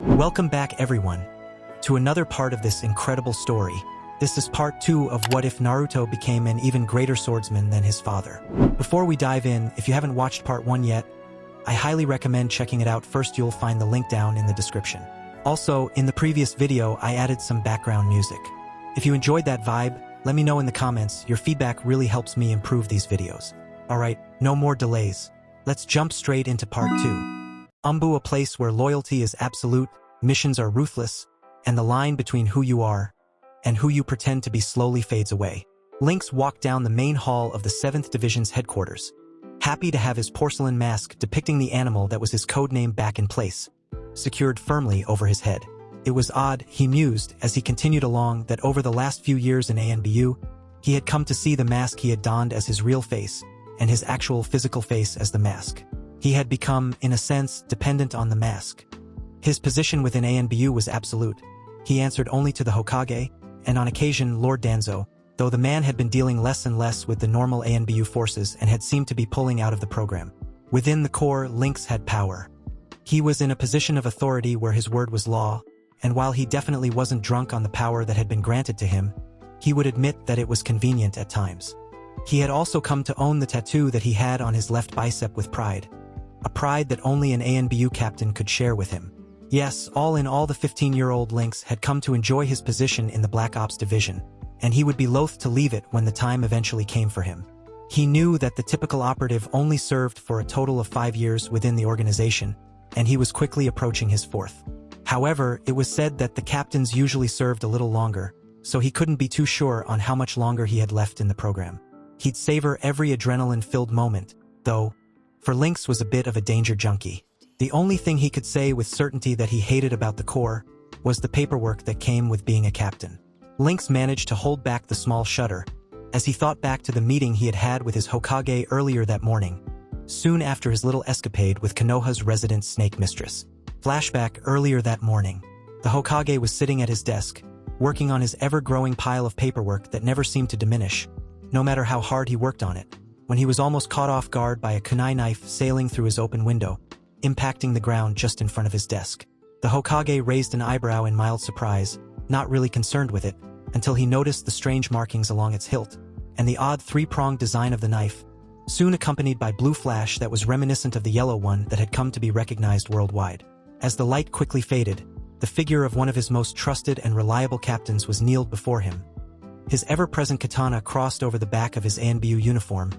Welcome back everyone, to another part of this incredible story. This is part 2 of What If Naruto became an even greater swordsman than his father. Before we dive in, if you haven't watched part 1 yet, I highly recommend checking it out first. You'll find the link down in the description. Also, in the previous video, I added some background music. If you enjoyed that vibe, let me know in the comments. Your feedback really helps me improve these videos. Alright, no more delays. Let's jump straight into part 2. Umbu, a place where loyalty is absolute, missions are ruthless, and the line between who you are and who you pretend to be slowly fades away. Lynx walked down the main hall of the 7th Division's headquarters, happy to have his porcelain mask depicting the animal that was his codename back in place, secured firmly over his head. It was odd, he mused as he continued along, that over the last few years in ANBU, he had come to see the mask he had donned as his real face, and his actual physical face as the mask. He had become, in a sense, dependent on the mask. His position within ANBU was absolute. He answered only to the Hokage, and on occasion Lord Danzo, though the man had been dealing less and less with the normal ANBU forces and had seemed to be pulling out of the program. Within the core, Lynx had power. He was in a position of authority where his word was law, and while he definitely wasn't drunk on the power that had been granted to him, he would admit that it was convenient at times. He had also come to own the tattoo that he had on his left bicep with pride. A pride that only an ANBU captain could share with him. Yes, all in all, the 15-year-old Lynx had come to enjoy his position in the Black Ops division, and he would be loath to leave it when the time eventually came for him. He knew that the typical operative only served for a total of 5 years within the organization, and he was quickly approaching his 4th. However, it was said that the captains usually served a little longer, so he couldn't be too sure on how much longer he had left in the program. He'd savor every adrenaline-filled moment, though, for Lynx was a bit of a danger junkie. The only thing he could say with certainty that he hated about the Corps was the paperwork that came with being a captain. Lynx managed to hold back the small shudder as he thought back to the meeting he had had with his Hokage earlier that morning, soon after his little escapade with Konoha's resident snake mistress. Flashback: earlier that morning, the Hokage was sitting at his desk, working on his ever-growing pile of paperwork that never seemed to diminish, no matter how hard he worked on it, when he was almost caught off guard by a kunai knife sailing through his open window, impacting the ground just in front of his desk. The Hokage raised an eyebrow in mild surprise, not really concerned with it, until he noticed the strange markings along its hilt, and the odd 3-pronged design of the knife, soon accompanied by blue flash that was reminiscent of the yellow one that had come to be recognized worldwide. As the light quickly faded, the figure of one of his most trusted and reliable captains was kneeled before him. His ever-present katana crossed over the back of his ANBU uniform,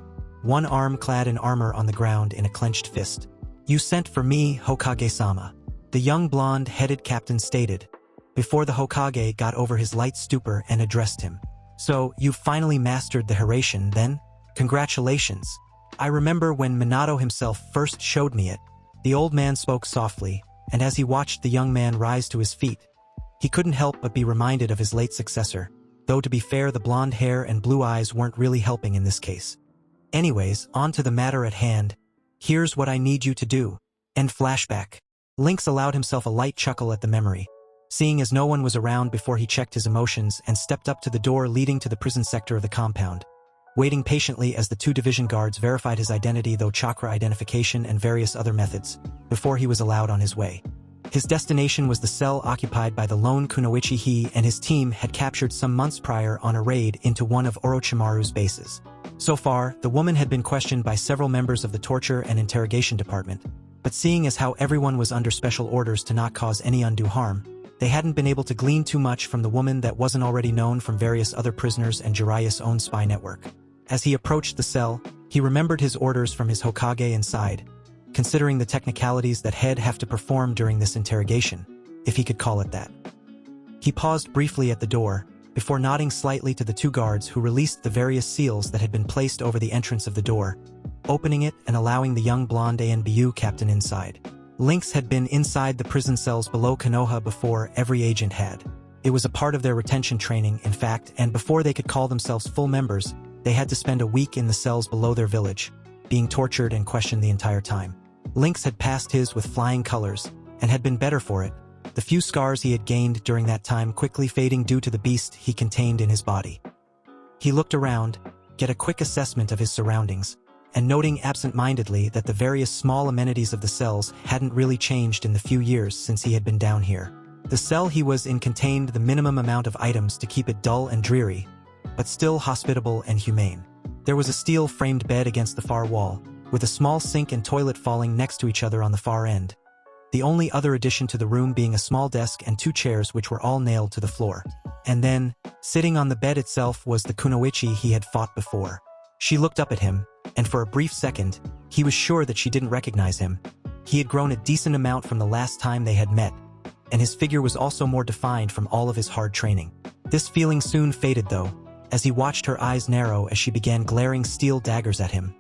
one arm clad in armor on the ground in a clenched fist. "You sent for me, Hokage-sama," the young blonde-headed captain stated, before the Hokage got over his light stupor and addressed him. "So, you've finally mastered the Hiraishin, then? Congratulations. I remember when Minato himself first showed me it." The old man spoke softly, and as he watched the young man rise to his feet, he couldn't help but be reminded of his late successor, though to be fair, the blonde hair and blue eyes weren't really helping in this case. "Anyways, on to the matter at hand. Here's what I need you to do." End flashback. Lynx allowed himself a light chuckle at the memory, seeing as no one was around before he checked his emotions and stepped up to the door leading to the prison sector of the compound, waiting patiently as the 2 division guards verified his identity, though chakra identification and various other methods, before he was allowed on his way. His destination was the cell occupied by the lone kunoichi he and his team had captured some months prior on a raid into one of Orochimaru's bases. So far, the woman had been questioned by several members of the torture and interrogation department, but seeing as how everyone was under special orders to not cause any undue harm, they hadn't been able to glean too much from the woman that wasn't already known from various other prisoners and Jiraiya's own spy network. As he approached the cell, he remembered his orders from his Hokage inside, considering the technicalities that he'd have to perform during this interrogation, if he could call it that. He paused briefly at the door, before nodding slightly to the 2 guards who released the various seals that had been placed over the entrance of the door, opening it and allowing the young blonde ANBU captain inside. Lynx had been inside the prison cells below Konoha before every agent had. It was a part of their retention training, in fact, and before they could call themselves full members, they had to spend a week in the cells below their village, being tortured and questioned the entire time. Lynx had passed his with flying colors, and had been better for it, the few scars he had gained during that time quickly fading due to the beast he contained in his body. He looked around, get a quick assessment of his surroundings, and noting absent-mindedly that the various small amenities of the cells hadn't really changed in the few years since he had been down here. The cell he was in contained the minimum amount of items to keep it dull and dreary, but still hospitable and humane. There was a steel-framed bed against the far wall, with a small sink and toilet falling next to each other on the far end. The only other addition to the room being a small desk and 2 chairs which were all nailed to the floor. And then, sitting on the bed itself was the kunoichi he had fought before. She looked up at him, and for a brief second, he was sure that she didn't recognize him. He had grown a decent amount from the last time they had met, and his figure was also more defined from all of his hard training. This feeling soon faded though, as he watched her eyes narrow as she began glaring steel daggers at him,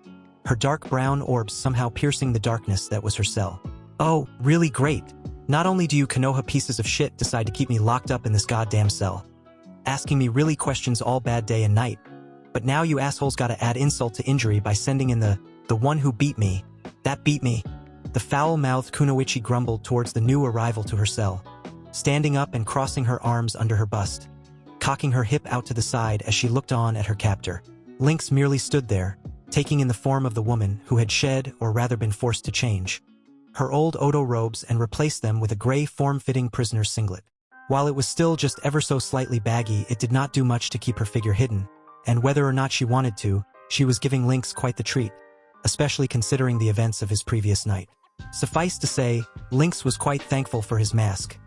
her dark brown orbs somehow piercing the darkness that was her cell. "Oh, really great. Not only do you Konoha pieces of shit decide to keep me locked up in this goddamn cell, asking me really questions all bad day and night, but now you assholes gotta add insult to injury by sending in the one who beat me. That beat me." The foul-mouthed kunoichi grumbled towards the new arrival to her cell, standing up and crossing her arms under her bust, cocking her hip out to the side as she looked on at her captor. Lynx merely stood there, taking in the form of the woman who had shed, or rather been forced to change, her old Odo robes and replaced them with a gray form-fitting prisoner's singlet. While it was still just ever so slightly baggy, it did not do much to keep her figure hidden, and whether or not she wanted to, she was giving Lynx quite the treat, especially considering the events of his previous night. Suffice to say, Lynx was quite thankful for his mask.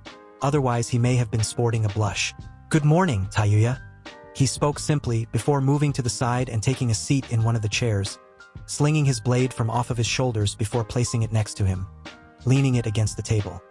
Otherwise he may have been sporting a blush. "Good morning, Tayuya." He spoke simply before moving to the side and taking a seat in one of the chairs, slinging his blade from off of his shoulders before placing it next to him, leaning it against the table.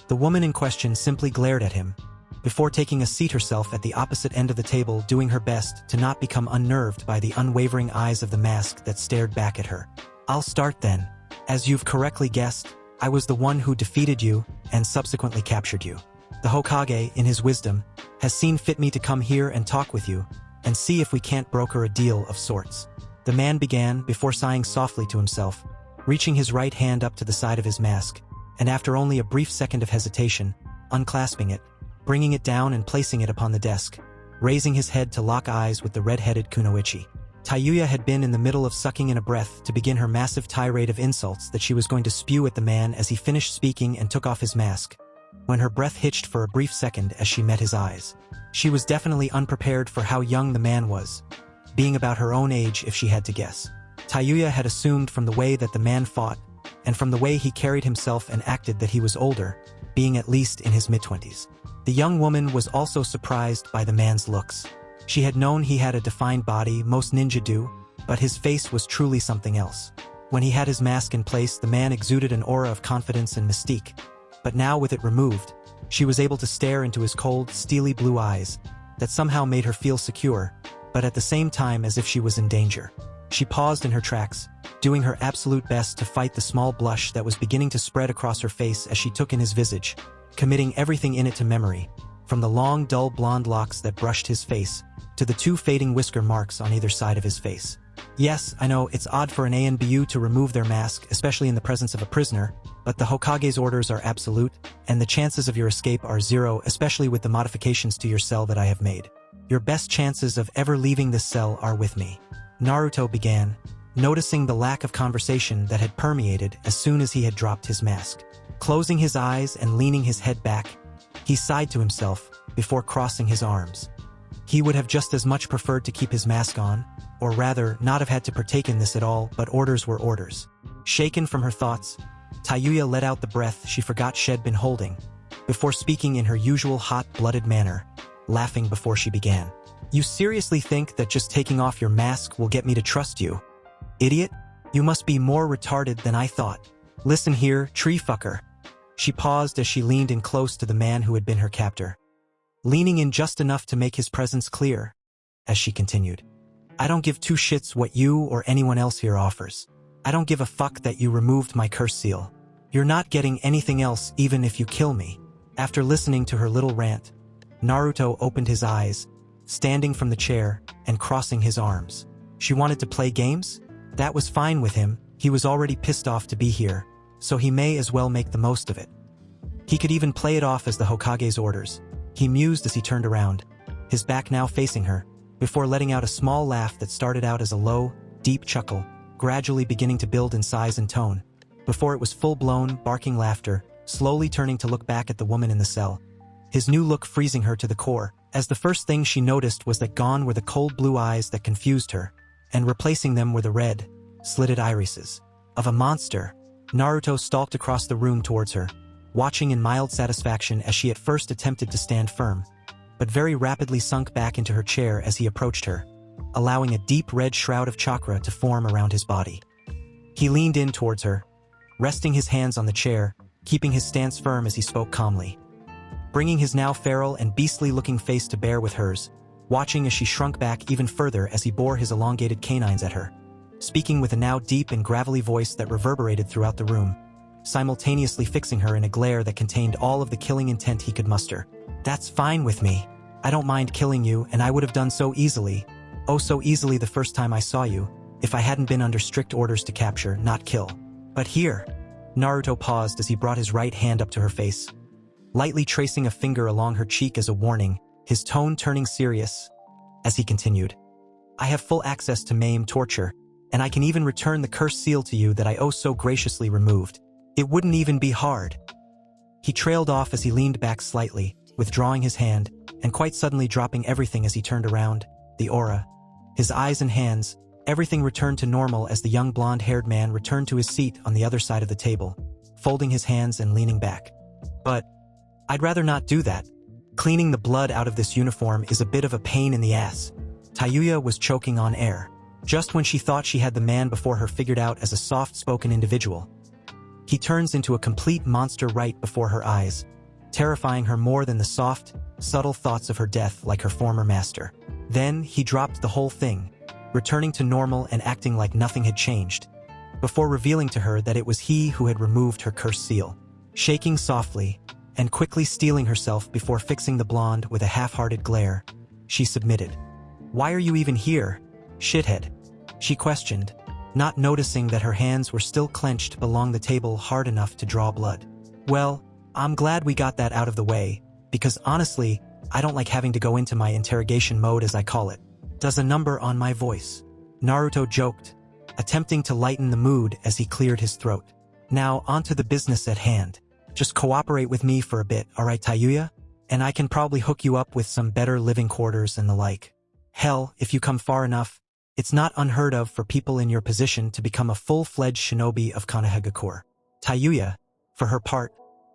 The woman in question simply glared at him, before taking a seat herself at the opposite end of the table, doing her best to not become unnerved by the unwavering eyes of the mask that stared back at her. "I'll start then. As you've correctly guessed, I was the one who defeated you and subsequently captured you. The Hokage, in his wisdom, has seen fit me to come here and talk with you, and see if we can't broker a deal of sorts." The man began before sighing softly to himself, reaching his right hand up to the side of his mask, and after only a brief second of hesitation, unclasping it, bringing it down and placing it upon the desk, raising his head to lock eyes with the red-headed kunoichi. Tayuya had been in the middle of sucking in a breath to begin her massive tirade of insults that she was going to spew at the man as he finished speaking and took off his mask, when her breath hitched for a brief second as she met his eyes. She was definitely unprepared for how young the man was, being about her own age if she had to guess. Tayuya had assumed from the way that the man fought, and from the way he carried himself and acted, that he was older, being at least in his mid-20s. The young woman was also surprised by the man's looks. She had known he had a defined body, most ninja do, but his face was truly something else. When he had his mask in place, the man exuded an aura of confidence and mystique, but now with it removed, she was able to stare into his cold, steely blue eyes that somehow made her feel secure, but at the same time as if she was in danger. She paused in her tracks, doing her absolute best to fight the small blush that was beginning to spread across her face as she took in his visage, committing everything in it to memory, from the long, dull blonde locks that brushed his face, to the 2 fading whisker marks on either side of his face. Yes, I know, it's odd for an ANBU to remove their mask, especially in the presence of a prisoner, but the Hokage's orders are absolute, and the chances of your escape are 0, especially with the modifications to your cell that I have made. Your best chances of ever leaving this cell are with me. Naruto began, noticing the lack of conversation that had permeated as soon as he had dropped his mask. Closing his eyes and leaning his head back, he sighed to himself before crossing his arms. He would have just as much preferred to keep his mask on, or rather, not have had to partake in this at all, but orders were orders. Shaken from her thoughts, Tayuya let out the breath she forgot she'd been holding, before speaking in her usual hot-blooded manner, laughing before she began. "You seriously think that just taking off your mask will get me to trust you? Idiot, you must be more retarded than I thought. Listen here, tree fucker." She paused as she leaned in close to the man who had been her captor, leaning in just enough to make his presence clear, as she continued. "I don't give 2 shits what you or anyone else here offers. I don't give a fuck that you removed my curse seal. You're not getting anything else even if you kill me." After listening to her little rant, Naruto opened his eyes, standing from the chair and crossing his arms. She wanted to play games? That was fine with him. He was already pissed off to be here, so he may as well make the most of it. He could even play it off as the Hokage's orders. He mused as he turned around, his back now facing her, before letting out a small laugh that started out as a low, deep chuckle, gradually beginning to build in size and tone, before it was full-blown, barking laughter, slowly turning to look back at the woman in the cell. His new look freezing her to the core, as the first thing she noticed was that gone were the cold blue eyes that confused her, and replacing them were the red, slitted irises of a monster. Naruto stalked across the room towards her, watching in mild satisfaction as she at first attempted to stand firm, but very rapidly sunk back into her chair as he approached her, allowing a deep red shroud of chakra to form around his body. He leaned in towards her, resting his hands on the chair, keeping his stance firm as he spoke calmly, bringing his now feral and beastly-looking face to bear with hers, watching as she shrunk back even further as he bore his elongated canines at her, speaking with a now deep and gravelly voice that reverberated throughout the room, simultaneously fixing her in a glare that contained all of the killing intent he could muster. "That's fine with me. I don't mind killing you, and I would have done so easily, oh so easily the first time I saw you, if I hadn't been under strict orders to capture, not kill. But here..." Naruto paused as he brought his right hand up to her face, lightly tracing a finger along her cheek as a warning, his tone turning serious, as he continued. "I have full access to maim torture, and I can even return the cursed seal to you that I oh so graciously removed. It wouldn't even be hard." He trailed off as he leaned back slightly, withdrawing his hand, and quite suddenly dropping everything as he turned around, the aura, his eyes and hands, everything returned to normal as the young blonde-haired man returned to his seat on the other side of the table, folding his hands and leaning back. "But I'd rather not do that. Cleaning the blood out of this uniform is a bit of a pain in the ass." Tayuya was choking on air, just when she thought she had the man before her figured out as a soft-spoken individual. He turns into a complete monster right before her eyes, terrifying her more than the soft, subtle thoughts of her death like her former master. Then he dropped the whole thing, returning to normal and acting like nothing had changed, before revealing to her that it was he who had removed her cursed seal. Shaking softly, and quickly steeling herself before fixing the blonde with a half-hearted glare, she submitted. "Why are you even here, shithead?" she questioned, not noticing that her hands were still clenched along the table hard enough to draw blood. "Well, I'm glad we got that out of the way, because honestly, I don't like having to go into my interrogation mode as I call it. Does a number on my voice?" Naruto joked, attempting to lighten the mood as he cleared his throat. "Now onto the business at hand. Just cooperate with me for a bit, alright Tayuya? And I can probably hook you up with some better living quarters and the like. Hell, if you come far enough, it's not unheard of for people in your position to become a full-fledged shinobi of Konohagakure." Tayuya, for her part,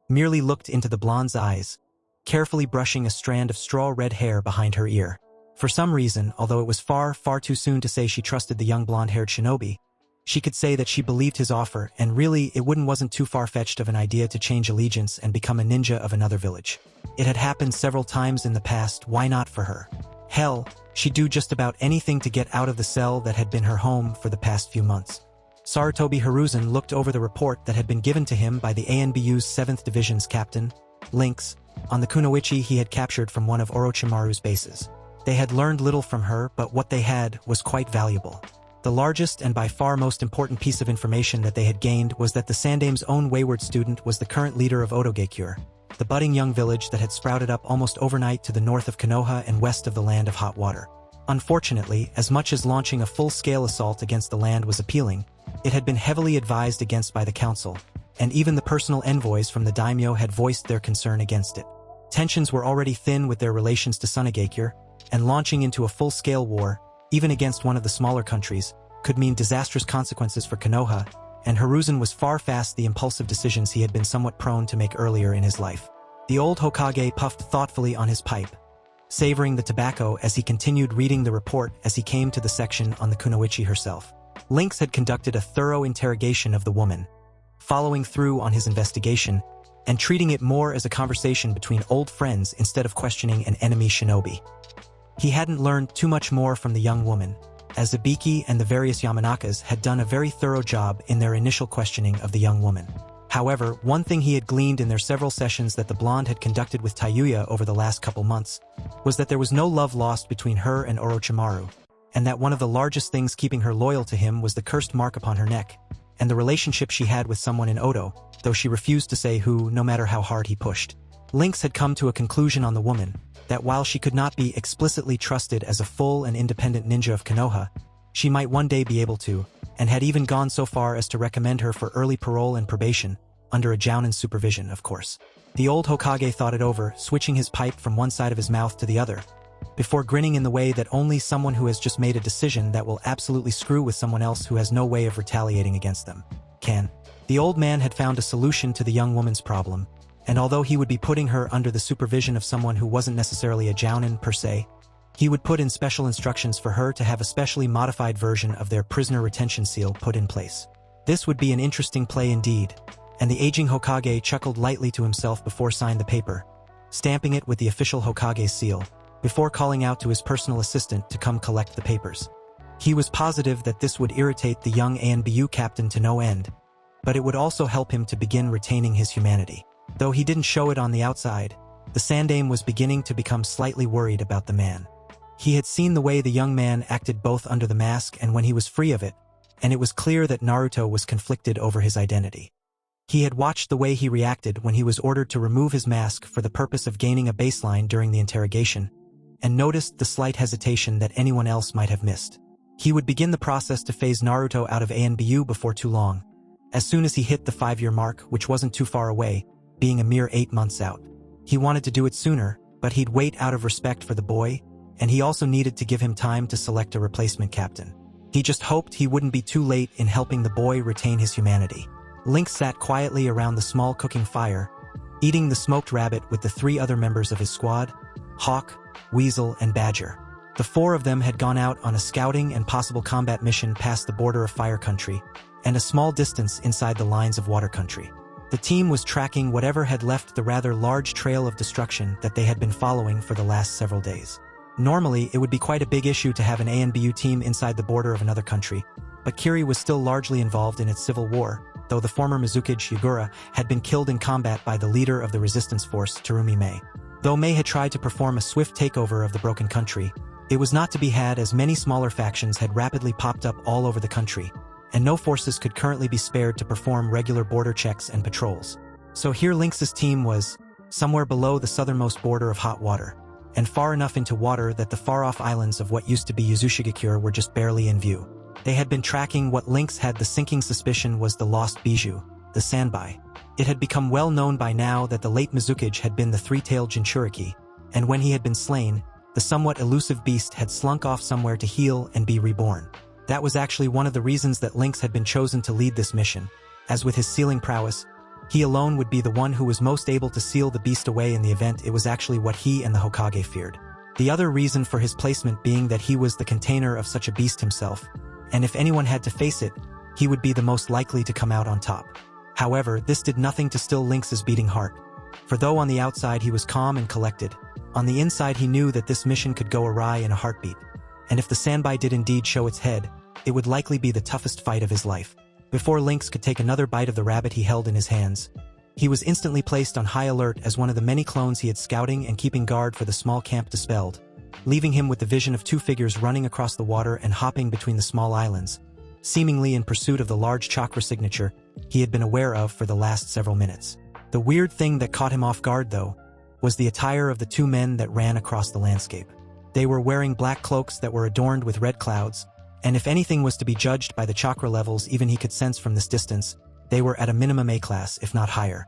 merely looked into the blonde's eyes, carefully brushing a strand of straw-red hair behind her ear. For some reason, although it was far, far too soon to say she trusted the young blonde-haired shinobi, she could say that she believed his offer, and really it wasn't too far-fetched of an idea to change allegiance and become a ninja of another village. It had happened several times in the past, why not for her? Hell, she'd do just about anything to get out of the cell that had been her home for the past few months. Sarutobi Hiruzen looked over the report that had been given to him by the ANBU's 7th Division's captain, Lynx, on the kunoichi he had captured from one of Orochimaru's bases. They had learned little from her, but what they had was quite valuable. The largest and by far most important piece of information that they had gained was that the Sandame's own wayward student was the current leader of Otogakure, the budding young village that had sprouted up almost overnight to the north of Konoha and west of the Land of Hot Water. Unfortunately, as much as launching a full-scale assault against the land was appealing, it had been heavily advised against by the council, and even the personal envoys from the daimyo had voiced their concern against it. Tensions were already thin with their relations to Sunagakure, and launching into a full-scale war, even against one of the smaller countries, could mean disastrous consequences for Konoha, and Hiruzen was far past the impulsive decisions he had been somewhat prone to make earlier in his life. The old Hokage puffed thoughtfully on his pipe, savoring the tobacco as he continued reading the report as he came to the section on the kunoichi herself. Lynx had conducted a thorough interrogation of the woman, following through on his investigation, and treating it more as a conversation between old friends instead of questioning an enemy shinobi. He hadn't learned too much more from the young woman, as Ibiki and the various Yamanakas had done a very thorough job in their initial questioning of the young woman. However, one thing he had gleaned in their several sessions that the blonde had conducted with Tayuya over the last couple months was that there was no love lost between her and Orochimaru, and that one of the largest things keeping her loyal to him was the cursed mark upon her neck, and the relationship she had with someone in Odo, though she refused to say who, no matter how hard he pushed. Lynx had come to a conclusion on the woman, that while she could not be explicitly trusted as a full and independent ninja of Konoha, she might one day be able to, and had even gone so far as to recommend her for early parole and probation, under a Jounin's supervision, of course. The old Hokage thought it over, switching his pipe from one side of his mouth to the other, before grinning in the way that only someone who has just made a decision that will absolutely screw with someone else who has no way of retaliating against them can. The old man had found a solution to the young woman's problem, and although he would be putting her under the supervision of someone who wasn't necessarily a Jounin per se, he would put in special instructions for her to have a specially modified version of their prisoner retention seal put in place. This would be an interesting play indeed, and the aging Hokage chuckled lightly to himself before signing the paper, stamping it with the official Hokage seal, before calling out to his personal assistant to come collect the papers. He was positive that this would irritate the young ANBU captain to no end, but it would also help him to begin retaining his humanity. Though he didn't show it on the outside, the Sandaime was beginning to become slightly worried about the man. He had seen the way the young man acted both under the mask and when he was free of it, and it was clear that Naruto was conflicted over his identity. He had watched the way he reacted when he was ordered to remove his mask for the purpose of gaining a baseline during the interrogation, and noticed the slight hesitation that anyone else might have missed. He would begin the process to phase Naruto out of ANBU before too long, as soon as he hit the 5-year mark, which wasn't too far away, being a mere 8 months out. He wanted to do it sooner, but he'd wait out of respect for the boy, and he also needed to give him time to select a replacement captain. He just hoped he wouldn't be too late in helping the boy retain his humanity. Lynx sat quietly around the small cooking fire, eating the smoked rabbit with the 3 other members of his squad, Hawk, Weasel, and Badger. The 4 of them had gone out on a scouting and possible combat mission past the border of Fire Country, and a small distance inside the lines of Water Country. The team was tracking whatever had left the rather large trail of destruction that they had been following for the last several days. Normally, it would be quite a big issue to have an ANBU team inside the border of another country, but Kiri was still largely involved in its civil war, though the former Mizukage Yagura had been killed in combat by the leader of the resistance force, Terumi Mei. Though Mei had tried to perform a swift takeover of the broken country, it was not to be had as many smaller factions had rapidly popped up all over the country, and no forces could currently be spared to perform regular border checks and patrols. So here Lynx's team was, somewhere below the southernmost border of hot water, and far enough into water that the far-off islands of what used to be Yuzushigakure were just barely in view. They had been tracking what Lynx had the sinking suspicion was the lost bijou, the Sanbai. It had become well known by now that the late Mizukage had been the 3-tailed Jinchuriki, and when he had been slain, the somewhat elusive beast had slunk off somewhere to heal and be reborn. That was actually one of the reasons that Lynx had been chosen to lead this mission, as with his sealing prowess, he alone would be the one who was most able to seal the beast away in the event it was actually what he and the Hokage feared. The other reason for his placement being that he was the container of such a beast himself, and if anyone had to face it, he would be the most likely to come out on top. However, this did nothing to still Lynx's beating heart, for though on the outside he was calm and collected, on the inside he knew that this mission could go awry in a heartbeat, and if the Sanbai did indeed show its head, it would likely be the toughest fight of his life. Before Lynx could take another bite of the rabbit he held in his hands, he was instantly placed on high alert as one of the many clones he had scouting and keeping guard for the small camp dispelled, leaving him with the vision of 2 figures running across the water and hopping between the small islands, seemingly in pursuit of the large chakra signature he had been aware of for the last several minutes. The weird thing that caught him off guard, though, was the attire of the 2 men that ran across the landscape. They were wearing black cloaks that were adorned with red clouds, and if anything was to be judged by the chakra levels even he could sense from this distance, they were at a minimum A-class, if not higher.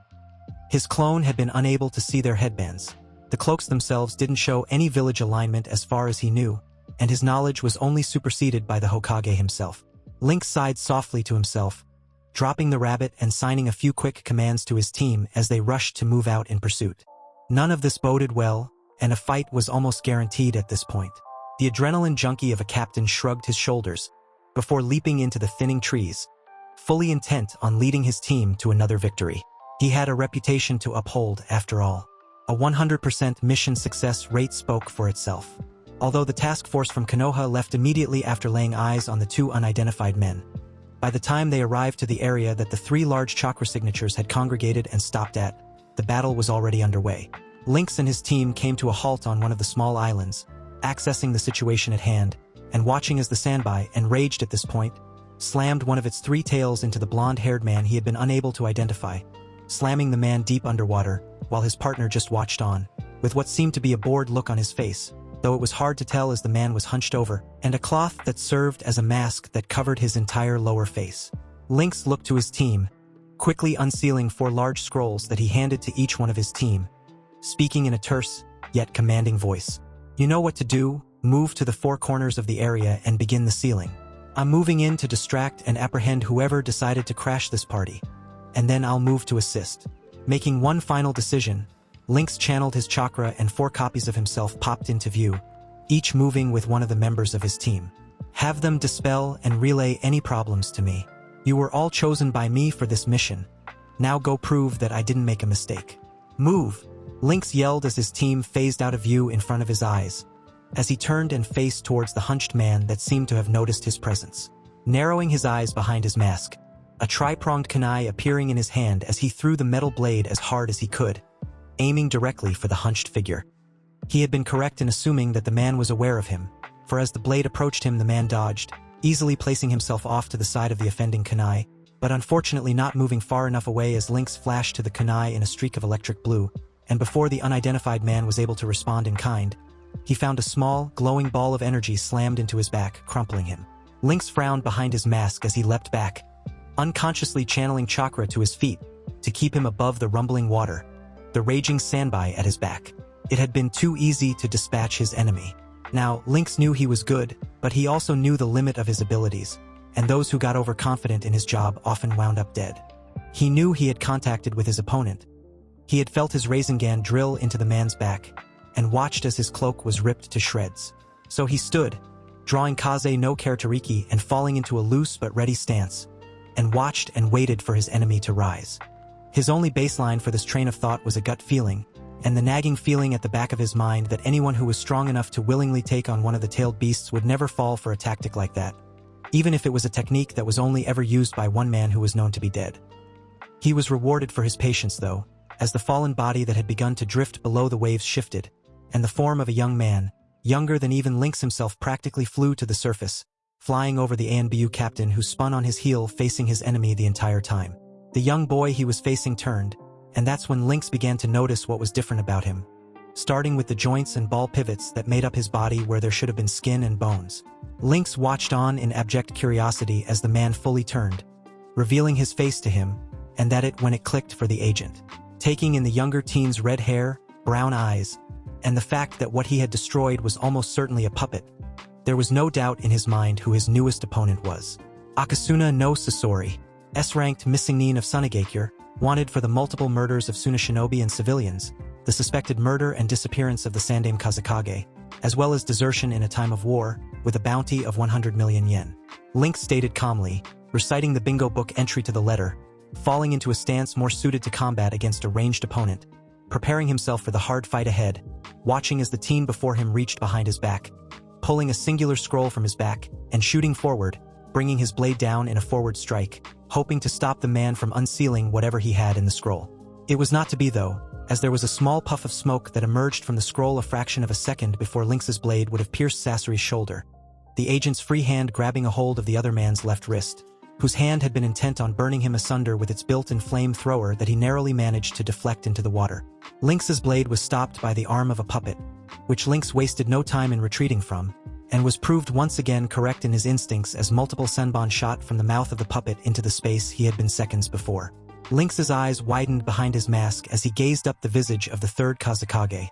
His clone had been unable to see their headbands. The cloaks themselves didn't show any village alignment as far as he knew, and his knowledge was only superseded by the Hokage himself. Lynx sighed softly to himself, dropping the rabbit and signing a few quick commands to his team as they rushed to move out in pursuit. None of this boded well, and a fight was almost guaranteed at this point. The adrenaline junkie of a captain shrugged his shoulders before leaping into the thinning trees, fully intent on leading his team to another victory. He had a reputation to uphold, after all. A 100% mission success rate spoke for itself. Although the task force from Konoha left immediately after laying eyes on the 2 unidentified men, by the time they arrived to the area that the 3 large chakra signatures had congregated and stopped at, the battle was already underway. Lynx and his team came to a halt on one of the small islands, accessing the situation at hand, and watching as the Sanbai, enraged at this point, slammed one of its 3 tails into the blonde-haired man he had been unable to identify, slamming the man deep underwater, while his partner just watched on, with what seemed to be a bored look on his face, though it was hard to tell as the man was hunched over, and a cloth that served as a mask that covered his entire lower face. Lynx looked to his team, quickly unsealing 4 large scrolls that he handed to each one of his team, speaking in a terse, yet commanding voice. "You know what to do, move to the 4 corners of the area and begin the sealing. I'm moving in to distract and apprehend whoever decided to crash this party, and then I'll move to assist." Making one final decision, Lynx channeled his chakra and 4 copies of himself popped into view, each moving with one of the members of his team. "Have them dispel and relay any problems to me. You were all chosen by me for this mission. Now go prove that I didn't make a mistake. Move!" Lynx yelled as his team phased out of view in front of his eyes, as he turned and faced towards the hunched man that seemed to have noticed his presence. Narrowing his eyes behind his mask, a tri-pronged kunai appearing in his hand as he threw the metal blade as hard as he could, aiming directly for the hunched figure. He had been correct in assuming that the man was aware of him, for as the blade approached him the man dodged, easily placing himself off to the side of the offending kunai, but unfortunately not moving far enough away as Lynx flashed to the kunai in a streak of electric blue, and before the unidentified man was able to respond in kind, he found a small, glowing ball of energy slammed into his back, crumpling him. Lynx frowned behind his mask as he leapt back, unconsciously channeling chakra to his feet to keep him above the rumbling water, the raging sandbai at his back. It had been too easy to dispatch his enemy. Now, Lynx knew he was good, but he also knew the limit of his abilities, and those who got overconfident in his job often wound up dead. He knew he had contacted with his opponent. He had felt his Rasengan drill into the man's back, and watched as his cloak was ripped to shreds. So he stood, drawing Kaze no Karatariki and falling into a loose but ready stance, and watched and waited for his enemy to rise. His only baseline for this train of thought was a gut feeling, and the nagging feeling at the back of his mind that anyone who was strong enough to willingly take on one of the tailed beasts would never fall for a tactic like that, even if it was a technique that was only ever used by one man who was known to be dead. He was rewarded for his patience, though, as the fallen body that had begun to drift below the waves shifted, and the form of a young man, younger than even Lynx himself, practically flew to the surface, flying over the ANBU captain who spun on his heel facing his enemy the entire time. The young boy he was facing turned, and that's when Lynx began to notice what was different about him, starting with the joints and ball pivots that made up his body where there should have been skin and bones. Lynx watched on in abject curiosity as the man fully turned, revealing his face to him, and that it when it clicked for the agent. Taking in the younger teen's red hair, brown eyes, and the fact that what he had destroyed was almost certainly a puppet, there was no doubt in his mind who his newest opponent was. Akasuna no Sasori, S-ranked missing nin of Sunagakure, wanted for the multiple murders of Suna shinobi and civilians, the suspected murder and disappearance of the Sandame Kazekage, as well as desertion in a time of war, with a bounty of 100 million yen. Lynx stated calmly, reciting the bingo book entry to the letter, falling into a stance more suited to combat against a ranged opponent, preparing himself for the hard fight ahead, watching as the teen before him reached behind his back, pulling a singular scroll from his back, and shooting forward, bringing his blade down in a forward strike, hoping to stop the man from unsealing whatever he had in the scroll. It was not to be, though, as there was a small puff of smoke that emerged from the scroll a fraction of a second before Lynx's blade would have pierced Sasori's shoulder, the agent's free hand grabbing a hold of the other man's left wrist, whose hand had been intent on burning him asunder with its built-in flamethrower that he narrowly managed to deflect into the water. Lynx's blade was stopped by the arm of a puppet, which Lynx wasted no time in retreating from, and was proved once again correct in his instincts as multiple senbon shot from the mouth of the puppet into the space he had been seconds before. Lynx's eyes widened behind his mask as he gazed up the visage of the third Kazekage,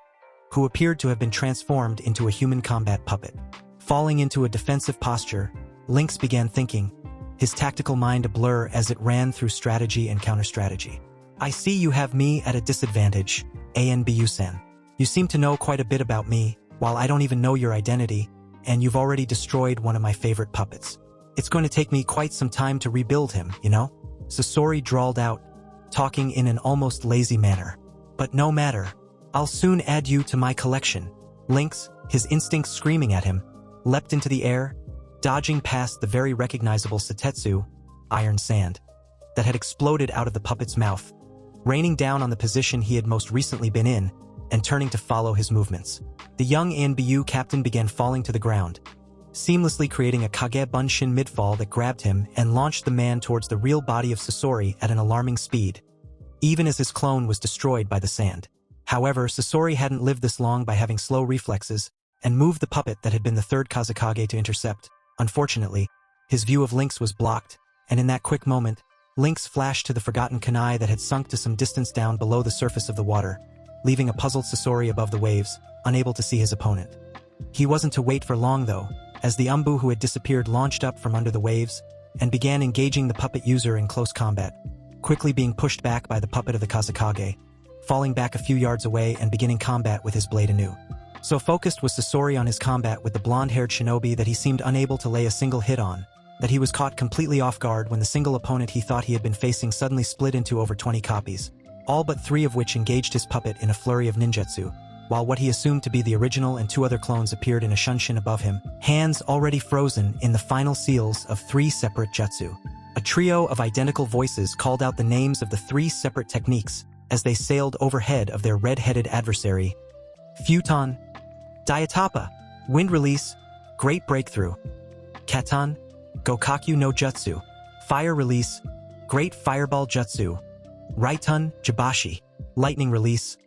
who appeared to have been transformed into a human combat puppet. Falling into a defensive posture, Lynx began thinking, his tactical mind a blur as it ran through strategy and counter-strategy. "I see you have me at a disadvantage, ANBU-san. You seem to know quite a bit about me, while I don't even know your identity, and you've already destroyed one of my favorite puppets. It's going to take me quite some time to rebuild him, you know?" Sasori drawled out, talking in an almost lazy manner. "But no matter. I'll soon add you to my collection." Lynx, his instincts screaming at him, leapt into the air, dodging past the very recognizable Satetsu, iron sand, that had exploded out of the puppet's mouth, raining down on the position he had most recently been in, and turning to follow his movements. The young ANBU captain began falling to the ground, seamlessly creating a Kage Bunshin midfall that grabbed him and launched the man towards the real body of Sasori at an alarming speed, even as his clone was destroyed by the sand. However, Sasori hadn't lived this long by having slow reflexes, and moved the puppet that had been the third Kazekage to intercept. Unfortunately, his view of Lynx was blocked, and in that quick moment, Lynx flashed to the forgotten kunai that had sunk to some distance down below the surface of the water, leaving a puzzled Sasori above the waves, unable to see his opponent. He wasn't to wait for long though, as the Umbu who had disappeared launched up from under the waves and began engaging the puppet user in close combat, quickly being pushed back by the puppet of the Kazekage, falling back a few yards away and beginning combat with his blade anew. So focused was Sasori on his combat with the blonde-haired shinobi that he seemed unable to lay a single hit on, that he was caught completely off guard when the single opponent he thought he had been facing suddenly split into over 20 copies, all but 3 of which engaged his puppet in a flurry of ninjutsu, while what he assumed to be the original and 2 other clones appeared in a shunshin above him, hands already frozen in the final seals of 3 separate jutsu. A trio of identical voices called out the names of the 3 separate techniques as they sailed overhead of their red-headed adversary. Futon, Diatapa, Wind Release, Great Breakthrough. Katan, Gokaku no Jutsu, Fire Release, Great Fireball Jutsu. Raitun, Jibashi, Lightning Release.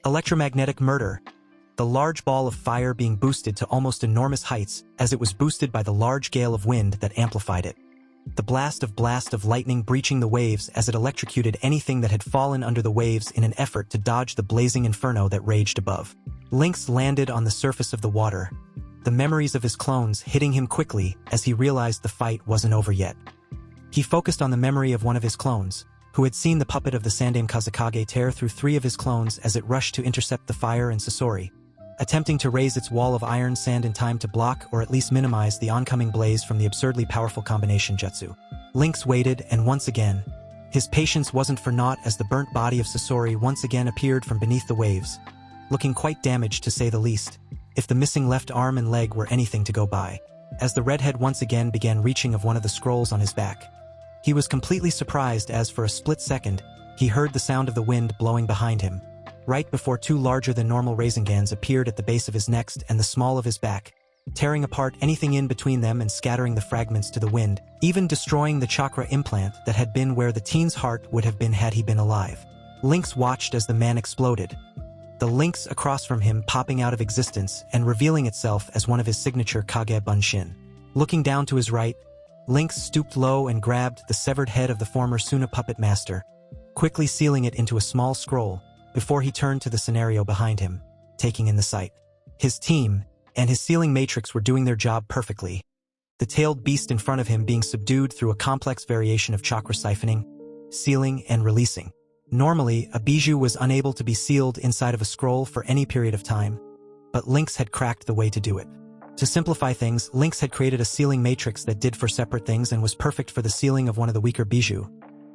Electromagnetic Murder, the large ball of fire being boosted to almost enormous heights as it was boosted by the large gale of wind that amplified it. The blast of lightning breaching the waves as it electrocuted anything that had fallen under the waves in an effort to dodge the blazing inferno that raged above. Lynx landed on the surface of the water, the memories of his clones hitting him quickly as he realized the fight wasn't over yet. He focused on the memory of one of his clones, who had seen the puppet of the Sandame Kazekage tear through 3 of his clones as it rushed to intercept the fire and Sasori, attempting to raise its wall of iron sand in time to block or at least minimize the oncoming blaze from the absurdly powerful combination jutsu. Lynx waited, and once again, his patience wasn't for naught as the burnt body of Sasori once again appeared from beneath the waves, looking quite damaged to say the least, if the missing left arm and leg were anything to go by, as the redhead once again began reaching of one of the scrolls on his back. He was completely surprised as for a split second, he heard the sound of the wind blowing behind him, right before 2 larger-than-normal Raisengans appeared at the base of his neck and the small of his back, tearing apart anything in between them and scattering the fragments to the wind, even destroying the chakra implant that had been where the teen's heart would have been had he been alive. Lynx watched as the man exploded, the lynx across from him popping out of existence and revealing itself as one of his signature Kage Bunshin. Looking down to his right, Lynx stooped low and grabbed the severed head of the former Suna puppet master, quickly sealing it into a small scroll before he turned to the scenario behind him, taking in the sight. His team and his sealing matrix were doing their job perfectly, the tailed beast in front of him being subdued through a complex variation of chakra siphoning, sealing, and releasing. Normally, a bijou was unable to be sealed inside of a scroll for any period of time, but Lynx had cracked the way to do it. To simplify things, Lynx had created a sealing matrix that did for separate things and was perfect for the sealing of one of the weaker bijou.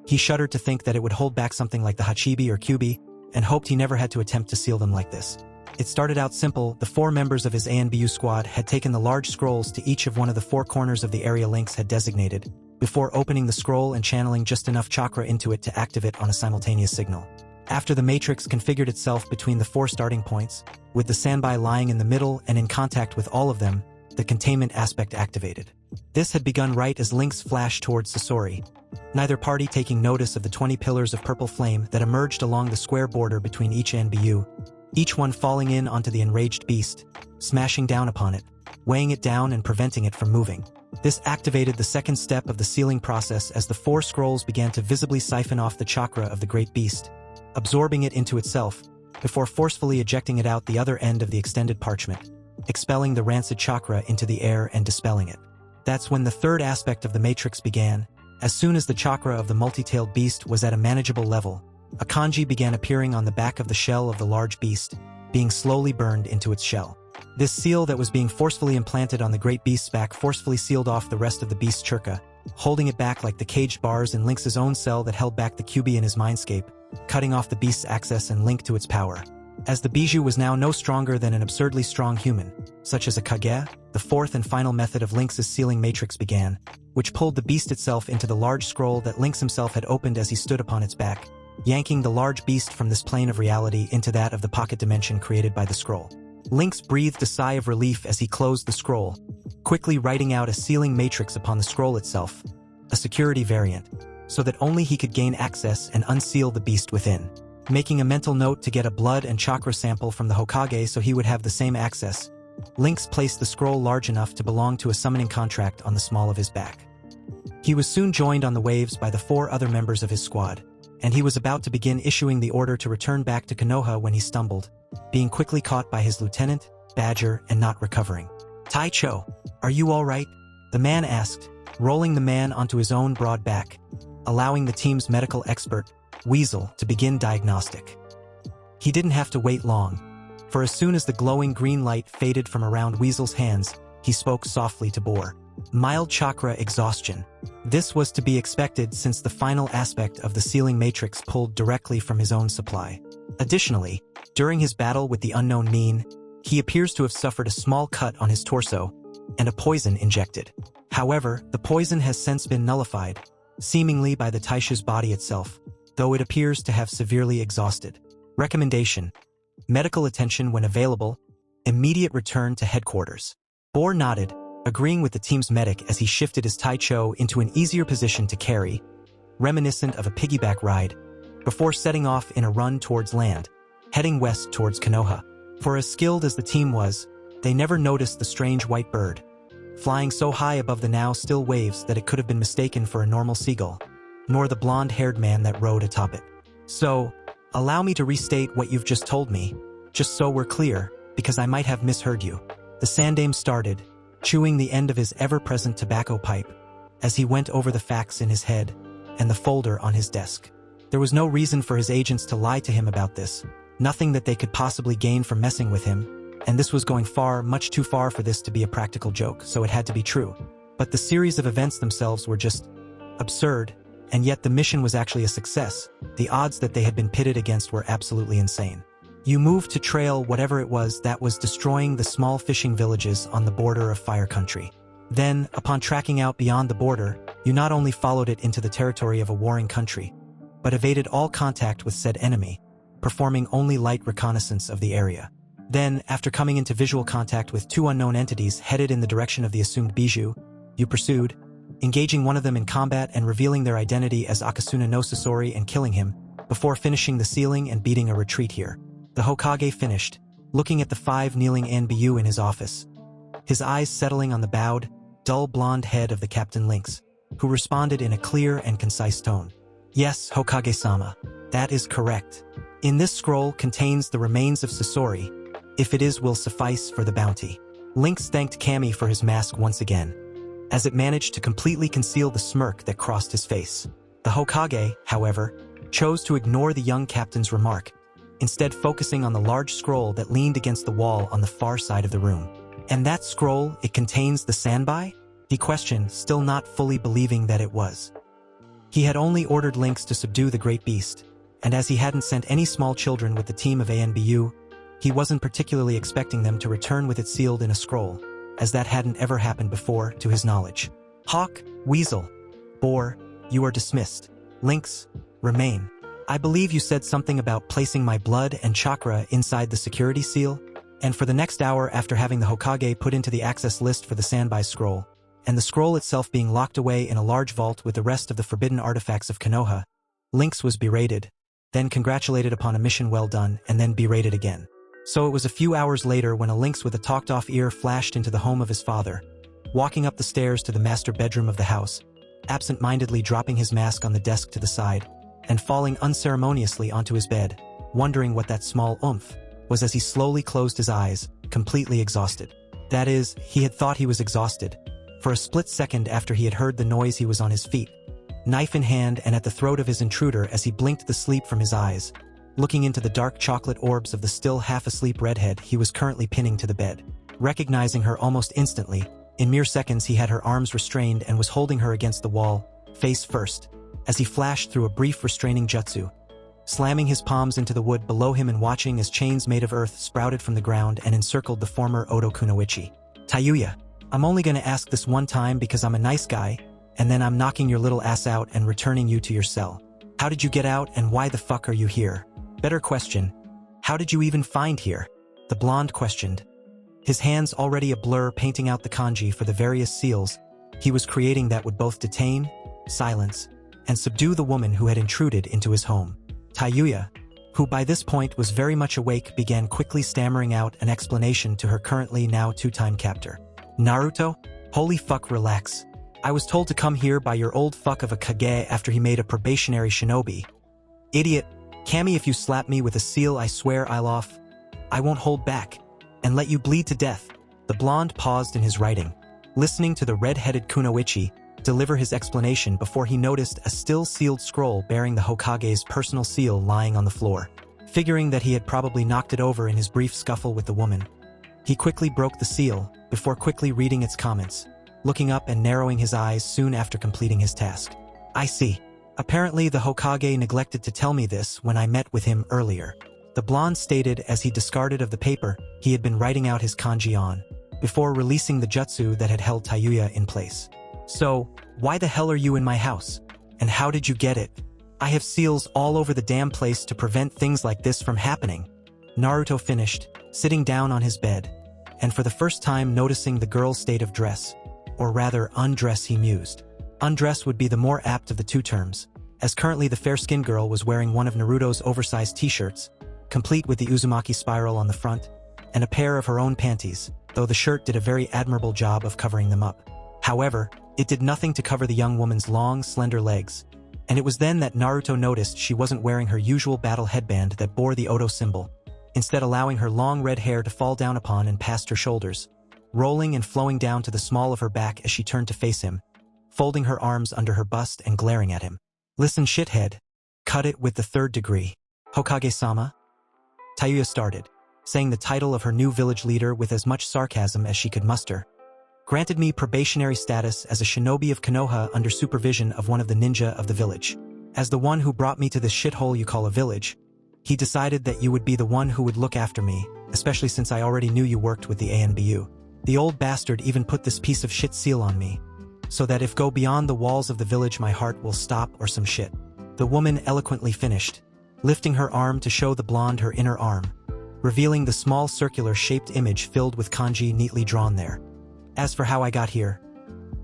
He shuddered to think that it would hold back something like the Hachibi or Kyubi, and hoped he never had to attempt to seal them like this. It started out simple. The 4 members of his ANBU squad had taken the large scrolls to each of one of the 4 corners of the area Lynx had designated, before opening the scroll and channeling just enough chakra into it to activate on a simultaneous signal. After the matrix configured itself between the 4 starting points, with the Sanbai lying in the middle and in contact with all of them, the containment aspect activated. This had begun right as Lynx flashed towards Sasori, neither party taking notice of the 20 pillars of purple flame that emerged along the square border between each NBU, each one falling in onto the enraged beast, smashing down upon it, weighing it down and preventing it from moving. This activated the second step of the sealing process as the 4 scrolls began to visibly siphon off the chakra of the great beast, absorbing it into itself, before forcefully ejecting it out the other end of the extended parchment, expelling the rancid chakra into the air and dispelling it. That's when the third aspect of the matrix began. As soon as the chakra of the multi-tailed beast was at a manageable level, a kanji began appearing on the back of the shell of the large beast, being slowly burned into its shell. This seal that was being forcefully implanted on the great beast's back forcefully sealed off the rest of the beast's churka, holding it back like the caged bars in Lynx's own cell that held back the Kyubi in his mindscape, cutting off the beast's access and link to its power. As the bijou was now no stronger than an absurdly strong human, such as a kage, the 4th and final method of Lynx's sealing matrix began, which pulled the beast itself into the large scroll that Lynx himself had opened as he stood upon its back, yanking the large beast from this plane of reality into that of the pocket dimension created by the scroll. Lynx breathed a sigh of relief as he closed the scroll, quickly writing out a sealing matrix upon the scroll itself, a security variant, so that only he could gain access and unseal the beast within. Making a mental note to get a blood and chakra sample from the Hokage so he would have the same access, Lynx placed the scroll large enough to belong to a summoning contract on the small of his back. He was soon joined on the waves by the 4 other members of his squad, and he was about to begin issuing the order to return back to Konoha when he stumbled, being quickly caught by his lieutenant, Badger, and not recovering. "Taicho, are you all right?" the man asked, rolling the man onto his own broad back, allowing the team's medical expert, Weasel, to begin diagnostic. He didn't have to wait long, for as soon as the glowing green light faded from around Weasel's hands, he spoke softly to Boar. "Mild chakra exhaustion." This was to be expected since the final aspect of the sealing matrix pulled directly from his own supply. Additionally, during his battle with the unknown Mean, he appears to have suffered a small cut on his torso and a poison injected. However, the poison has since been nullified, seemingly by the Taisha's body itself, though it appears to have severely exhausted. Recommendation: medical attention when available, immediate return to headquarters. Boar nodded, agreeing with the team's medic as he shifted his Taicho into an easier position to carry, reminiscent of a piggyback ride, before setting off in a run towards land, heading west towards Konoha. For as skilled as the team was, they never noticed the strange white bird, flying so high above the now still waves that it could have been mistaken for a normal seagull, nor the blonde-haired man that rode atop it. "So, allow me to restate what you've just told me, just so we're clear, because I might have misheard you." The Sandame started, chewing the end of his ever-present tobacco pipe, as he went over the facts in his head and the folder on his desk. There was no reason for his agents to lie to him about this, nothing that they could possibly gain from messing with him, and this was going far, much too far for this to be a practical joke, so it had to be true. But the series of events themselves were just absurd, and yet the mission was actually a success. The odds that they had been pitted against were absolutely insane. You moved to trail whatever it was that was destroying the small fishing villages on the border of Fire Country. Then, upon tracking out beyond the border, you not only followed it into the territory of a warring country, but evaded all contact with said enemy, performing only light reconnaissance of the area. Then, after coming into visual contact with 2 unknown entities headed in the direction of the assumed Bijou, you pursued, engaging one of them in combat and revealing their identity as Akasuna no Sasori and killing him, before finishing the sealing and beating a retreat here. The Hokage finished, looking at the 5 kneeling Anbu in his office, his eyes settling on the bowed, dull blonde head of the Captain Lynx, who responded in a clear and concise tone. "Yes, Hokage-sama, that is correct. In this scroll contains the remains of Sasori. If it is, will suffice for the bounty." Lynx thanked Kami for his mask once again, as it managed to completely conceal the smirk that crossed his face. The Hokage, however, chose to ignore the young captain's remark, instead focusing on the large scroll that leaned against the wall on the far side of the room. "And that scroll, it contains the Sanbai?" he questioned, still not fully believing that it was. He had only ordered Lynx to subdue the great beast, and as he hadn't sent any small children with the team of ANBU, he wasn't particularly expecting them to return with it sealed in a scroll, as that hadn't ever happened before, to his knowledge. "Hawk, Weasel, Boar, you are dismissed. Lynx, remain. I believe you said something about placing my blood and chakra inside the security seal, and for the next hour after having the Hokage put into the access list for the Sanbai scroll, and the scroll itself being locked away in a large vault with the rest of the forbidden artifacts of Konoha, Lynx was berated, then congratulated upon a mission well done, and then berated again. So it was a few hours later when a Lynx with a talked-off ear flashed into the home of his father, walking up the stairs to the master bedroom of the house, absent-mindedly dropping his mask on the desk to the side, and falling unceremoniously onto his bed, wondering what that small oomph was as he slowly closed his eyes, completely exhausted. That is, he had thought he was exhausted. For a split second after he had heard the noise, he was on his feet, knife in hand and at the throat of his intruder as he blinked the sleep from his eyes, looking into the dark chocolate orbs of the still half-asleep redhead he was currently pinning to the bed. Recognizing her almost instantly, in mere seconds he had her arms restrained and was holding her against the wall, face first, as he flashed through a brief restraining jutsu, slamming his palms into the wood below him and watching as chains made of earth sprouted from the ground and encircled the former Odo Kunoichi. "Tayuya, I'm only gonna ask this one time because I'm a nice guy, and then I'm knocking your little ass out and returning you to your cell. How did you get out and why the fuck are you here? Better question, how did you even find here?" the blonde questioned, his hands already a blur painting out the kanji for the various seals he was creating that would both detain, silence, and subdue the woman who had intruded into his home. Tayuya, who by this point was very much awake, began quickly stammering out an explanation to her currently now two-time captor. Naruto? Holy fuck, relax. I was told to come here by your old fuck of a Kage after he made a probationary shinobi. Idiot. Kami, if you slap me with a seal, I swear I won't hold back, and let you bleed to death. The blonde paused in his writing, listening to the red-headed Kunoichi deliver his explanation before he noticed a still-sealed scroll bearing the Hokage's personal seal lying on the floor. Figuring that he had probably knocked it over in his brief scuffle with the woman, he quickly broke the seal, before quickly reading its comments, looking up and narrowing his eyes soon after completing his task. I see. Apparently the Hokage neglected to tell me this when I met with him earlier. The blonde stated as he discarded of the paper he had been writing out his kanji on, before releasing the jutsu that had held Tayuya in place. So, why the hell are you in my house? And how did you get it? I have seals all over the damn place to prevent things like this from happening. Naruto finished, sitting down on his bed, and for the first time noticing the girl's state of dress, or rather undress, he mused. Undress would be the more apt of the two terms, as currently the fair-skinned girl was wearing one of Naruto's oversized t-shirts, complete with the Uzumaki spiral on the front, and a pair of her own panties, though the shirt did a very admirable job of covering them up. However, it did nothing to cover the young woman's long, slender legs, and it was then that Naruto noticed she wasn't wearing her usual battle headband that bore the Odo symbol, instead allowing her long red hair to fall down upon and past her shoulders, rolling and flowing down to the small of her back as she turned to face him, folding her arms under her bust and glaring at him. Listen, shithead. Cut it with the third degree. Hokage-sama? Tayuya started, saying the title of her new village leader with as much sarcasm as she could muster. Granted me probationary status as a shinobi of Konoha under supervision of one of the ninja of the village. As the one who brought me to this shithole you call a village, he decided that you would be the one who would look after me, especially since I already knew you worked with the ANBU. The old bastard even put this piece of shit seal on me, so that if go beyond the walls of the village my heart will stop or some shit. The woman eloquently finished, lifting her arm to show the blonde her inner arm, revealing the small circular-shaped image filled with kanji neatly drawn there. As for how I got here,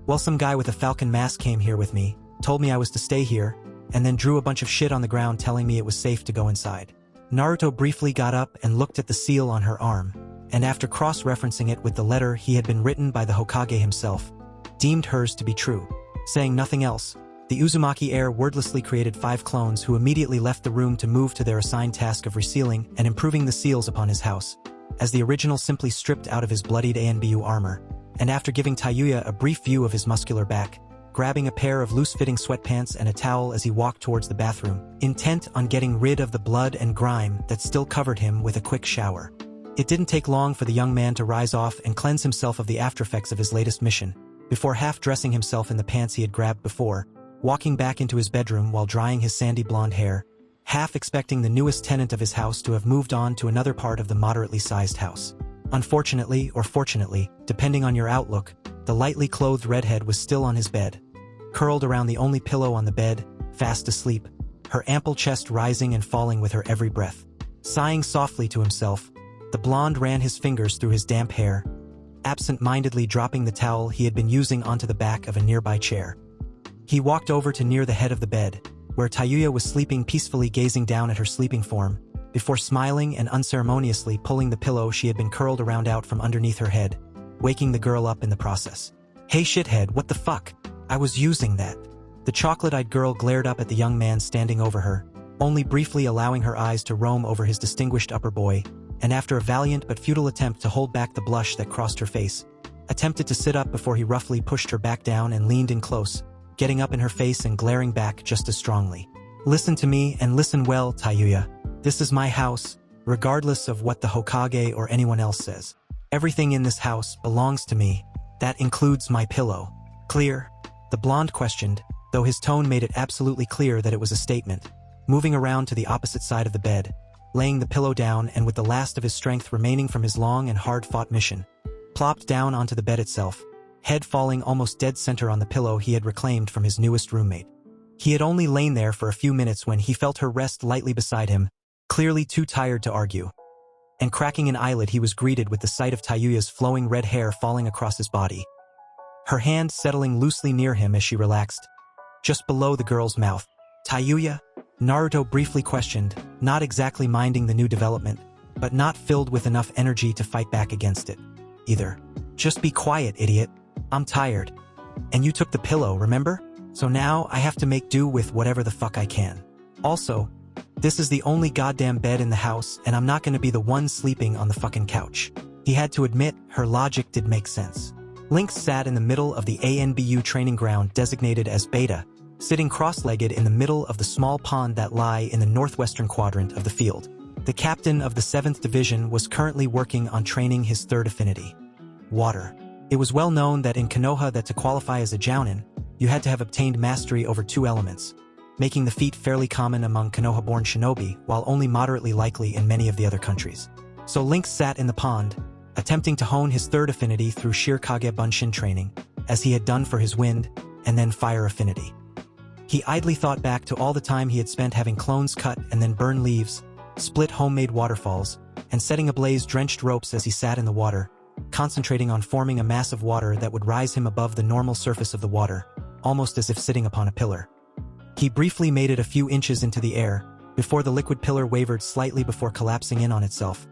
well, some guy with a falcon mask came here with me, told me I was to stay here, and then drew a bunch of shit on the ground telling me it was safe to go inside. Naruto briefly got up and looked at the seal on her arm, and after cross-referencing it with the letter he had been written by the Hokage himself, deemed hers to be true. Saying nothing else, the Uzumaki heir wordlessly created 5 clones who immediately left the room to move to their assigned task of resealing and improving the seals upon his house, as the original simply stripped out of his bloodied ANBU armor, and after giving Tayuya a brief view of his muscular back, grabbing a pair of loose-fitting sweatpants and a towel as he walked towards the bathroom, intent on getting rid of the blood and grime that still covered him with a quick shower. It didn't take long for the young man to rise off and cleanse himself of the aftereffects of his latest mission, before half-dressing himself in the pants he had grabbed before, walking back into his bedroom while drying his sandy blonde hair, half expecting the newest tenant of his house to have moved on to another part of the moderately sized house. Unfortunately, or fortunately, depending on your outlook, the lightly clothed redhead was still on his bed, curled around the only pillow on the bed, fast asleep, her ample chest rising and falling with her every breath. Sighing softly to himself, the blonde ran his fingers through his damp hair, absent-mindedly dropping the towel he had been using onto the back of a nearby chair. He walked over to near the head of the bed, where Tayuya was sleeping peacefully gazing down at her sleeping form, before smiling and unceremoniously pulling the pillow she had been curled around out from underneath her head, waking the girl up in the process. Hey shithead, what the fuck? I was using that. The chocolate-eyed girl glared up at the young man standing over her, only briefly allowing her eyes to roam over his distinguished upper boy, and after a valiant but futile attempt to hold back the blush that crossed her face, attempted to sit up before he roughly pushed her back down and leaned in close, getting up in her face and glaring back just as strongly. Listen to me and listen well, Tayuya. This is my house, regardless of what the Hokage or anyone else says. Everything in this house belongs to me. That includes my pillow. Clear? The blonde questioned, though his tone made it absolutely clear that it was a statement, moving around to the opposite side of the bed, laying the pillow down and with the last of his strength remaining from his long and hard-fought mission, plopped down onto the bed itself, head falling almost dead center on the pillow he had reclaimed from his newest roommate. He had only lain there for a few minutes when he felt her rest lightly beside him, clearly too tired to argue. And cracking an eyelid he was greeted with the sight of Tayuya's flowing red hair falling across his body, her hand settling loosely near him as she relaxed, just below the girl's mouth. Tayuya? Naruto briefly questioned, not exactly minding the new development, but not filled with enough energy to fight back against it either. Just be quiet, idiot. I'm tired. And you took the pillow, remember? So now I have to make do with whatever the fuck I can. Also, this is the only goddamn bed in the house, and I'm not gonna be the one sleeping on the fucking couch. He had to admit her logic did make sense. Lynx sat in the middle of the ANBU training ground designated as Beta, sitting cross-legged in the middle of the small pond that lie in the northwestern quadrant of the field. The captain of the 7th Division was currently working on training his third affinity, water. It was well known that in Konoha that to qualify as a Jounin, you had to have obtained mastery over 2 elements, making the feat fairly common among Konoha-born shinobi, while only moderately likely in many of the other countries. So Lynx sat in the pond, attempting to hone his third affinity through sheer Kage Bunshin training, as he had done for his wind, and then fire affinity. He idly thought back to all the time he had spent having clones cut and then burn leaves, split homemade waterfalls, and setting ablaze drenched ropes as he sat in the water, concentrating on forming a mass of water that would rise him above the normal surface of the water, almost as if sitting upon a pillar. He briefly made it a few inches into the air, before the liquid pillar wavered slightly before collapsing in on itself,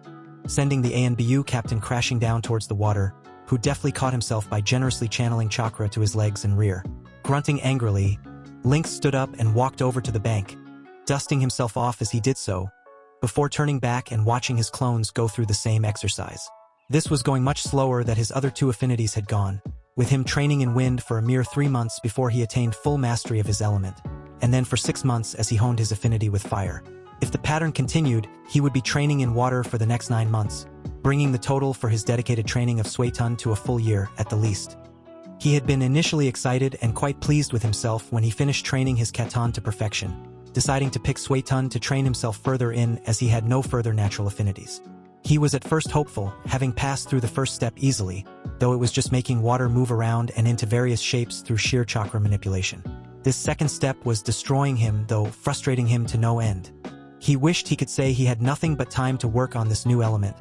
sending the ANBU captain crashing down towards the water, who deftly caught himself by generously channeling chakra to his legs and rear. Grunting angrily, Lynx stood up and walked over to the bank, dusting himself off as he did so, before turning back and watching his clones go through the same exercise. This was going much slower than his other 2 affinities had gone, with him training in wind for a mere 3 months before he attained full mastery of his element, and then for 6 months as he honed his affinity with fire. If the pattern continued, he would be training in water for the next 9 months, bringing the total for his dedicated training of Suetun to a full year at the least. He had been initially excited and quite pleased with himself when he finished training his Katan to perfection, deciding to pick Suetun to train himself further in as he had no further natural affinities. He was at first hopeful, having passed through the first step easily, though it was just making water move around and into various shapes through sheer chakra manipulation. This second step was destroying him, though frustrating him to no end. He wished he could say he had nothing but time to work on this new element.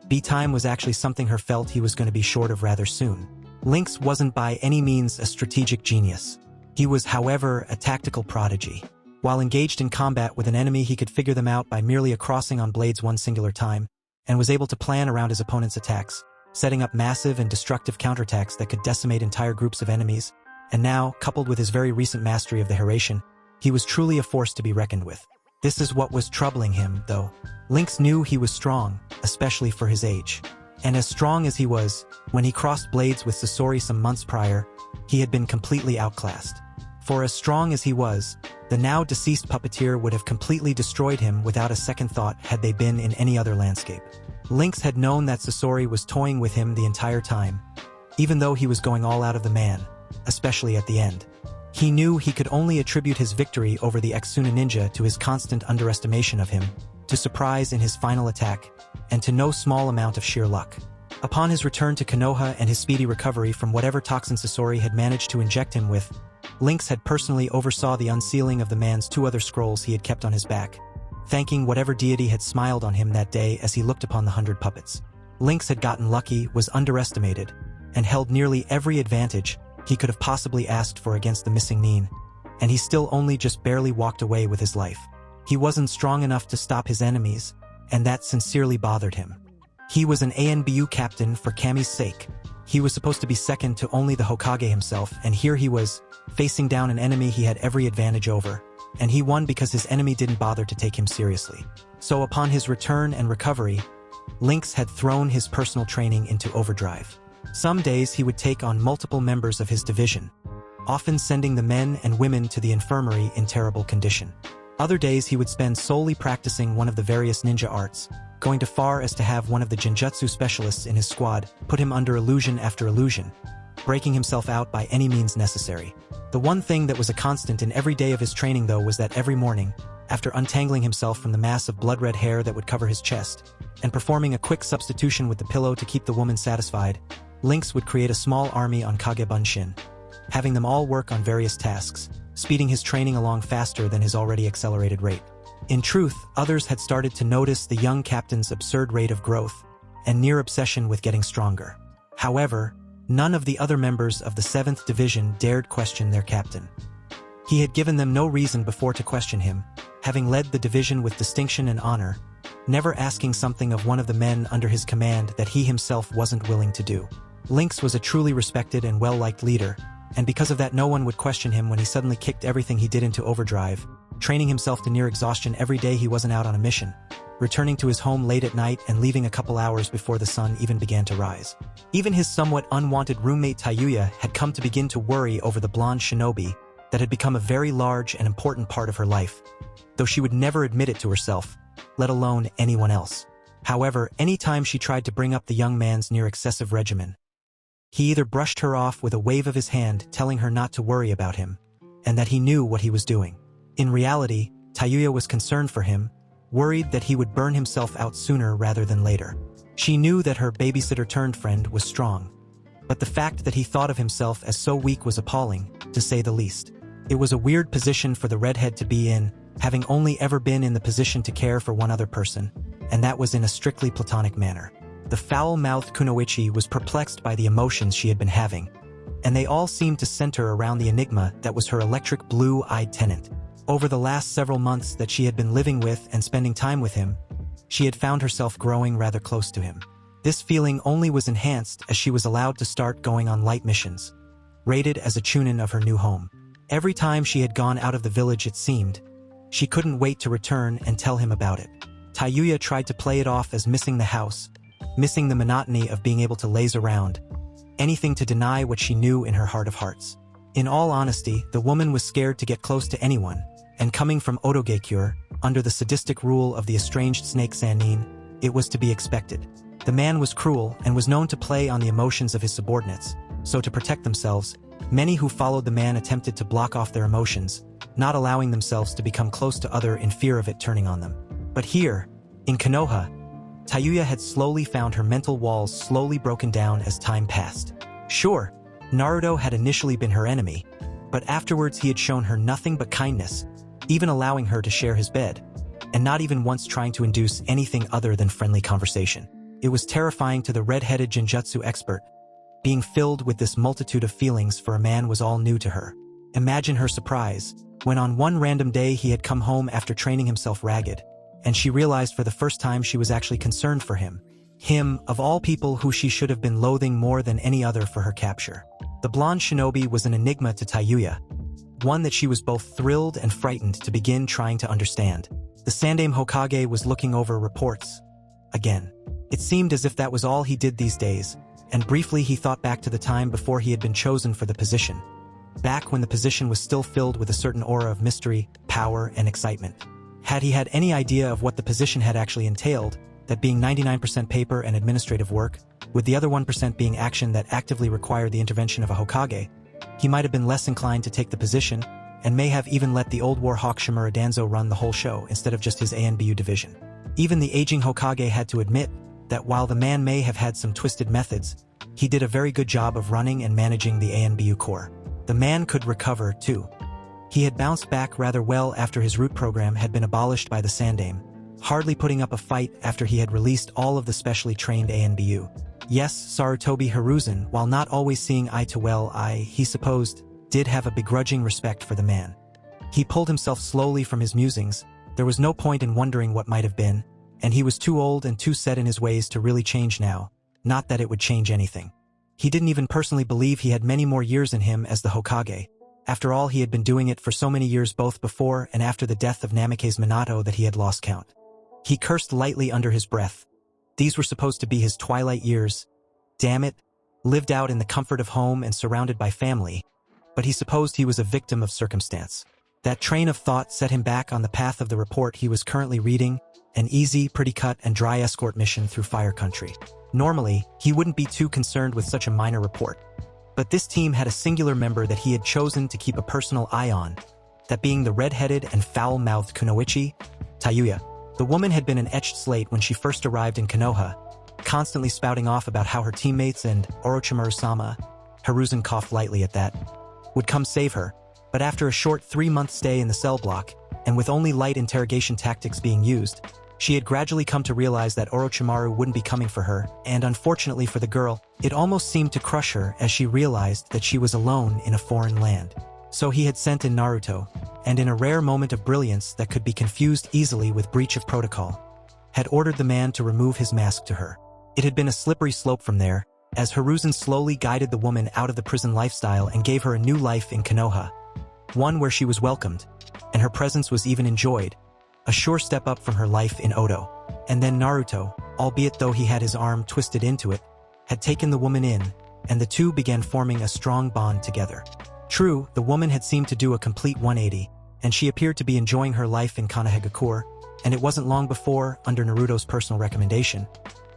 B-time was actually something he felt he was going to be short of rather soon. Lynx wasn't by any means a strategic genius. He was, however, a tactical prodigy. While engaged in combat with an enemy, he could figure them out by merely crossing on blades one singular time, and was able to plan around his opponent's attacks, setting up massive and destructive counterattacks that could decimate entire groups of enemies. And now, coupled with his very recent mastery of the Hiraishin, he was truly a force to be reckoned with. This is what was troubling him, though. Lynx knew he was strong, especially for his age. And as strong as he was, when he crossed blades with Sasori some months prior, he had been completely outclassed. For as strong as he was, the now deceased puppeteer would have completely destroyed him without a second thought had they been in any other landscape. Lynx had known that Sasori was toying with him the entire time, even though he was going all out of the man, especially at the end. He knew he could only attribute his victory over the Exuna ninja to his constant underestimation of him, to surprise in his final attack, and to no small amount of sheer luck. Upon his return to Konoha and his speedy recovery from whatever toxin Sasori had managed to inject him with, Lynx had personally oversaw the unsealing of the man's 2 other scrolls he had kept on his back, thanking whatever deity had smiled on him that day as he looked upon the 100 puppets. Lynx had gotten lucky, was underestimated, and held nearly every advantage he could have possibly asked for against the missing Nin, and he still only just barely walked away with his life. He wasn't strong enough to stop his enemies, and that sincerely bothered him. He was an ANBU captain for Kami's sake. He was supposed to be second to only the Hokage himself, and here he was, facing down an enemy he had every advantage over, and he won because his enemy didn't bother to take him seriously. So upon his return and recovery, Lynx had thrown his personal training into overdrive. Some days he would take on multiple members of his division, often sending the men and women to the infirmary in terrible condition. Other days he would spend solely practicing one of the various ninja arts, going to far as to have one of the Genjutsu specialists in his squad put him under illusion after illusion, breaking himself out by any means necessary. The one thing that was a constant in every day of his training, though, was that every morning, after untangling himself from the mass of blood-red hair that would cover his chest, and performing a quick substitution with the pillow to keep the woman satisfied, Lynx would create a small army on Kage Bunshin, having them all work on various tasks, speeding his training along faster than his already accelerated rate. In truth, others had started to notice the young captain's absurd rate of growth and near obsession with getting stronger. However, none of the other members of the 7th Division dared question their captain. He had given them no reason before to question him, having led the division with distinction and honor, never asking something of one of the men under his command that he himself wasn't willing to do. Lynx was a truly respected and well-liked leader, and because of that no one would question him when he suddenly kicked everything he did into overdrive, training himself to near exhaustion every day he wasn't out on a mission, returning to his home late at night and leaving a couple hours before the sun even began to rise. Even his somewhat unwanted roommate Tayuya had come to begin to worry over the blonde shinobi that had become a very large and important part of her life, though she would never admit it to herself, let alone anyone else. However, any time she tried to bring up the young man's near-excessive regimen, he either brushed her off with a wave of his hand telling her not to worry about him, and that he knew what he was doing. In reality, Tayuya was concerned for him, worried that he would burn himself out sooner rather than later. She knew that her babysitter-turned-friend was strong, but the fact that he thought of himself as so weak was appalling, to say the least. It was a weird position for the redhead to be in, having only ever been in the position to care for one other person, and that was in a strictly platonic manner. The foul-mouthed Kunoichi was perplexed by the emotions she had been having, and they all seemed to center around the enigma that was her electric blue-eyed tenant. Over the last several months that she had been living with and spending time with him, she had found herself growing rather close to him. This feeling only was enhanced as she was allowed to start going on light missions, rated as a chunin of her new home. Every time she had gone out of the village it seemed, she couldn't wait to return and tell him about it. Tayuya tried to play it off as missing the house, missing the monotony of being able to laze around, anything to deny what she knew in her heart of hearts. In all honesty, the woman was scared to get close to anyone, and coming from Otogekure, under the sadistic rule of the estranged snake Sannin, it was to be expected. The man was cruel and was known to play on the emotions of his subordinates, so to protect themselves, many who followed the man attempted to block off their emotions, not allowing themselves to become close to other in fear of it turning on them. But here, in Konoha, Tayuya had slowly found her mental walls slowly broken down as time passed. Sure, Naruto had initially been her enemy, but afterwards he had shown her nothing but kindness, even allowing her to share his bed, and not even once trying to induce anything other than friendly conversation. It was terrifying to the red-headed Genjutsu expert. Being filled with this multitude of feelings for a man was all new to her. Imagine her surprise, when on one random day he had come home after training himself ragged, and she realized for the first time she was actually concerned for him. Him, of all people who she should have been loathing more than any other for her capture. The blonde shinobi was an enigma to Tayuya, one that she was both thrilled and frightened to begin trying to understand. The Sandaime Hokage was looking over reports. Again. It seemed as if that was all he did these days, and briefly he thought back to the time before he had been chosen for the position. Back when the position was still filled with a certain aura of mystery, power, and excitement. Had he had any idea of what the position had actually entailed, that being 99% paper and administrative work, with the other 1% being action that actively required the intervention of a Hokage, he might have been less inclined to take the position, and may have even let the old war hawk Shimura Danzo run the whole show instead of just his ANBU division. Even the aging Hokage had to admit that while the man may have had some twisted methods, he did a very good job of running and managing the ANBU Corps. The man could recover, too. He had bounced back rather well after his root program had been abolished by the Sandaime, hardly putting up a fight after he had released all of the specially trained ANBU. Yes, Sarutobi Hiruzen, while not always seeing eye to well eye, he supposed, did have a begrudging respect for the man. He pulled himself slowly from his musings. There was no point in wondering what might have been, and he was too old and too set in his ways to really change now, not that it would change anything. He didn't even personally believe he had many more years in him as the Hokage. After all, he had been doing it for so many years both before and after the death of Namikaze Minato that he had lost count. He cursed lightly under his breath. These were supposed to be his twilight years. Damn it, lived out in the comfort of home and surrounded by family, but he supposed he was a victim of circumstance. That train of thought set him back on the path of the report he was currently reading, an easy, pretty cut and dry escort mission through Fire Country. Normally, he wouldn't be too concerned with such a minor report, but this team had a singular member that he had chosen to keep a personal eye on, that being the red-headed and foul-mouthed Kunoichi, Tayuya. The woman had been an etched slate when she first arrived in Konoha, constantly spouting off about how her teammates and Orochimaru-sama, Hiruzen coughed lightly at that, would come save her, but after a short 3-month stay in the cell block, and with only light interrogation tactics being used, she had gradually come to realize that Orochimaru wouldn't be coming for her, and unfortunately for the girl, it almost seemed to crush her as she realized that she was alone in a foreign land. So he had sent in Naruto, and in a rare moment of brilliance that could be confused easily with breach of protocol, had ordered the man to remove his mask to her. It had been a slippery slope from there, as Hiruzen slowly guided the woman out of the prison lifestyle and gave her a new life in Konoha, one where she was welcomed, and her presence was even enjoyed, a sure step up from her life in Odo. And then Naruto, albeit though he had his arm twisted into it, had taken the woman in, and the two began forming a strong bond together. True, the woman had seemed to do a complete 180, and she appeared to be enjoying her life in Konohagakure, and it wasn't long before, under Naruto's personal recommendation,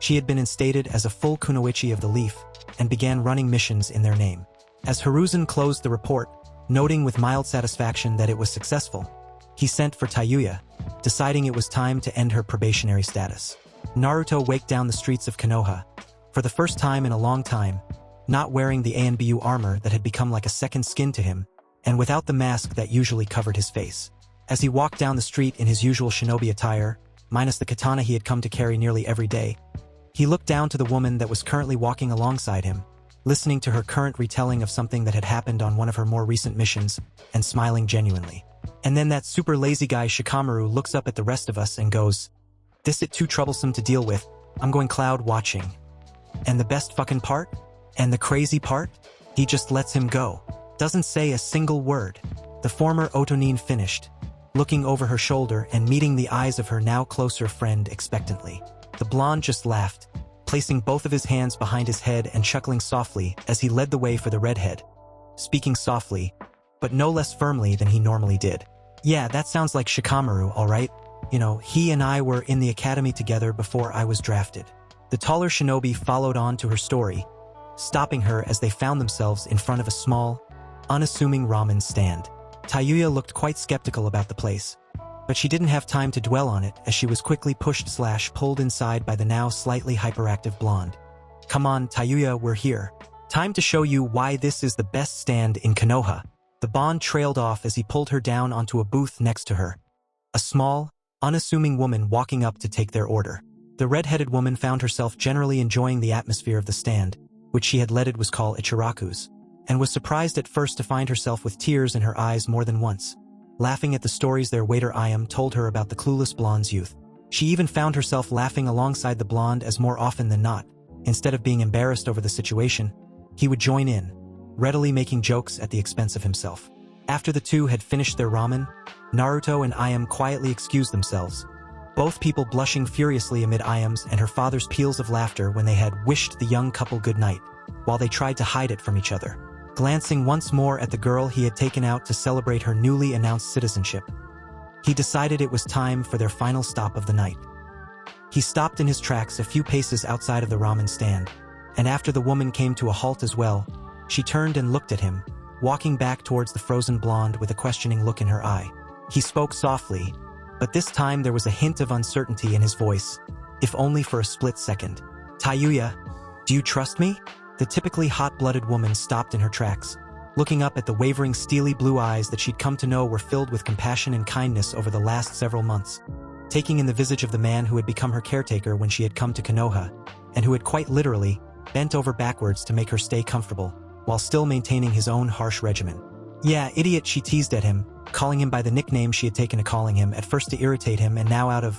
she had been instated as a full kunoichi of the Leaf, and began running missions in their name. As Hiruzen closed the report, noting with mild satisfaction that it was successful, he sent for Tayuya, deciding it was time to end her probationary status. Naruto waked down the streets of Konoha, for the first time in a long time, not wearing the ANBU armor that had become like a second skin to him, and without the mask that usually covered his face. As he walked down the street in his usual shinobi attire, minus the katana he had come to carry nearly every day, he looked down to the woman that was currently walking alongside him, listening to her current retelling of something that had happened on one of her more recent missions, and smiling genuinely. And then that super lazy guy Shikamaru looks up at the rest of us and goes, "This it too troublesome to deal with, I'm going cloud watching." And the best fucking part? And the crazy part? He just lets him go. Doesn't say a single word. The former Otonin finished, looking over her shoulder and meeting the eyes of her now closer friend expectantly. The blonde just laughed, placing both of his hands behind his head and chuckling softly as he led the way for the redhead, speaking softly, but no less firmly than he normally did. "Yeah, that sounds like Shikamaru, alright. You know, he and I were in the academy together before I was drafted." The taller shinobi followed on to her story, stopping her as they found themselves in front of a small, unassuming ramen stand. Tayuya looked quite skeptical about the place, but she didn't have time to dwell on it as she was quickly pushed/pulled inside by the now slightly hyperactive blonde. "Come on, Tayuya, we're here. Time to show you why this is the best stand in Konoha." The bond trailed off as he pulled her down onto a booth next to her, a small, unassuming woman walking up to take their order. The red-headed woman found herself generally enjoying the atmosphere of the stand, which she had letted was called Ichiraku's, and was surprised at first to find herself with tears in her eyes more than once, laughing at the stories their waiter Ayam told her about the clueless blonde's youth. She even found herself laughing alongside the blonde as more often than not, instead of being embarrassed over the situation, he would join in, readily making jokes at the expense of himself. After the two had finished their ramen, Naruto and Ayam quietly excused themselves, both people blushing furiously amid Ayam's and her father's peals of laughter when they had wished the young couple good night, while they tried to hide it from each other. Glancing once more at the girl he had taken out to celebrate her newly announced citizenship, he decided it was time for their final stop of the night. He stopped in his tracks a few paces outside of the ramen stand, and after the woman came to a halt as well, she turned and looked at him, walking back towards the frozen blonde with a questioning look in her eye. He spoke softly, but this time there was a hint of uncertainty in his voice, if only for a split second. "Tayuya, do you trust me?" The typically hot-blooded woman stopped in her tracks, looking up at the wavering steely blue eyes that she'd come to know were filled with compassion and kindness over the last several months, taking in the visage of the man who had become her caretaker when she had come to Konoha, and who had quite literally bent over backwards to make her stay comfortable, while still maintaining his own harsh regimen. "Yeah, idiot," she teased at him, calling him by the nickname she had taken to calling him, at first to irritate him and now out of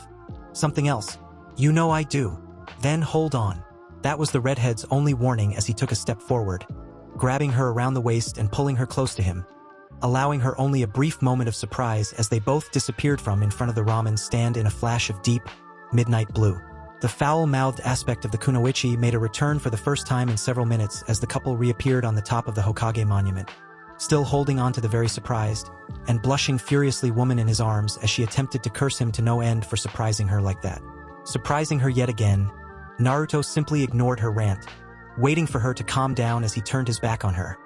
something else. "You know I do." "Then hold on." That was the redhead's only warning as he took a step forward, grabbing her around the waist and pulling her close to him, allowing her only a brief moment of surprise as they both disappeared from in front of the ramen stand in a flash of deep, midnight blue. The foul-mouthed aspect of the kunoichi made a return for the first time in several minutes as the couple reappeared on the top of the Hokage monument, still holding on to the very surprised and blushing furiously woman in his arms as she attempted to curse him to no end for surprising her like that. Surprising her yet again, Naruto simply ignored her rant, waiting for her to calm down as he turned his back on her,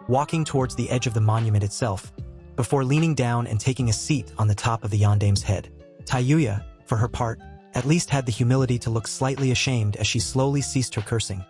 walking towards the edge of the monument itself, before leaning down and taking a seat on the top of the yandame's head. Tayuya, for her part, at least had the humility to look slightly ashamed as she slowly ceased her cursing,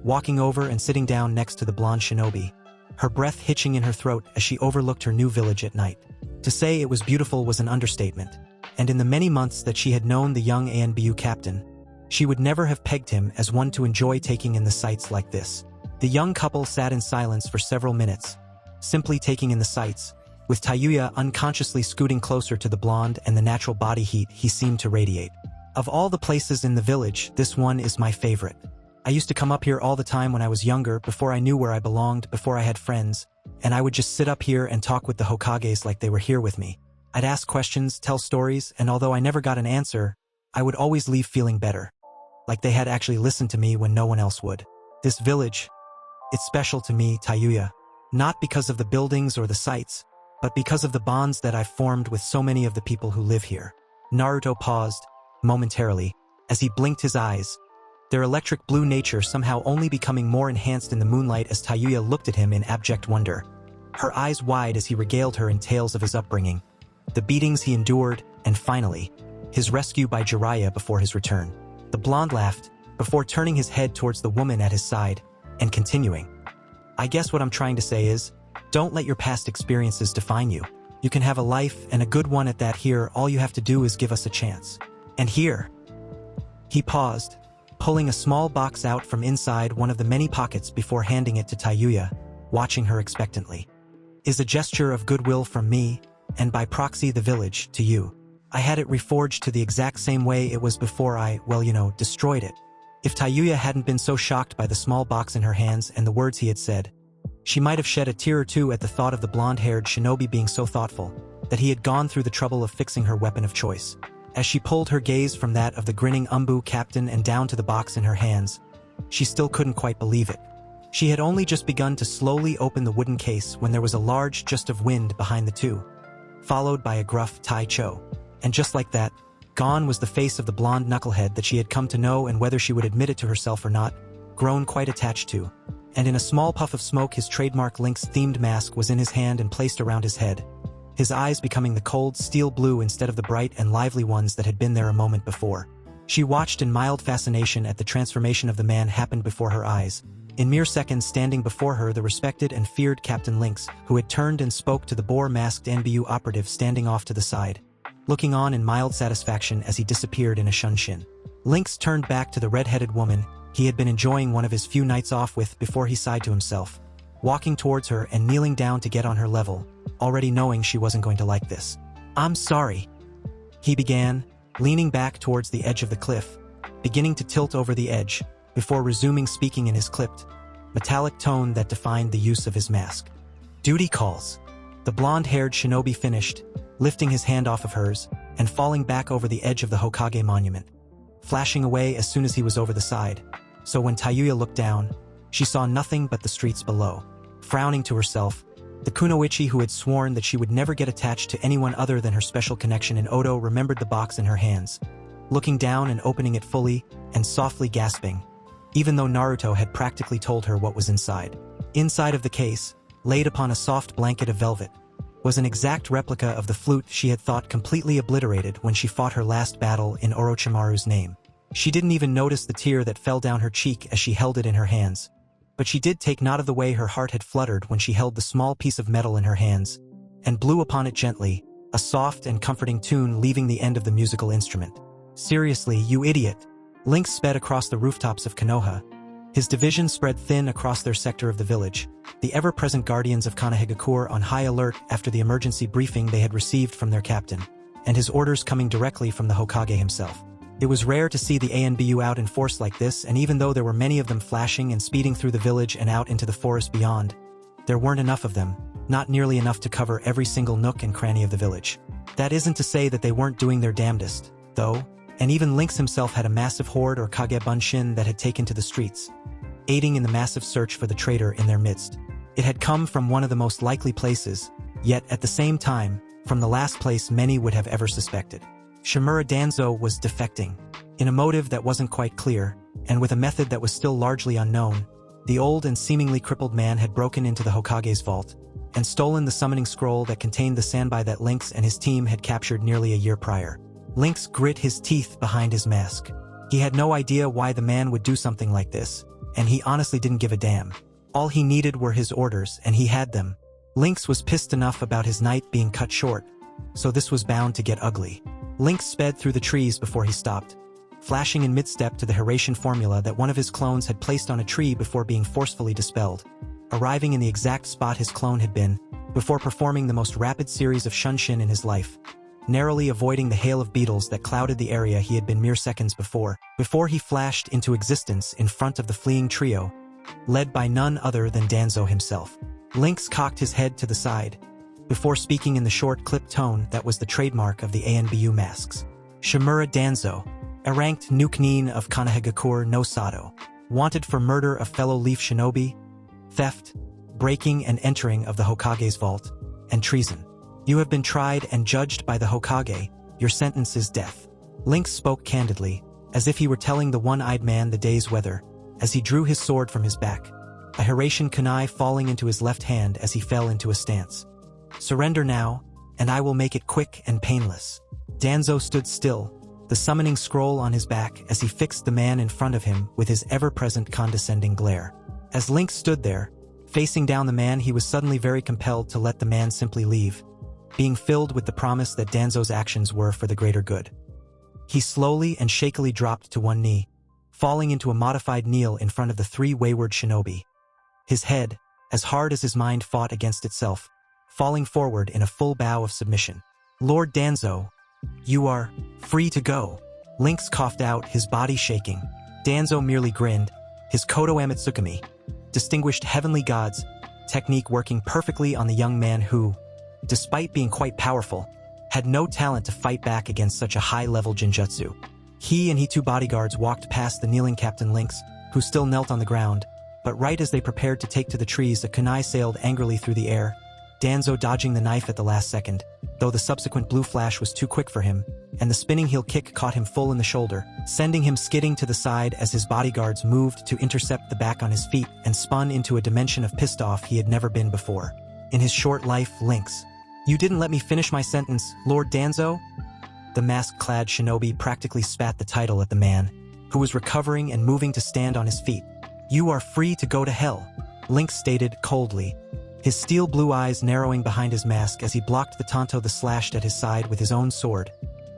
walking over and sitting down next to the blonde shinobi, her breath hitching in her throat as she overlooked her new village at night. To say it was beautiful was an understatement, and in the many months that she had known the young ANBU captain, she would never have pegged him as one to enjoy taking in the sights like this. The young couple sat in silence for several minutes, simply taking in the sights, with Tayuya unconsciously scooting closer to the blonde and the natural body heat he seemed to radiate. Of all the places in the village, this one is my favorite. I used to come up here all the time when I was younger, before I knew where I belonged, before I had friends, and I would just sit up here and talk with the Hokages like they were here with me. I'd ask questions, tell stories, and although I never got an answer, I would always leave feeling better. Like they had actually listened to me when no one else would. This village, it's special to me, Tayuya. Not because of the buildings or the sights, but because of the bonds that I've formed with so many of the people who live here. Naruto paused, momentarily, as he blinked his eyes, their electric blue nature somehow only becoming more enhanced in the moonlight as Tayuya looked at him in abject wonder, her eyes wide as he regaled her in tales of his upbringing, the beatings he endured, and finally, his rescue by Jiraiya before his return. The blonde laughed, before turning his head towards the woman at his side, and continuing. I guess what I'm trying to say is, don't let your past experiences define you. You can have a life, and a good one at that. Here, all you have to do is give us a chance. And here. He paused, pulling a small box out from inside one of the many pockets before handing it to Tayuya, watching her expectantly. Is a gesture of goodwill from me, and by proxy the village, to you. I had it reforged to the exact same way it was before I, destroyed it. If Tayuya hadn't been so shocked by the small box in her hands and the words he had said, she might have shed a tear or two at the thought of the blonde-haired shinobi being so thoughtful, that he had gone through the trouble of fixing her weapon of choice. As she pulled her gaze from that of the grinning Umbu captain and down to the box in her hands, she still couldn't quite believe it. She had only just begun to slowly open the wooden case when there was a large gust of wind behind the two, followed by a gruff Tai Cho. And just like that, gone was the face of the blonde knucklehead that she had come to know, and whether she would admit it to herself or not, grown quite attached to. And in a small puff of smoke, his trademark Lynx-themed mask was in his hand and placed around his head, his eyes becoming the cold steel blue instead of the bright and lively ones that had been there a moment before. She watched in mild fascination at the transformation of the man happened before her eyes. In mere seconds, standing before her, the respected and feared Captain Lynx, who had turned and spoke to the boar-masked NBU operative standing off to the side, looking on in mild satisfaction as he disappeared in a shunshin. Lynx turned back to the red-headed woman he had been enjoying one of his few nights off with before he sighed to himself, walking towards her and kneeling down to get on her level, already knowing she wasn't going to like this. I'm sorry, he began, leaning back towards the edge of the cliff, beginning to tilt over the edge, before resuming speaking in his clipped, metallic tone that defined the use of his mask. Duty calls. The blonde-haired shinobi finished, lifting his hand off of hers, and falling back over the edge of the Hokage monument, flashing away as soon as he was over the side. So when Tayuya looked down, she saw nothing but the streets below. Frowning to herself, the kunoichi who had sworn that she would never get attached to anyone other than her special connection in Odo remembered the box in her hands, looking down and opening it fully, and softly gasping, even though Naruto had practically told her what was inside. Inside of the case, laid upon a soft blanket of velvet, was an exact replica of the flute she had thought completely obliterated when she fought her last battle in Orochimaru's name. She didn't even notice the tear that fell down her cheek as she held it in her hands, but she did take note of the way her heart had fluttered when she held the small piece of metal in her hands, and blew upon it gently, a soft and comforting tune leaving the end of the musical instrument. Seriously, you idiot! Lynx sped across the rooftops of Konoha. His division spread thin across their sector of the village, the ever-present guardians of Konohagakure on high alert after the emergency briefing they had received from their captain, and his orders coming directly from the Hokage himself. It was rare to see the ANBU out in force like this, and even though there were many of them flashing and speeding through the village and out into the forest beyond, there weren't enough of them, not nearly enough to cover every single nook and cranny of the village. That isn't to say that they weren't doing their damnedest, though, and even Lynx himself had a massive horde or Kage Bunshin that had taken to the streets, aiding in the massive search for the traitor in their midst. It had come from one of the most likely places, yet at the same time, from the last place many would have ever suspected. Shimura Danzo was defecting, in a motive that wasn't quite clear, and with a method that was still largely unknown. The old and seemingly crippled man had broken into the Hokage's vault, and stolen the summoning scroll that contained the sanbai that Lynx and his team had captured nearly a year prior. Lynx grit his teeth behind his mask. He had no idea why the man would do something like this, and he honestly didn't give a damn. All he needed were his orders, and he had them. Lynx was pissed enough about his night being cut short, so this was bound to get ugly. Lynx sped through the trees before he stopped, flashing in mid-step to the Hiratian formula that one of his clones had placed on a tree before being forcefully dispelled. arriving in the exact spot his clone had been, before performing the most rapid series of shunshin in his life, narrowly avoiding the hail of beetles that clouded the area he had been mere seconds before he flashed into existence in front of the fleeing trio, led by none other than Danzo himself. Lynx cocked his head to the side, before speaking in the short, clipped tone that was the trademark of the ANBU masks. Shimura Danzo, Eranked Nukenin of Konohagakure no Sato, wanted for murder of fellow Leaf Shinobi, theft, breaking and entering of the Hokage's vault, and treason. You have been tried and judged by the Hokage. Your sentence is death. Lynx spoke candidly, as if he were telling the one-eyed man the day's weather, as he drew his sword from his back, a Hiratian kunai falling into his left hand as he fell into a stance. Surrender now, and I will make it quick and painless. Danzo stood still, the summoning scroll on his back as he fixed the man in front of him with his ever-present condescending glare. As Lynx stood there, facing down the man, he was suddenly very compelled to let the man simply leave, being filled with the promise that Danzo's actions were for the greater good. He slowly and shakily dropped to one knee, falling into a modified kneel in front of the three wayward shinobi. His head, as hard as his mind fought against itself, falling forward in a full bow of submission. Lord Danzo, you are free to go. Lynx coughed out, his body shaking. Danzo merely grinned, his Kodo Amitsukami, distinguished heavenly gods, technique working perfectly on the young man who, despite being quite powerful, had no talent to fight back against such a high-level genjutsu. He and two bodyguards walked past the kneeling Captain Lynx, who still knelt on the ground, but right as they prepared to take to the trees, a kunai sailed angrily through the air, Danzo dodging the knife at the last second, though the subsequent blue flash was too quick for him, and the spinning heel kick caught him full in the shoulder, sending him skidding to the side as his bodyguards moved to intercept the back on his feet and spun into a dimension of pissed off he had never been before. In his short life, Lynx. You didn't let me finish my sentence, Lord Danzo? The mask-clad shinobi practically spat the title at the man, who was recovering and moving to stand on his feet. You are free to go to hell, Lynx stated coldly, his steel blue eyes narrowing behind his mask as he blocked the tanto that slashed at his side with his own sword,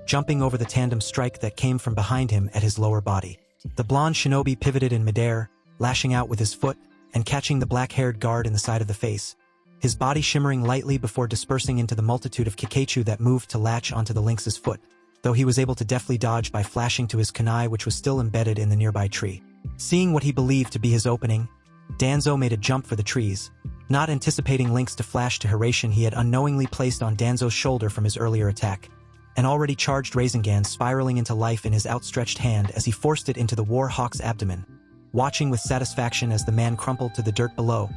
jumping over the tandem strike that came from behind him at his lower body. The blonde shinobi pivoted in midair, lashing out with his foot and catching the black-haired guard in the side of the face, his body shimmering lightly before dispersing into the multitude of kikaichu that moved to latch onto the lynx's foot, though he was able to deftly dodge by flashing to his kunai, which was still embedded in the nearby tree. Seeing what he believed to be his opening, Danzo made a jump for the trees, not anticipating Lynx to flash to Hiratian he had unknowingly placed on Danzo's shoulder from his earlier attack, an already charged Rasengan spiraling into life in his outstretched hand as he forced it into the War Hawk's abdomen, watching with satisfaction as the man crumpled to the dirt below,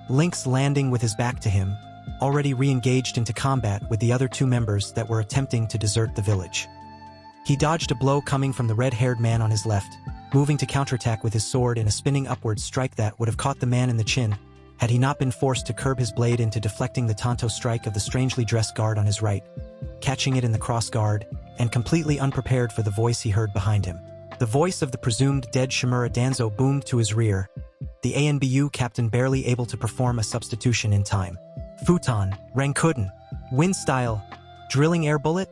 Lynx landing with his back to him, already re-engaged into combat with the other two members that were attempting to desert the village. He dodged a blow coming from the red-haired man on his left, moving to counterattack with his sword in a spinning upward strike that would have caught the man in the chin had he not been forced to curb his blade into deflecting the tanto strike of the strangely dressed guard on his right, catching it in the cross guard, and completely unprepared for the voice he heard behind him. The voice of the presumed dead Shimura Danzo boomed to his rear, the ANBU captain barely able to perform a substitution in time. Futon, Rankuden, wind style, drilling air bullet?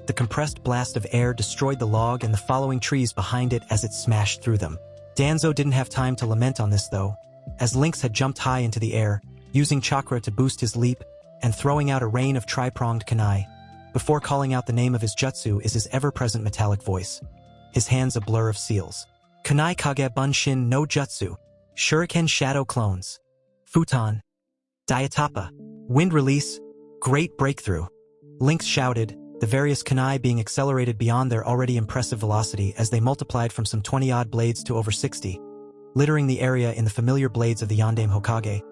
The compressed blast of air destroyed the log and the following trees behind it as it smashed through them. Danzo didn't have time to lament on this though, as Lynx had jumped high into the air, using chakra to boost his leap, and throwing out a rain of tri-pronged kunai, before calling out the name of his jutsu is his ever-present metallic voice, his hands a blur of seals. Kunai Kage Bunshin no Jutsu, Shuriken Shadow Clones, Futon, Diatapa, Wind Release, Great Breakthrough. Lynx shouted, the various kunai being accelerated beyond their already impressive velocity as they multiplied from some 20-odd blades to over 60, littering the area in the familiar blades of the Yondaime Hokage,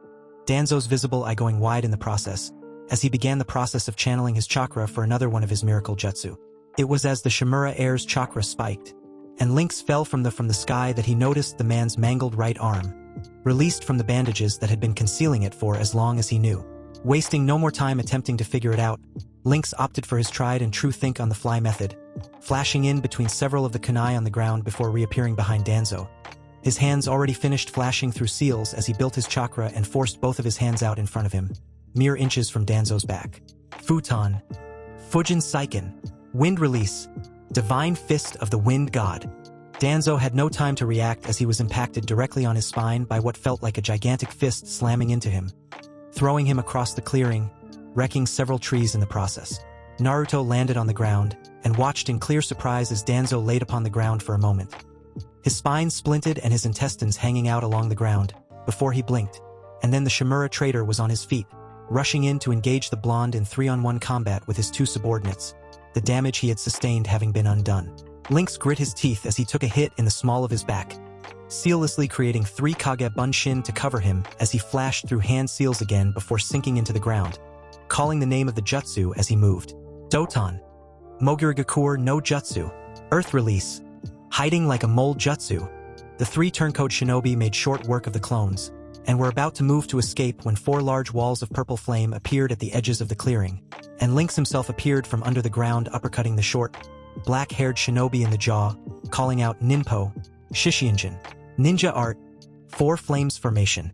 Danzo's visible eye going wide in the process, as he began the process of channeling his chakra for another one of his miracle jutsu. It was as the Shimura heir's chakra spiked, and Lynx fell from the sky that he noticed the man's mangled right arm, released from the bandages that had been concealing it for as long as he knew. Wasting no more time attempting to figure it out, Lynx opted for his tried and true think-on-the-fly method, flashing in between several of the kunai on the ground before reappearing behind Danzo, his hands already finished flashing through seals as he built his chakra and forced both of his hands out in front of him, mere inches from Danzo's back. Futon, Fujin Saiken, Wind Release, Divine Fist of the Wind God. Danzo had no time to react as he was impacted directly on his spine by what felt like a gigantic fist slamming into him, throwing him across the clearing, wrecking several trees in the process. Naruto landed on the ground and watched in clear surprise as Danzo laid upon the ground for a moment. His spine splinted and his intestines hanging out along the ground before he blinked, and then the Shimura traitor was on his feet, rushing in to engage the blonde in 3-on-1 combat with his two subordinates, the damage he had sustained having been undone. Lynx grit his teeth as he took a hit in the small of his back, seamlessly creating 3 Kage Bunshin to cover him as he flashed through hand seals again before sinking into the ground, calling the name of the jutsu as he moved. Doton. Mogirigakur no Jutsu. Earth Release. Hiding like a mole jutsu. The 3 turncoat shinobi made short work of the clones, and were about to move to escape when 4 large walls of purple flame appeared at the edges of the clearing, and Lynx himself appeared from under the ground uppercutting the short, black-haired shinobi in the jaw, calling out Ninpo, Shishiinjin. Ninja Art. 4 Flames Formation.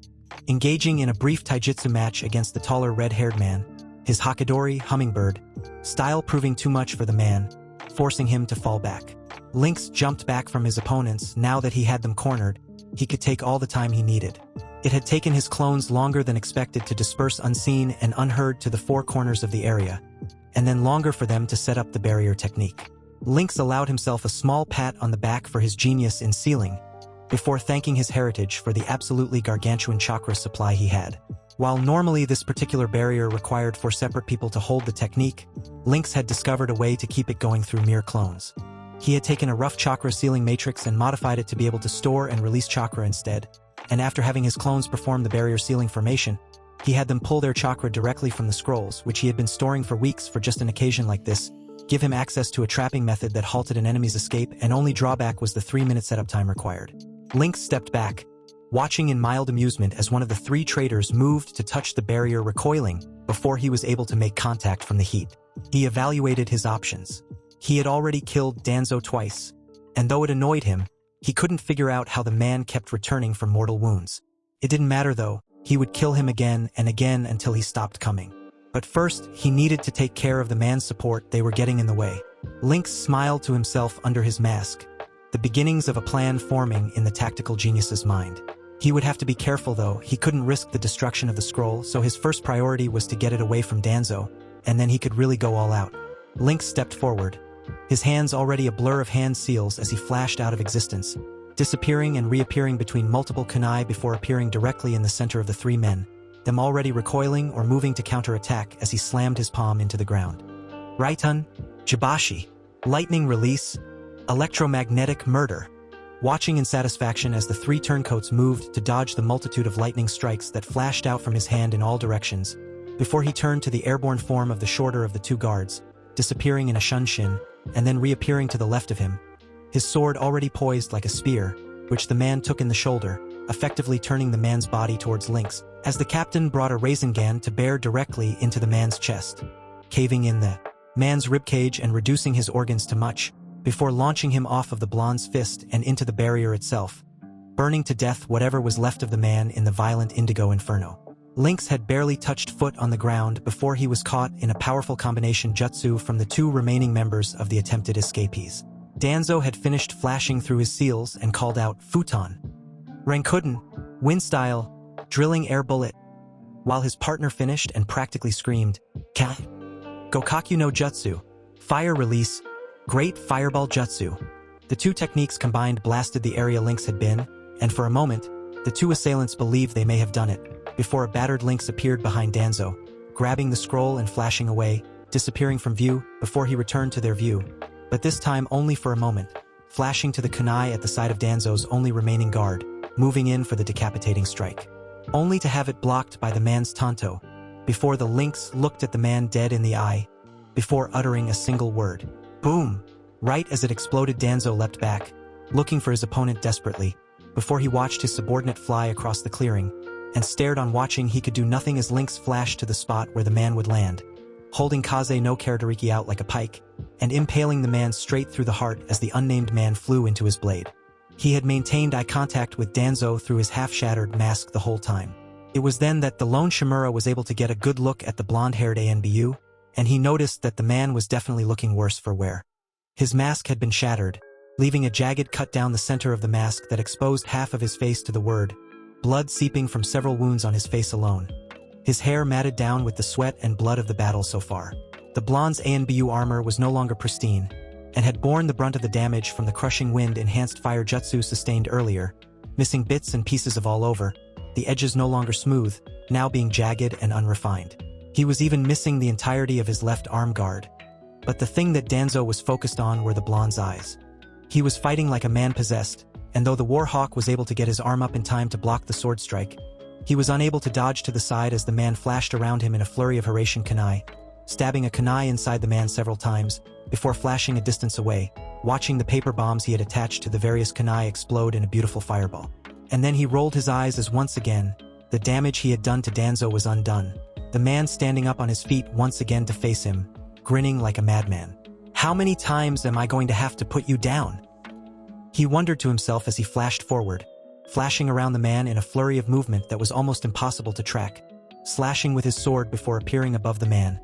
Engaging in a brief taijutsu match against the taller red-haired man, his Hakadori, Hummingbird, style proving too much for the man, forcing him to fall back. Lynx jumped back from his opponents. Now that he had them cornered, he could take all the time he needed. It had taken his clones longer than expected to disperse unseen and unheard to the 4 corners of the area, and then longer for them to set up the barrier technique. Lynx allowed himself a small pat on the back for his genius in sealing, before thanking his heritage for the absolutely gargantuan chakra supply he had. While normally this particular barrier required 4 separate people to hold the technique, Lynx had discovered a way to keep it going through mere clones. He had taken a rough chakra sealing matrix and modified it to be able to store and release chakra instead, and after having his clones perform the barrier sealing formation, he had them pull their chakra directly from the scrolls, which he had been storing for weeks for just an occasion like this, give him access to a trapping method that halted an enemy's escape, and only drawback was the 3-minute setup time required. Lynx stepped back, watching in mild amusement as one of the 3 traitors moved to touch the barrier, recoiling before he was able to make contact from the heat. He evaluated his options. He had already killed Danzo twice, and though it annoyed him, he couldn't figure out how the man kept returning from mortal wounds. It didn't matter though, he would kill him again and again until he stopped coming. But first, he needed to take care of the man's support. They were getting in the way. Lynx smiled to himself under his mask, the beginnings of a plan forming in the tactical genius's mind. He would have to be careful though. He couldn't risk the destruction of the scroll, so his first priority was to get it away from Danzo, and then he could really go all out. Lynx stepped forward, his hands already a blur of hand seals as he flashed out of existence, disappearing and reappearing between multiple kunai before appearing directly in the center of the 3 men, them already recoiling or moving to counterattack as he slammed his palm into the ground. Raitun, Jibashi, Lightning Release, Electromagnetic Murder. Watching in satisfaction as the 3 turncoats moved to dodge the multitude of lightning strikes that flashed out from his hand in all directions, before he turned to the airborne form of the shorter of the 2 guards, disappearing in a shunshin, and then reappearing to the left of him, his sword already poised like a spear, which the man took in the shoulder, effectively turning the man's body towards Lynx, as the captain brought a Rasengan to bear directly into the man's chest, caving in the man's ribcage and reducing his organs to much, before launching him off of the blonde's fist and into the barrier itself, burning to death whatever was left of the man in the violent indigo inferno. Lynx had barely touched foot on the ground before he was caught in a powerful combination jutsu from the 2 remaining members of the attempted escapees. Danzo had finished flashing through his seals and called out, "Futon! Rankuden! Wind Style! Drilling Air Bullet!" While his partner finished and practically screamed, "Ka! Gokaku no Jutsu! Fire Release! Great Fireball Jutsu!" The 2 techniques combined blasted the area Lynx had been, and for a moment, the 2 assailants believed they may have done it, before a battered Lynx appeared behind Danzo, grabbing the scroll and flashing away, disappearing from view before he returned to their view, but this time only for a moment, flashing to the kunai at the side of Danzo's only remaining guard, moving in for the decapitating strike, only to have it blocked by the man's tanto, before the Lynx looked at the man dead in the eye, before uttering a single word. Boom! Right as it exploded, Danzo leapt back, looking for his opponent desperately, before he watched his subordinate fly across the clearing, and stared on watching. He could do nothing as Lynx flashed to the spot where the man would land, holding Kaze no Karadariki out like a pike, and impaling the man straight through the heart as the unnamed man flew into his blade. He had maintained eye contact with Danzo through his half-shattered mask the whole time. It was then that the lone Shimura was able to get a good look at the blonde-haired ANBU, and he noticed that the man was definitely looking worse for wear. His mask had been shattered, leaving a jagged cut down the center of the mask that exposed half of his face to the word, blood seeping from several wounds on his face alone. His hair matted down with the sweat and blood of the battle so far. The blonde's ANBU armor was no longer pristine, and had borne the brunt of the damage from the crushing wind-enhanced fire jutsu sustained earlier, missing bits and pieces of all over, the edges no longer smooth, now being jagged and unrefined. He was even missing the entirety of his left arm guard. But the thing that Danzo was focused on were the blonde's eyes. He was fighting like a man possessed, and though the Warhawk was able to get his arm up in time to block the sword strike, he was unable to dodge to the side as the man flashed around him in a flurry of Horatian kunai, stabbing a kunai inside the man several times, before flashing a distance away, watching the paper bombs he had attached to the various kunai explode in a beautiful fireball. And then he rolled his eyes as once again, the damage he had done to Danzo was undone, the man standing up on his feet once again to face him, grinning like a madman. "How many times am I going to have to put you down?" He wondered to himself as he flashed forward, flashing around the man in a flurry of movement that was almost impossible to track, slashing with his sword before appearing above the man,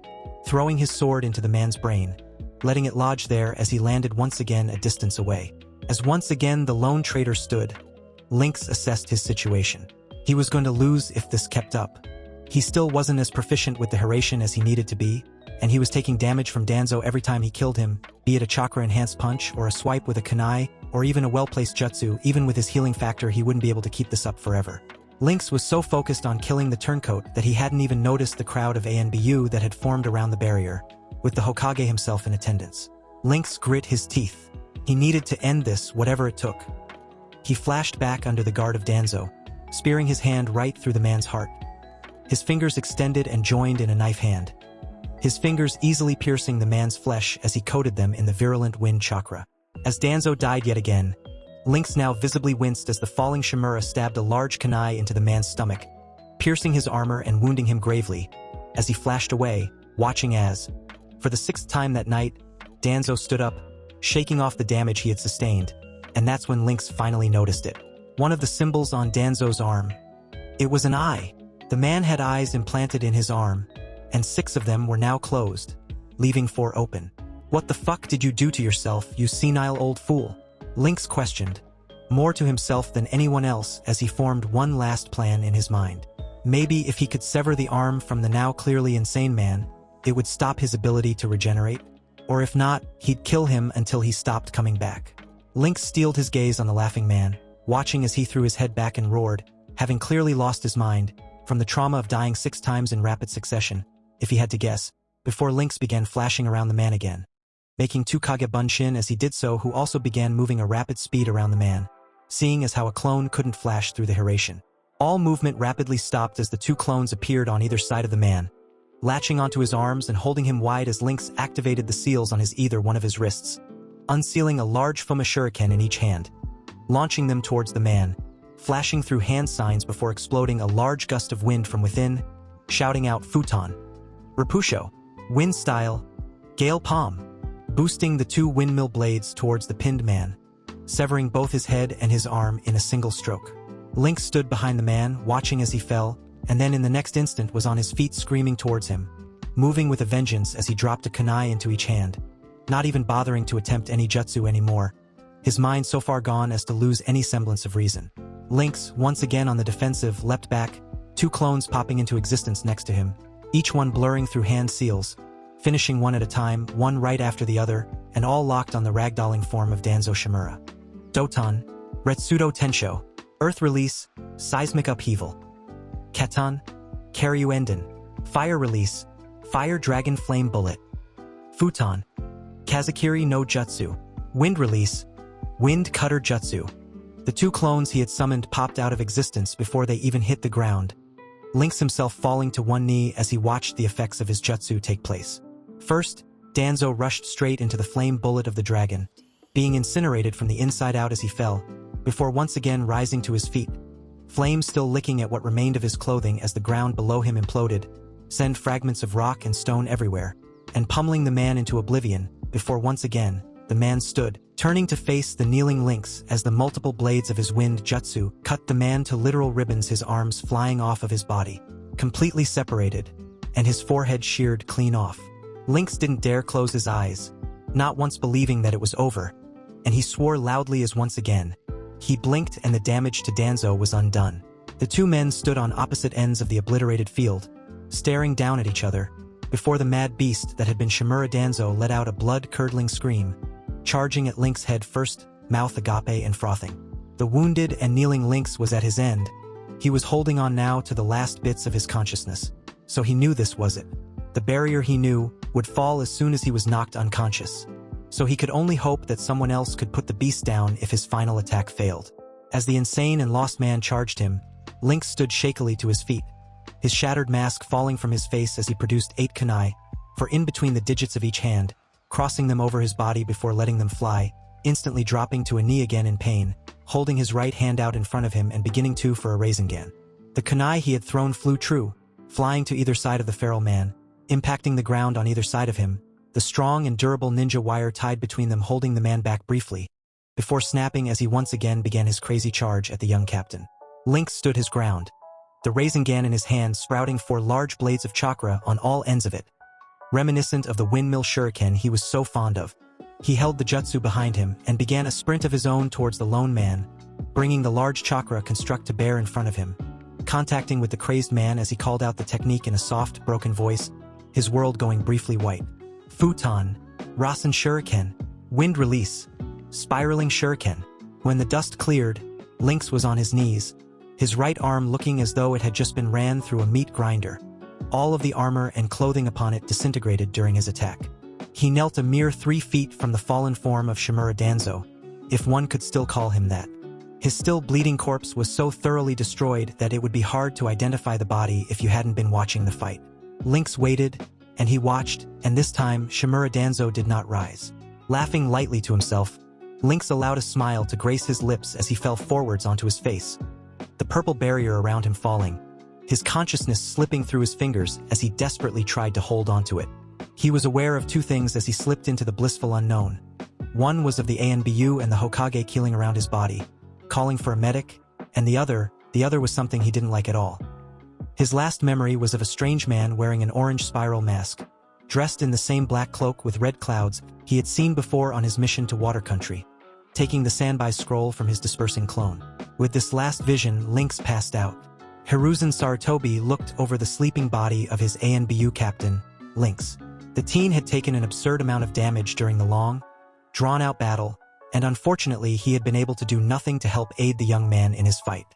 throwing his sword into the man's brain, letting it lodge there as he landed once again a distance away. As once again the lone traitor stood, Lynx assessed his situation. He was going to lose if this kept up. He still wasn't as proficient with the Horatian as he needed to be, and he was taking damage from Danzo every time he killed him, be it a chakra-enhanced punch or a swipe with a kunai, or even a well-placed jutsu. Even with his healing factor he wouldn't be able to keep this up forever. Lynx was so focused on killing the turncoat that he hadn't even noticed the crowd of ANBU that had formed around the barrier, with the Hokage himself in attendance. Lynx grit his teeth. He needed to end this, whatever it took. He flashed back under the guard of Danzo, spearing his hand right through the man's heart. His fingers extended and joined in a knife hand, his fingers easily piercing the man's flesh as he coated them in the virulent wind chakra. As Danzo died yet again, Lynx now visibly winced as the falling Shimura stabbed a large kunai into the man's stomach, piercing his armor and wounding him gravely, as he flashed away, watching as, for the 6th time that night, Danzo stood up, shaking off the damage he had sustained, and that's when Lynx finally noticed it. One of the symbols on Danzo's arm. It was an eye. The man had eyes implanted in his arm, and 6 of them were now closed, leaving 4 open. "What the fuck did you do to yourself, you senile old fool?" Lynx questioned, more to himself than anyone else as he formed one last plan in his mind. Maybe if he could sever the arm from the now clearly insane man, it would stop his ability to regenerate, or if not, he'd kill him until he stopped coming back. Lynx steeled his gaze on the laughing man, watching as he threw his head back and roared, having clearly lost his mind, from the trauma of dying 6 times in rapid succession, if he had to guess, before Lynx began flashing around the man again, making 2 Kage Bunshin as he did so, who also began moving a rapid speed around the man, seeing as how a clone couldn't flash through the Horatian. All movement rapidly stopped as the 2 clones appeared on either side of the man, latching onto his arms and holding him wide as Lynx activated the seals on his either one of his wrists, unsealing a large Fuma Shuriken in each hand, launching them towards the man, flashing through hand signs before exploding a large gust of wind from within, shouting out Futon, Rapusho, Wind Style, Gale Palm, boosting the 2 windmill blades towards the pinned man, severing both his head and his arm in a single stroke. Lynx stood behind the man, watching as he fell, and then in the next instant was on his feet screaming towards him, moving with a vengeance as he dropped a kunai into each hand, not even bothering to attempt any jutsu anymore, his mind so far gone as to lose any semblance of reason. Lynx, once again on the defensive, leapt back, 2 clones popping into existence next to him, each one blurring through hand seals, finishing one at a time, one right after the other, and all locked on the ragdolling form of Danzo Shimura. Doton, Retsudo Tensho, Earth Release, Seismic Upheaval. Keton, Karyuenden, Fire Release, Fire Dragon Flame Bullet. Futon, Kazakiri no Jutsu, Wind Release, Wind Cutter Jutsu. The 2 clones he had summoned popped out of existence before they even hit the ground, Lynx himself falling to one knee as he watched the effects of his jutsu take place. First, Danzo rushed straight into the flame bullet of the dragon, being incinerated from the inside out as he fell, before once again rising to his feet, flames still licking at what remained of his clothing as the ground below him imploded, send fragments of rock and stone everywhere, and pummeling the man into oblivion, before once again, the man stood, turning to face the kneeling Lynx as the multiple blades of his wind jutsu cut the man to literal ribbons, his arms flying off of his body, completely separated, and his forehead sheared clean off. Lynx didn't dare close his eyes, not once believing that it was over, and he swore loudly as once again. He blinked and the damage to Danzo was undone. The two men stood on opposite ends of the obliterated field, staring down at each other, before the mad beast that had been Shimura Danzo let out a blood-curdling scream, charging at Link's head first, mouth agape and frothing. The wounded and kneeling Lynx was at his end. He was holding on now to the last bits of his consciousness, so he knew this was it. The barrier, he knew, would fall as soon as he was knocked unconscious. So he could only hope that someone else could put the beast down if his final attack failed. As the insane and lost man charged him, Lynx stood shakily to his feet, his shattered mask falling from his face as he produced 8 kunai, for in between the digits of each hand, crossing them over his body before letting them fly, instantly dropping to a knee again in pain, holding his right hand out in front of him and beginning to for a Rasengan. The kunai he had thrown flew true, flying to either side of the feral man, impacting the ground on either side of him, the strong and durable ninja wire tied between them holding the man back briefly, before snapping as he once again began his crazy charge at the young captain. Lynx stood his ground, the Rasengan in his hand sprouting 4 large blades of chakra on all ends of it, reminiscent of the windmill shuriken he was so fond of. He held the jutsu behind him and began a sprint of his own towards the lone man, bringing the large chakra construct to bear in front of him, contacting with the crazed man as he called out the technique in a soft, broken voice, his world going briefly white. Futon, Rasen Shuriken, Wind Release, Spiraling Shuriken. When the dust cleared, Lynx was on his knees, his right arm looking as though it had just been ran through a meat grinder. All of the armor and clothing upon it disintegrated during his attack. He knelt a mere 3 feet from the fallen form of Shimura Danzo, if one could still call him that. His still bleeding corpse was so thoroughly destroyed that it would be hard to identify the body if you hadn't been watching the fight. Lynx waited, and he watched, and this time Shimura Danzo did not rise. Laughing lightly to himself, Lynx allowed a smile to grace his lips as he fell forwards onto his face, the purple barrier around him falling, his consciousness slipping through his fingers as he desperately tried to hold onto it. He was aware of 2 things as he slipped into the blissful unknown. One was of the ANBU and the Hokage keeling around his body, calling for a medic, and the other was something he didn't like at all. His last memory was of a strange man wearing an orange spiral mask, dressed in the same black cloak with red clouds he had seen before on his mission to Water Country, taking the Sanbai scroll from his dispersing clone. With this last vision, Lynx passed out. Hiruzen Sarutobi looked over the sleeping body of his ANBU captain, Lynx. The teen had taken an absurd amount of damage during the long, drawn-out battle, and unfortunately he had been able to do nothing to help aid the young man in his fight.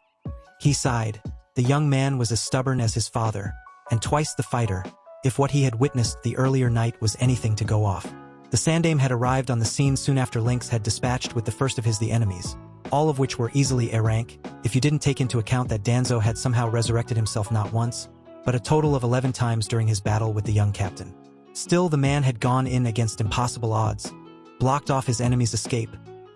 He sighed. The young man was as stubborn as his father, and twice the fighter, if what he had witnessed the earlier night was anything to go off. The Sandame had arrived on the scene soon after Lynx had dispatched with the first of the enemies, all of which were easily Erangle, if you didn't take into account that Danzo had somehow resurrected himself not once, but a total of 11 times during his battle with the young captain. Still, the man had gone in against impossible odds, blocked off his enemy's escape,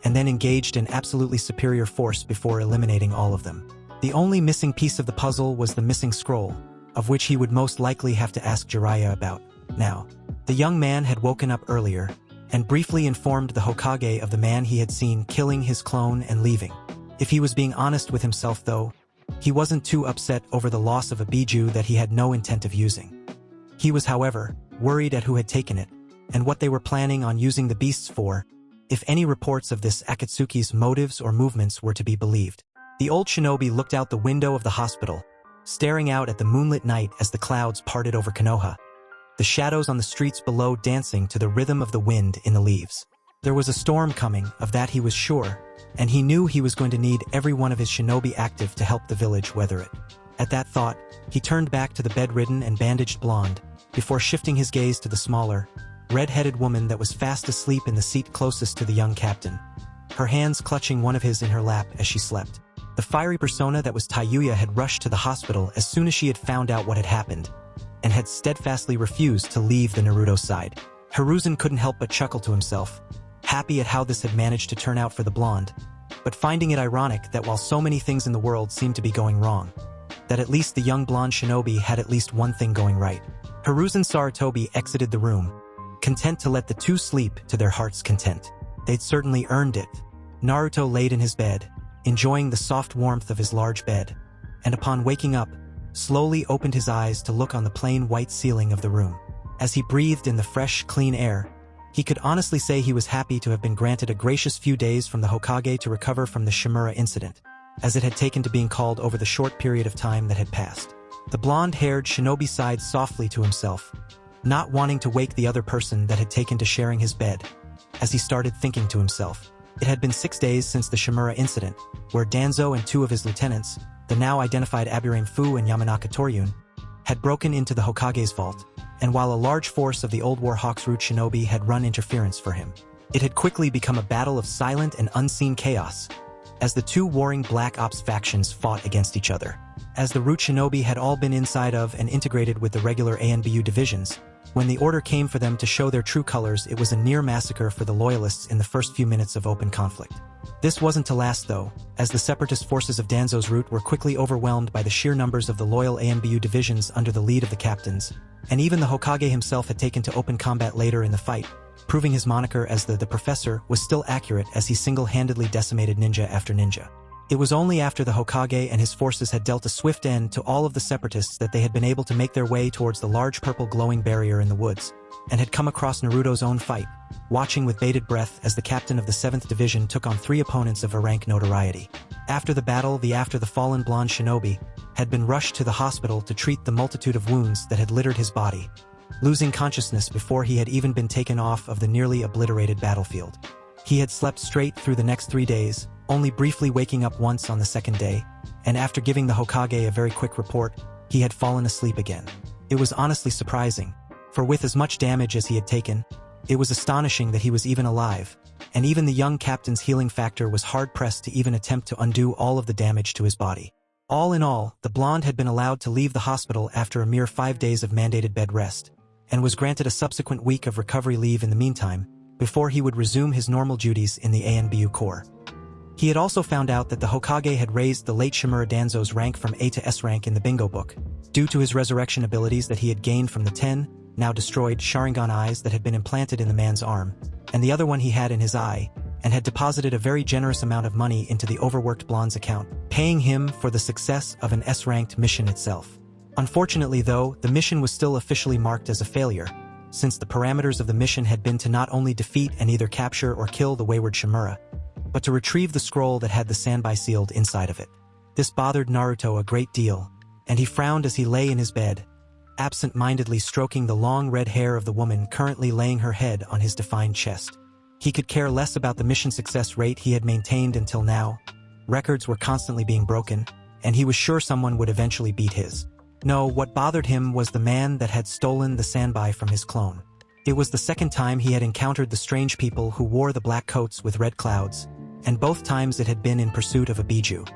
and then engaged in absolutely superior force before eliminating all of them. The only missing piece of the puzzle was the missing scroll, of which he would most likely have to ask Jiraiya about. Now, the young man had woken up earlier, and briefly informed the Hokage of the man he had seen killing his clone and leaving. If he was being honest with himself though, he wasn't too upset over the loss of a Biju that he had no intent of using. He was, however, worried at who had taken it, and what they were planning on using the beasts for, if any reports of this Akatsuki's motives or movements were to be believed. The old shinobi looked out the window of the hospital, staring out at the moonlit night as the clouds parted over Konoha, the shadows on the streets below dancing to the rhythm of the wind in the leaves. There was a storm coming, of that he was sure, and he knew he was going to need every one of his shinobi active to help the village weather it. At that thought, he turned back to the bedridden and bandaged blonde, before shifting his gaze to the smaller, red-headed woman that was fast asleep in the seat closest to the young captain, her hands clutching one of his in her lap as she slept. The fiery persona that was Tayuya had rushed to the hospital as soon as she had found out what had happened, and had steadfastly refused to leave the Naruto side. Hiruzen couldn't help but chuckle to himself, happy at how this had managed to turn out for the blonde, but finding it ironic that while so many things in the world seemed to be going wrong, that at least the young blonde shinobi had at least one thing going right. Hiruzen Sarutobi exited the room, content to let the two sleep to their heart's content. They'd certainly earned it. Naruto laid in his bed, enjoying the soft warmth of his large bed, and upon waking up, slowly opened his eyes to look on the plain white ceiling of the room. As he breathed in the fresh, clean air, He could honestly say he was happy to have been granted a gracious few days from the Hokage to recover from the Shimura incident, as it had taken to being called over the short period of time that had passed. The blonde-haired shinobi sighed softly to himself, not wanting to wake the other person that had taken to sharing his bed, as he started thinking to himself. It had been 6 days since the Shimura incident, where Danzo and 2 of his lieutenants, the now identified Aburame Fu and Yamanaka Toryun, had broken into the Hokage's vault, and while a large force of the Old War Hawk's root shinobi had run interference for him, it had quickly become a battle of silent and unseen chaos, as the 2 warring Black Ops factions fought against each other. As the root shinobi had all been inside of and integrated with the regular ANBU divisions, when the order came for them to show their true colors, it was a near massacre for the loyalists in the first few minutes of open conflict. This wasn't to last though, as the separatist forces of Danzo's root were quickly overwhelmed by the sheer numbers of the loyal ANBU divisions under the lead of the captains, and even the Hokage himself had taken to open combat later in the fight, proving his moniker as the Professor was still accurate as he single-handedly decimated ninja after ninja. It was only after the Hokage and his forces had dealt a swift end to all of the separatists that they had been able to make their way towards the large purple glowing barrier in the woods, and had come across Naruto's own fight, watching with bated breath as the captain of the 7th Division took on 3 opponents of rank notoriety. After the battle, the fallen blonde shinobi had been rushed to the hospital to treat the multitude of wounds that had littered his body, losing consciousness before he had even been taken off of the nearly obliterated battlefield. He had slept straight through the next 3 days, only briefly waking up once on the 2nd day, and after giving the Hokage a very quick report, he had fallen asleep again. It was honestly surprising, for with as much damage as he had taken, it was astonishing that he was even alive, and even the young captain's healing factor was hard-pressed to even attempt to undo all of the damage to his body. All in all, the blonde had been allowed to leave the hospital after a mere 5 days of mandated bed rest, and was granted a subsequent week of recovery leave in the meantime, before he would resume his normal duties in the ANBU Corps. He had also found out that the Hokage had raised the late Shimura Danzo's rank from A to S rank in the bingo book, due to his resurrection abilities that he had gained from the 10, now destroyed, Sharingan eyes that had been implanted in the man's arm, and the other one he had in his eye, and had deposited a very generous amount of money into the overworked blonde's account, paying him for the success of an S-ranked mission itself. Unfortunately though, the mission was still officially marked as a failure, since the parameters of the mission had been to not only defeat and either capture or kill the wayward Shimura, but to retrieve the scroll that had the Sanbai sealed inside of it. This bothered Naruto a great deal, and he frowned as he lay in his bed, absent-mindedly stroking the long red hair of the woman currently laying her head on his defined chest. He could care less about the mission success rate he had maintained until now. Records were constantly being broken, and he was sure someone would eventually beat his. No, what bothered him was the man that had stolen the Sanbai from his clone. It was the 2nd time he had encountered the strange people who wore the black coats with red clouds, and both times it had been in pursuit of a Biju.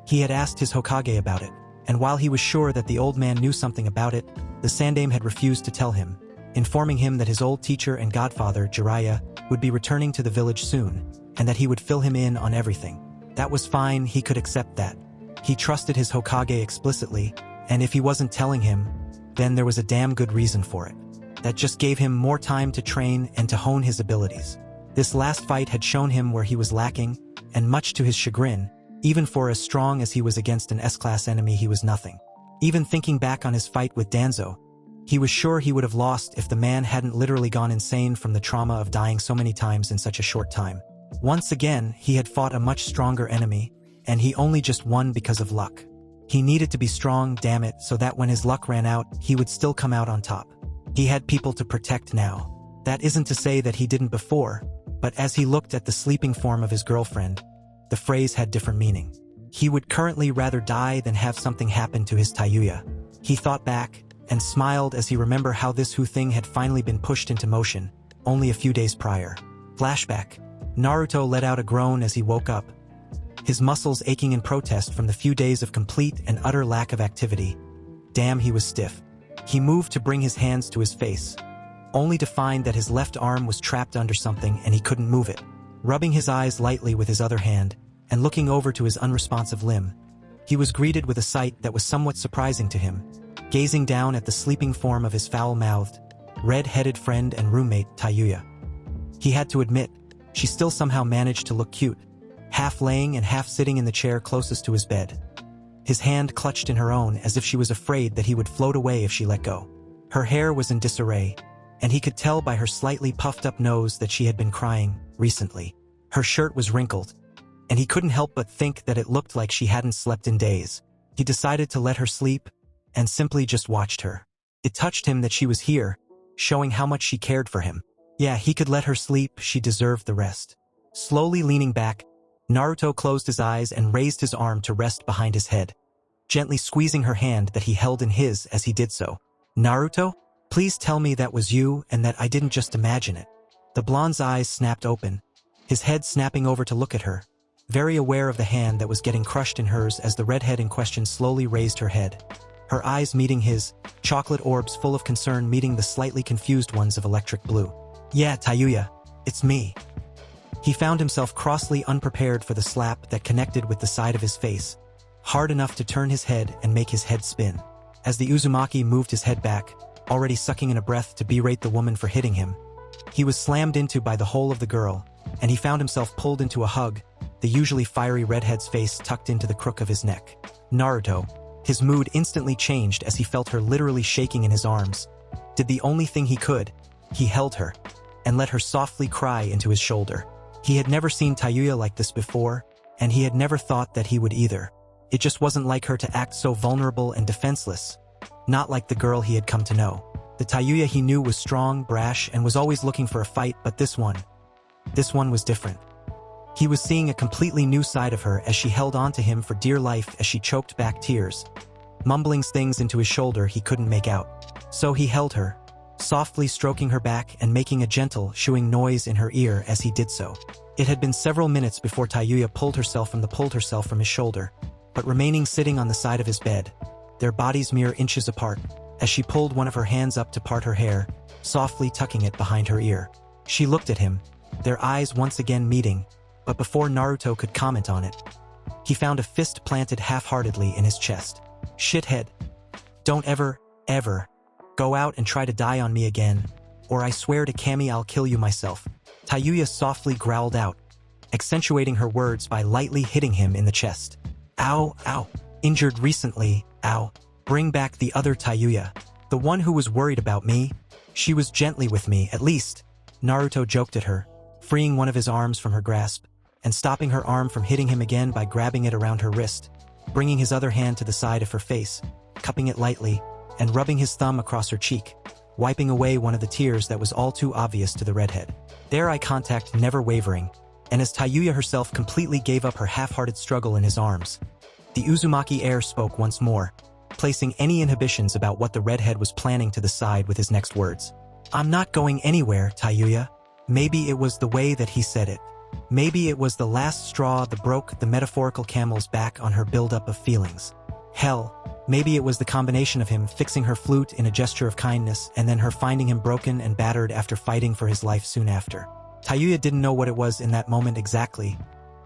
He had asked his Hokage about it, and while he was sure that the old man knew something about it, the Sandaime had refused to tell him, informing him that his old teacher and godfather, Jiraiya, would be returning to the village soon, and that he would fill him in on everything. That was fine, he could accept that. He trusted his Hokage explicitly, and if he wasn't telling him, then there was a damn good reason for it. That just gave him more time to train and to hone his abilities. This last fight had shown him where he was lacking, and much to his chagrin, even for as strong as he was against an S-class enemy, he was nothing. Even thinking back on his fight with Danzo, he was sure he would have lost if the man hadn't literally gone insane from the trauma of dying so many times in such a short time. Once again, he had fought a much stronger enemy, and he only just won because of luck. He needed to be strong, damn it, so that when his luck ran out, he would still come out on top. He had people to protect now. That isn't to say that he didn't before, but as he looked at the sleeping form of his girlfriend, the phrase had different meaning. He would currently rather die than have something happen to his Tayuya. He thought back, and smiled as he remembered how this whole thing had finally been pushed into motion, only a few days prior. Flashback. Naruto let out a groan as he woke up, his muscles aching in protest from the few days of complete and utter lack of activity. Damn, he was stiff. He moved to bring his hands to his face, only to find that his left arm was trapped under something and he couldn't move it. Rubbing his eyes lightly with his other hand, and looking over to his unresponsive limb, he was greeted with a sight that was somewhat surprising to him, gazing down at the sleeping form of his foul-mouthed, red-headed friend and roommate, Tayuya. He had to admit, she still somehow managed to look cute, half laying and half sitting in the chair closest to his bed. His hand clutched in her own as if she was afraid that he would float away if she let go. Her hair was in disarray, and he could tell by her slightly puffed-up nose that she had been crying recently. Her shirt was wrinkled, and he couldn't help but think that it looked like she hadn't slept in days. He decided to let her sleep, and simply just watched her. It touched him that she was here, showing how much she cared for him. Yeah, he could let her sleep, she deserved the rest. Slowly leaning back, Naruto closed his eyes and raised his arm to rest behind his head, gently squeezing her hand that he held in his as he did so. Naruto? Please tell me that was you and that I didn't just imagine it. The blonde's eyes snapped open, his head snapping over to look at her, very aware of the hand that was getting crushed in hers as the redhead in question slowly raised her head. Her eyes meeting his, chocolate orbs full of concern meeting the slightly confused ones of electric blue. Yeah, Tayuya, it's me. He found himself crossly unprepared for the slap that connected with the side of his face, hard enough to turn his head and make his head spin. As the Uzumaki moved his head back, already sucking in a breath to berate the woman for hitting him, he was slammed into by the whole of the girl, and he found himself pulled into a hug, the usually fiery redhead's face tucked into the crook of his neck. Naruto, his mood instantly changed as he felt her literally shaking in his arms. Did the only thing he could, he held her, and let her softly cry into his shoulder. He had never seen Tayuya like this before, and he had never thought that he would either. It just wasn't like her to act so vulnerable and defenseless, not like the girl he had come to know. The Tayuya he knew was strong, brash, and was always looking for a fight, but this one was different. He was seeing a completely new side of her as she held on to him for dear life as she choked back tears, mumbling things into his shoulder he couldn't make out. So he held her, softly stroking her back and making a gentle, shooing noise in her ear as he did so. It had been several minutes before Tayuya pulled herself from his shoulder, but remaining sitting on the side of his bed, their bodies mere inches apart, as she pulled one of her hands up to part her hair, softly tucking it behind her ear. She looked at him, their eyes once again meeting, but before Naruto could comment on it, he found a fist planted half-heartedly in his chest. Shithead. Don't ever go out and try to die on me again, or I swear to Kami I'll kill you myself. Tayuya softly growled out, accentuating her words by lightly hitting him in the chest. Ow, ow. Injured recently, ow. Bring back the other Tayuya. The one who was worried about me. She was gently with me, at least. Naruto joked at her, freeing one of his arms from her grasp, and stopping her arm from hitting him again by grabbing it around her wrist, bringing his other hand to the side of her face, cupping it lightly, and rubbing his thumb across her cheek, wiping away one of the tears that was all too obvious to the redhead. Their eye contact never wavering, and as Tayuya herself completely gave up her half-hearted struggle in his arms, the Uzumaki heir spoke once more, placing any inhibitions about what the redhead was planning to the side with his next words. I'm not going anywhere, Tayuya. Maybe it was the way that he said it. Maybe it was the last straw that broke the metaphorical camel's back on her buildup of feelings. Hell, maybe it was the combination of him fixing her flute in a gesture of kindness and then her finding him broken and battered after fighting for his life soon after. Tayuya didn't know what it was in that moment exactly,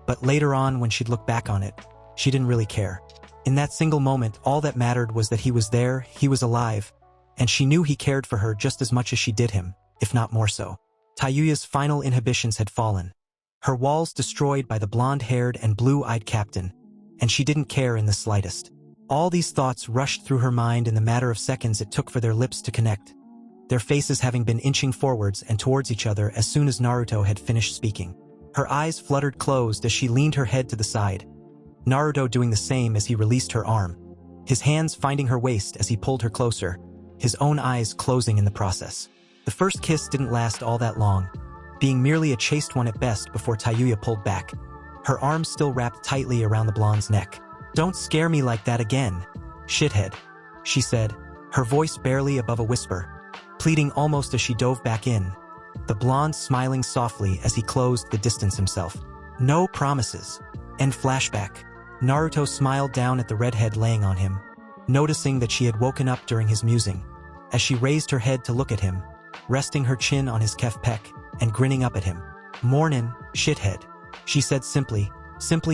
but later on when she'd look back on it, she didn't really care. In that single moment, all that mattered was that he was there, he was alive, and she knew he cared for her just as much as she did him, if not more so. Tayuya's final inhibitions had fallen, her walls destroyed by the blonde-haired and blue-eyed captain, and she didn't care in the slightest. All these thoughts rushed through her mind in the matter of seconds it took for their lips to connect, their faces having been inching forwards and towards each other as soon as Naruto had finished speaking. Her eyes fluttered closed as she leaned her head to the side, Naruto doing the same as he released her arm, his hands finding her waist as he pulled her closer, his own eyes closing in the process. The first kiss didn't last all that long, being merely a chaste one at best before Tayuya pulled back, her arms still wrapped tightly around the blonde's neck. Don't scare me like that again, shithead, she said, her voice barely above a whisper, pleading almost as she dove back in, the blonde smiling softly as he closed the distance himself. No promises. End flashback. Naruto smiled down at the redhead laying on him, noticing that she had woken up during his musing, as she raised her head to look at him, resting her chin on his kef peck, and grinning up at him. Mornin', shithead, she said simply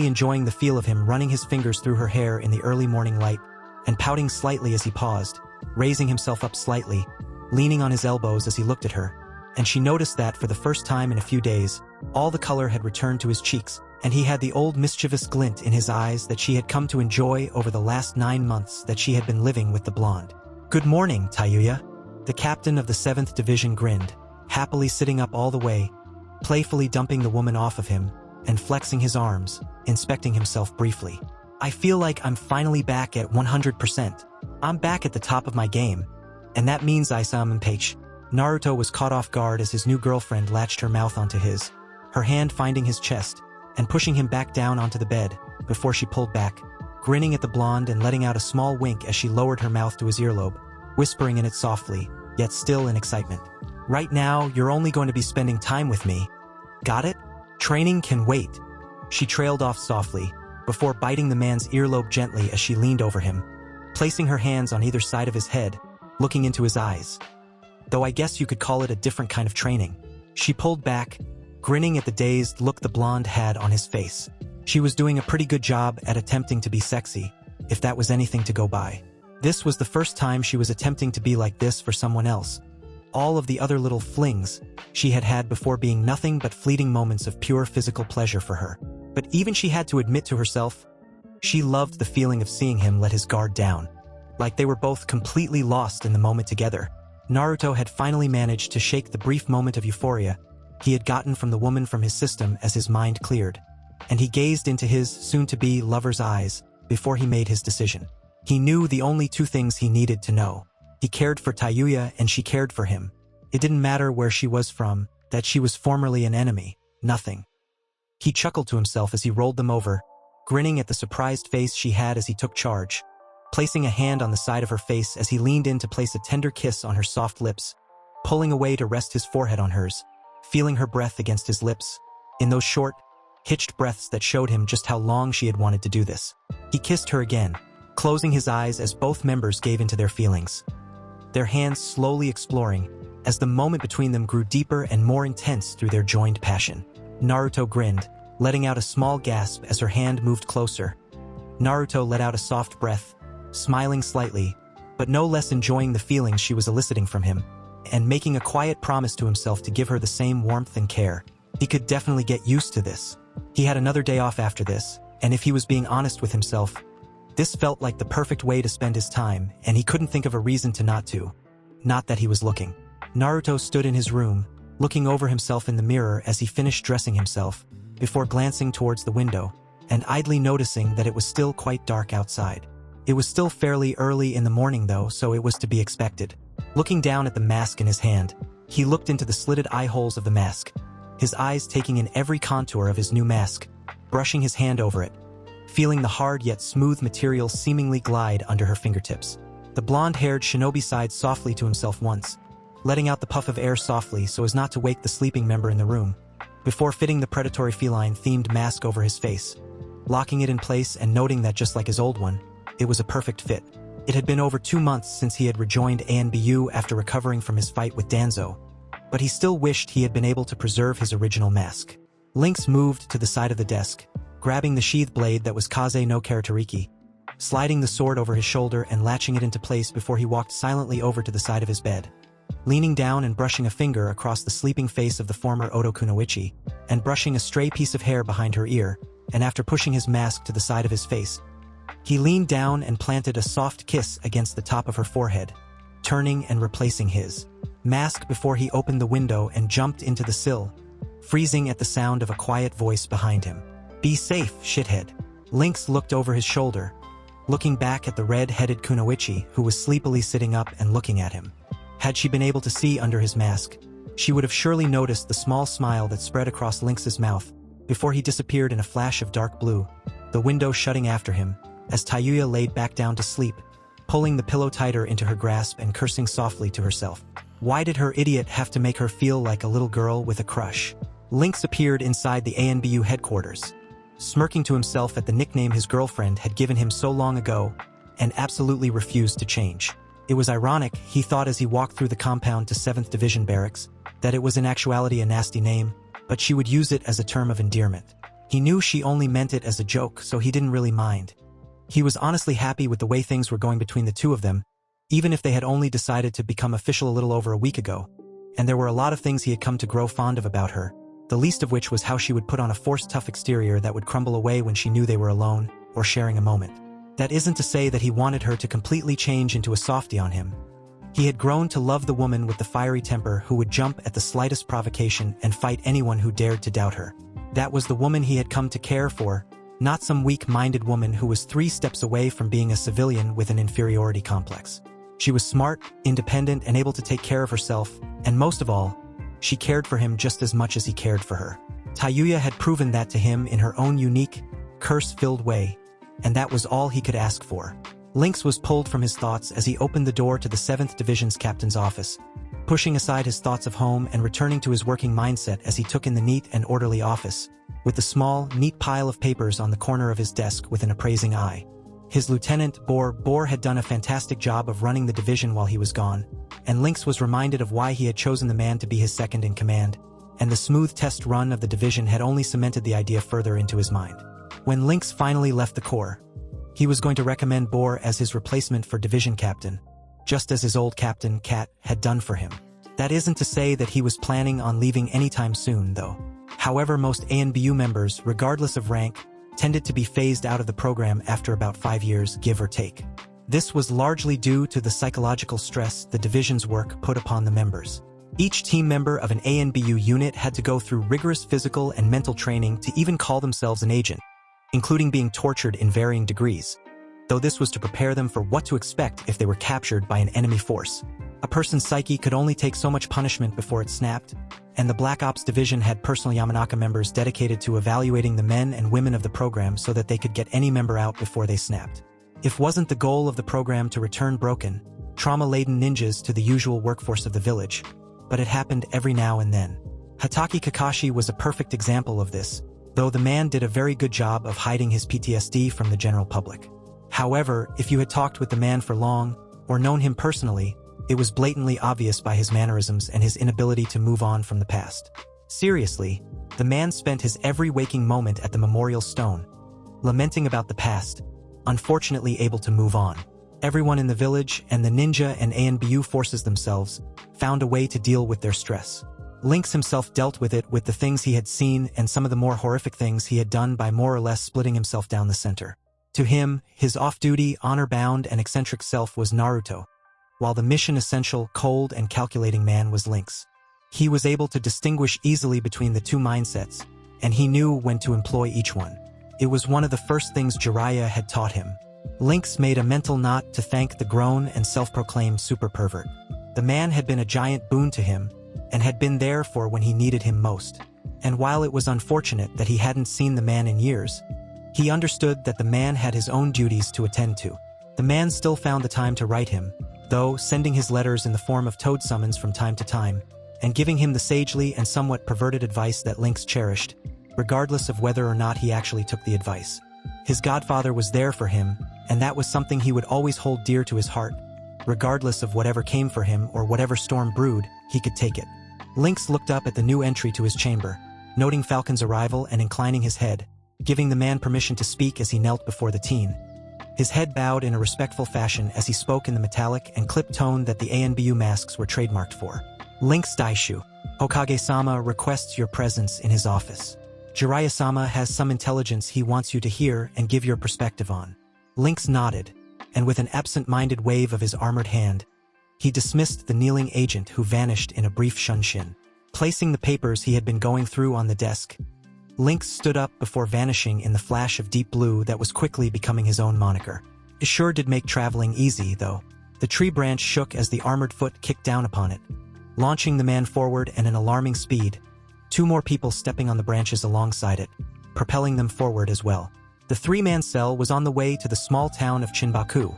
enjoying the feel of him running his fingers through her hair in the early morning light, and pouting slightly as he paused, raising himself up slightly, leaning on his elbows as he looked at her, and she noticed that for the first time in a few days, all the color had returned to his cheeks, and he had the old mischievous glint in his eyes that she had come to enjoy over the last 9 months that she had been living with the blonde. Good morning, Tayuya. The captain of the 7th Division grinned, happily sitting up all the way, playfully dumping the woman off of him, and flexing his arms, inspecting himself briefly. I feel like I'm finally back at 100%. I'm back at the top of my game. And that means I am impatient. Naruto was caught off guard as his new girlfriend latched her mouth onto his, her hand finding his chest, and pushing him back down onto the bed, before she pulled back, grinning at the blonde and letting out a small wink as she lowered her mouth to his earlobe, whispering in it softly, yet still in excitement. Right now, you're only going to be spending time with me. Got it? Training can wait. She trailed off softly, before biting the man's earlobe gently as she leaned over him, placing her hands on either side of his head, looking into his eyes. Though I guess you could call it a different kind of training. She pulled back, grinning at the dazed look the blonde had on his face. She was doing a pretty good job at attempting to be sexy, if that was anything to go by. This was the first time she was attempting to be like this for someone else. All of the other little flings she had had before being nothing but fleeting moments of pure physical pleasure for her. But even she had to admit to herself, she loved the feeling of seeing him let his guard down. Like they were both completely lost in the moment together. Naruto had finally managed to shake the brief moment of euphoria he had gotten from the woman from his system as his mind cleared, and he gazed into his soon-to-be lover's eyes before he made his decision. He knew the only two things he needed to know. He cared for Tayuya and she cared for him. It didn't matter where she was from, that she was formerly an enemy, nothing. He chuckled to himself as he rolled them over, grinning at the surprised face she had as he took charge, placing a hand on the side of her face as he leaned in to place a tender kiss on her soft lips, pulling away to rest his forehead on hers, feeling her breath against his lips, in those short, hitched breaths that showed him just how long she had wanted to do this. He kissed her again, closing his eyes as both members gave into their feelings, their hands slowly exploring, as the moment between them grew deeper and more intense through their joined passion. Naruto grinned, letting out a small gasp as her hand moved closer. Naruto let out a soft breath, smiling slightly, but no less enjoying the feelings she was eliciting from him, and making a quiet promise to himself to give her the same warmth and care. He could definitely get used to this. He had another day off after this, and if he was being honest with himself, this felt like the perfect way to spend his time, and he couldn't think of a reason to not to. Not that he was looking. Naruto stood in his room, looking over himself in the mirror as he finished dressing himself, before glancing towards the window, and idly noticing that it was still quite dark outside. It was still fairly early in the morning though, so it was to be expected. Looking down at the mask in his hand, he looked into the slitted eye holes of the mask, his eyes taking in every contour of his new mask, brushing his hand over it, feeling the hard yet smooth material seemingly glide under her fingertips. The blonde-haired shinobi sighed softly to himself once, letting out the puff of air softly so as not to wake the sleeping member in the room, before fitting the predatory feline-themed mask over his face, locking it in place and noting that just like his old one, it was a perfect fit. It had been over 2 months since he had rejoined ANBU after recovering from his fight with Danzo, but he still wished he had been able to preserve his original mask. Lynx moved to the side of the desk, grabbing the sheath blade that was Kaze no Karatariki, sliding the sword over his shoulder and latching it into place before he walked silently over to the side of his bed. Leaning down and brushing a finger across the sleeping face of the former Oto Kunoichi, and brushing a stray piece of hair behind her ear, and after pushing his mask to the side of his face, he leaned down and planted a soft kiss against the top of her forehead, turning and replacing his mask before he opened the window and jumped into the sill, freezing at the sound of a quiet voice behind him. "Be safe, shithead." Lynx looked over his shoulder, looking back at the red-headed Kunoichi who was sleepily sitting up and looking at him. Had she been able to see under his mask, she would have surely noticed the small smile that spread across Lynx's mouth before he disappeared in a flash of dark blue, the window shutting after him, as Tayuya laid back down to sleep, pulling the pillow tighter into her grasp and cursing softly to herself. Why did her idiot have to make her feel like a little girl with a crush? Lynx appeared inside the ANBU headquarters, smirking to himself at the nickname his girlfriend had given him so long ago, and absolutely refused to change. It was ironic, he thought as he walked through the compound to 7th Division Barracks, that it was in actuality a nasty name, but she would use it as a term of endearment. He knew she only meant it as a joke, so he didn't really mind. He was honestly happy with the way things were going between the two of them, even if they had only decided to become official a little over a week ago, and there were a lot of things he had come to grow fond of about her, the least of which was how she would put on a forced tough exterior that would crumble away when she knew they were alone, or sharing a moment. That isn't to say that he wanted her to completely change into a softie on him. He had grown to love the woman with the fiery temper who would jump at the slightest provocation and fight anyone who dared to doubt her. That was the woman he had come to care for, not some weak-minded woman who was 3 steps away from being a civilian with an inferiority complex. She was smart, independent, and able to take care of herself, and most of all, she cared for him just as much as he cared for her. Tayuya had proven that to him in her own unique, curse-filled way, and that was all he could ask for. Lynx was pulled from his thoughts as he opened the door to the 7th Division's captain's office, pushing aside his thoughts of home and returning to his working mindset as he took in the neat and orderly office, with the small, neat pile of papers on the corner of his desk with an appraising eye. His lieutenant, Bor had done a fantastic job of running the division while he was gone, and Lynx was reminded of why he had chosen the man to be his second in command, and the smooth test run of the division had only cemented the idea further into his mind. When Lynx finally left the Corps, he was going to recommend Bor as his replacement for division captain, just as his old captain, Kat, had done for him. That isn't to say that he was planning on leaving anytime soon, though. However, most ANBU members, regardless of rank, tended to be phased out of the program after about 5 years, give or take. This was largely due to the psychological stress the division's work put upon the members. Each team member of an ANBU unit had to go through rigorous physical and mental training to even call themselves an agent, including being tortured in varying degrees, though this was to prepare them for what to expect if they were captured by an enemy force. A person's psyche could only take so much punishment before it snapped, and the Black Ops division had personal Yamanaka members dedicated to evaluating the men and women of the program so that they could get any member out before they snapped. If wasn't the goal of the program to return broken, trauma-laden ninjas to the usual workforce of the village, but it happened every now and then. Hatake Kakashi was a perfect example of this, though the man did a very good job of hiding his PTSD from the general public. However, if you had talked with the man for long, or known him personally, it was blatantly obvious by his mannerisms and his inability to move on from the past. Seriously, the man spent his every waking moment at the memorial stone, lamenting about the past, unfortunately able to move on. Everyone in the village, and the ninja and ANBU forces themselves, found a way to deal with their stress. Lynx himself dealt with it with the things he had seen and some of the more horrific things he had done by more or less splitting himself down the center. To him, his off-duty, honor-bound, and eccentric self was Naruto, while the mission-essential, cold, and calculating man was Lynx. He was able to distinguish easily between the two mindsets, and he knew when to employ each one. It was one of the first things Jiraiya had taught him. Lynx made a mental knot to thank the grown and self-proclaimed super pervert. The man had been a giant boon to him, and had been there for when he needed him most. And while it was unfortunate that he hadn't seen the man in years, he understood that the man had his own duties to attend to. The man still found the time to write him, though sending his letters in the form of toad summons from time to time, and giving him the sagely and somewhat perverted advice that Lynx cherished, regardless of whether or not he actually took the advice. His godfather was there for him, and that was something he would always hold dear to his heart. Regardless of whatever came for him or whatever storm brewed, he could take it. Lynx looked up at the new entry to his chamber, noting Falcon's arrival and inclining his head, giving the man permission to speak as he knelt before the teen. His head bowed in a respectful fashion as he spoke in the metallic and clipped tone that the ANBU masks were trademarked for. Lynx Daishu, Hokage-sama requests your presence in his office. Jiraiya-sama has some intelligence he wants you to hear and give your perspective on. Lynx nodded, and with an absent-minded wave of his armored hand, he dismissed the kneeling agent who vanished in a brief shunshin. Placing the papers he had been going through on the desk, Lynx stood up before vanishing in the flash of deep blue that was quickly becoming his own moniker. It sure did make traveling easy, though. The tree branch shook as the armored foot kicked down upon it, launching the man forward at an alarming speed, 2 more people stepping on the branches alongside it, propelling them forward as well. The 3-man cell was on the way to the small town of Chinbaku,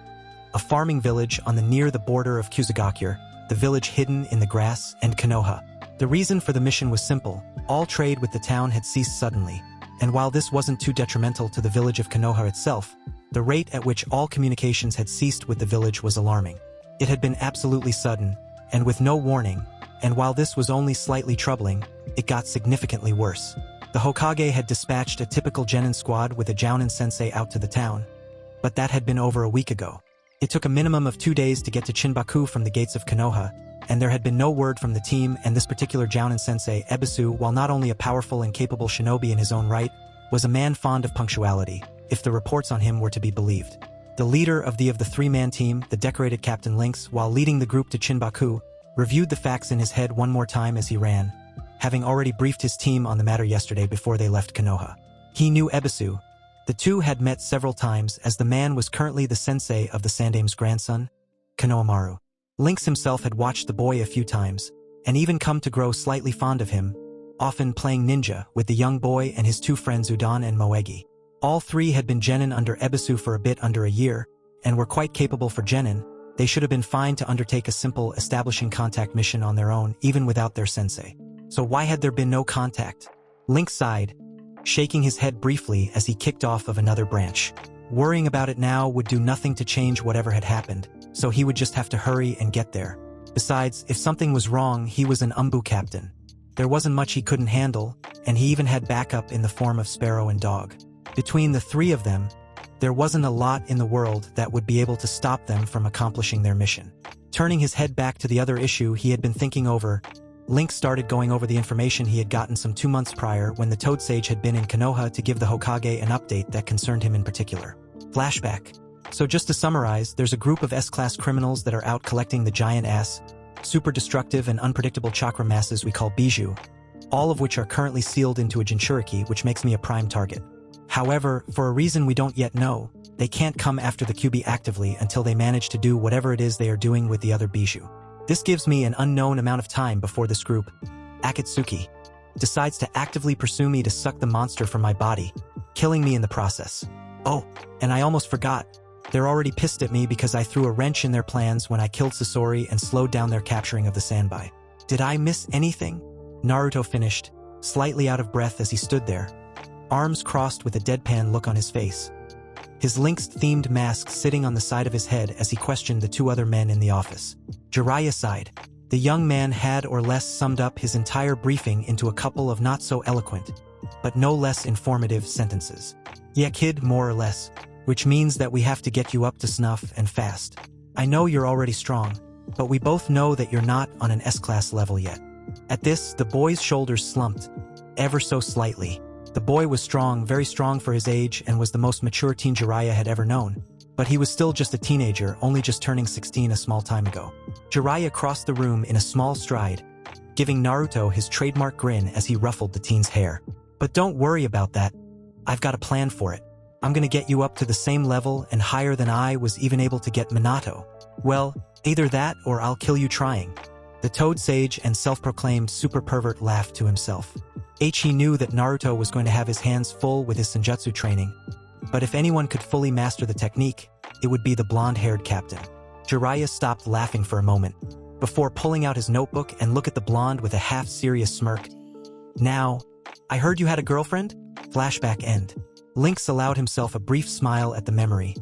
a farming village on the near the border of Kusagakure, the village hidden in the grass, and Konoha. The reason for the mission was simple: all trade with the town had ceased suddenly, and while this wasn't too detrimental to the village of Konoha itself, the rate at which all communications had ceased with the village was alarming. It had been absolutely sudden, and with no warning, and while this was only slightly troubling, it got significantly worse. The Hokage had dispatched a typical genin squad with a Jounin sensei out to the town, but that had been over a week ago. It took a minimum of 2 days to get to Chinbaku from the gates of Konoha, and there had been no word from the team, and this particular Jounin sensei, Ebisu, while not only a powerful and capable shinobi in his own right, was a man fond of punctuality, if the reports on him were to be believed. The leader of the three-man team, the decorated Captain Lynx, while leading the group to Chinbaku, reviewed the facts in his head one more time as he ran, having already briefed his team on the matter yesterday before they left Konoha. He knew Ebisu. The two had met several times, as the man was currently the sensei of the Sandame's grandson, Konohamaru. Lynx himself had watched the boy a few times, and even come to grow slightly fond of him, often playing ninja with the young boy and his two friends Udon and Moegi. All three had been genin under Ebisu for a bit under a year, and were quite capable for genin. They should have been fine to undertake a simple establishing contact mission on their own, even without their sensei. So why had there been no contact? Lynx sighed, shaking his head briefly as he kicked off of another branch. Worrying about it now would do nothing to change whatever had happened, so he would just have to hurry and get there. Besides, if something was wrong, he was an Umbu captain. There wasn't much he couldn't handle, and he even had backup in the form of Sparrow and Dog. Between the three of them, there wasn't a lot in the world that would be able to stop them from accomplishing their mission. Turning his head back to the other issue he had been thinking over, Lynx started going over the information he had gotten some 2 months prior when the Toad Sage had been in Konoha to give the Hokage an update that concerned him in particular. Flashback. So just to summarize, there's a group of S-class criminals that are out collecting the giant-ass, super destructive and unpredictable chakra masses we call Bijou, all of which are currently sealed into a Jinchuriki, which makes me a prime target. However, for a reason we don't yet know, they can't come after the QB actively until they manage to do whatever it is they are doing with the other Bijou. This gives me an unknown amount of time before this group, Akatsuki, decides to actively pursue me to suck the monster from my body, killing me in the process. Oh, and I almost forgot. They're already pissed at me because I threw a wrench in their plans when I killed Sasori and slowed down their capturing of the Sanbai. Did I miss anything? Naruto finished, slightly out of breath as he stood there, arms crossed with a deadpan look on his face. His Lynx-themed mask sitting on the side of his head as he questioned the two other men in the office. Jiraiya sighed. The young man had or less summed up his entire briefing into a couple of not-so-eloquent, but no less informative sentences. Yeah, kid, more or less. Which means that we have to get you up to snuff and fast. I know you're already strong, but we both know that you're not on an S-class level yet. At this, the boy's shoulders slumped, ever so slightly. The boy was strong, very strong for his age, and was the most mature teen Jiraiya had ever known. But he was still just a teenager, only just turning 16 a small time ago. Jiraiya crossed the room in a small stride, giving Naruto his trademark grin as he ruffled the teen's hair. But don't worry about that. I've got a plan for it. I'm gonna get you up to the same level and higher than I was even able to get Minato. Well, either that or I'll kill you trying. The Toad Sage and self-proclaimed super pervert laughed to himself. He knew that Naruto was going to have his hands full with his senjutsu training, but if anyone could fully master the technique, it would be the blonde-haired captain. Jiraiya stopped laughing for a moment, before pulling out his notebook and look at the blonde with a half-serious smirk. Now, I heard you had a girlfriend? Flashback end. Lynx allowed himself a brief smile at the memory,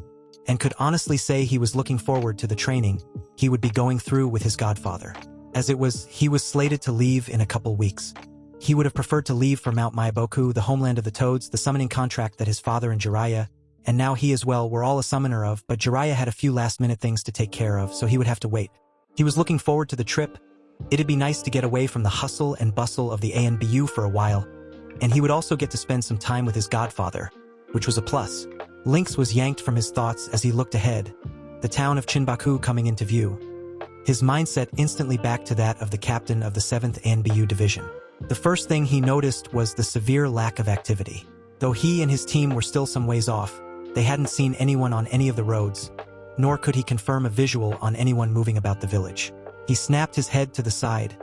and could honestly say he was looking forward to the training he would be going through with his godfather. As it was, he was slated to leave in a couple weeks. He would have preferred to leave for Mount Maiboku, the homeland of the Toads, the summoning contract that his father and Jiraiya, and now he as well, were all a summoner of, but Jiraiya had a few last-minute things to take care of, so he would have to wait. He was looking forward to the trip. It'd be nice to get away from the hustle and bustle of the ANBU for a while, and he would also get to spend some time with his godfather, which was a plus. Lynx was yanked from his thoughts as he looked ahead, the town of Chinbaku coming into view. His mindset instantly back to that of the captain of the 7th ANBU division. The first thing he noticed was the severe lack of activity. Though he and his team were still some ways off, they hadn't seen anyone on any of the roads, nor could he confirm a visual on anyone moving about the village. He snapped his head to the side,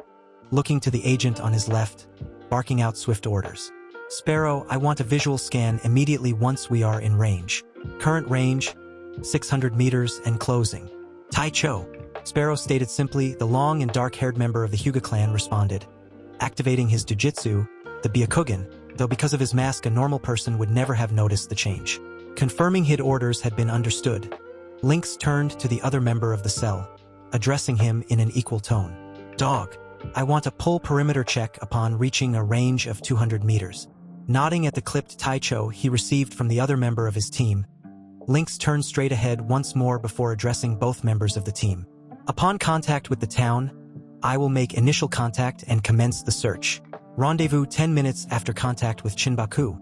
looking to the agent on his left, barking out swift orders. Sparrow, I want a visual scan immediately once we are in range. Current range, 600 meters and closing. Taicho, Sparrow stated simply. The long and dark-haired member of the Hyuga clan responded, activating his jujitsu, the Byakugan, though because of his mask a normal person would never have noticed the change. Confirming his orders had been understood, Lynx turned to the other member of the cell, addressing him in an equal tone. Dog, I want a pull perimeter check upon reaching a range of 200 meters. Nodding at the clipped Taicho he received from the other member of his team, Lynx turned straight ahead once more before addressing both members of the team. Upon contact with the town, I will make initial contact and commence the search. Rendezvous 10 minutes after contact with Chinbaku.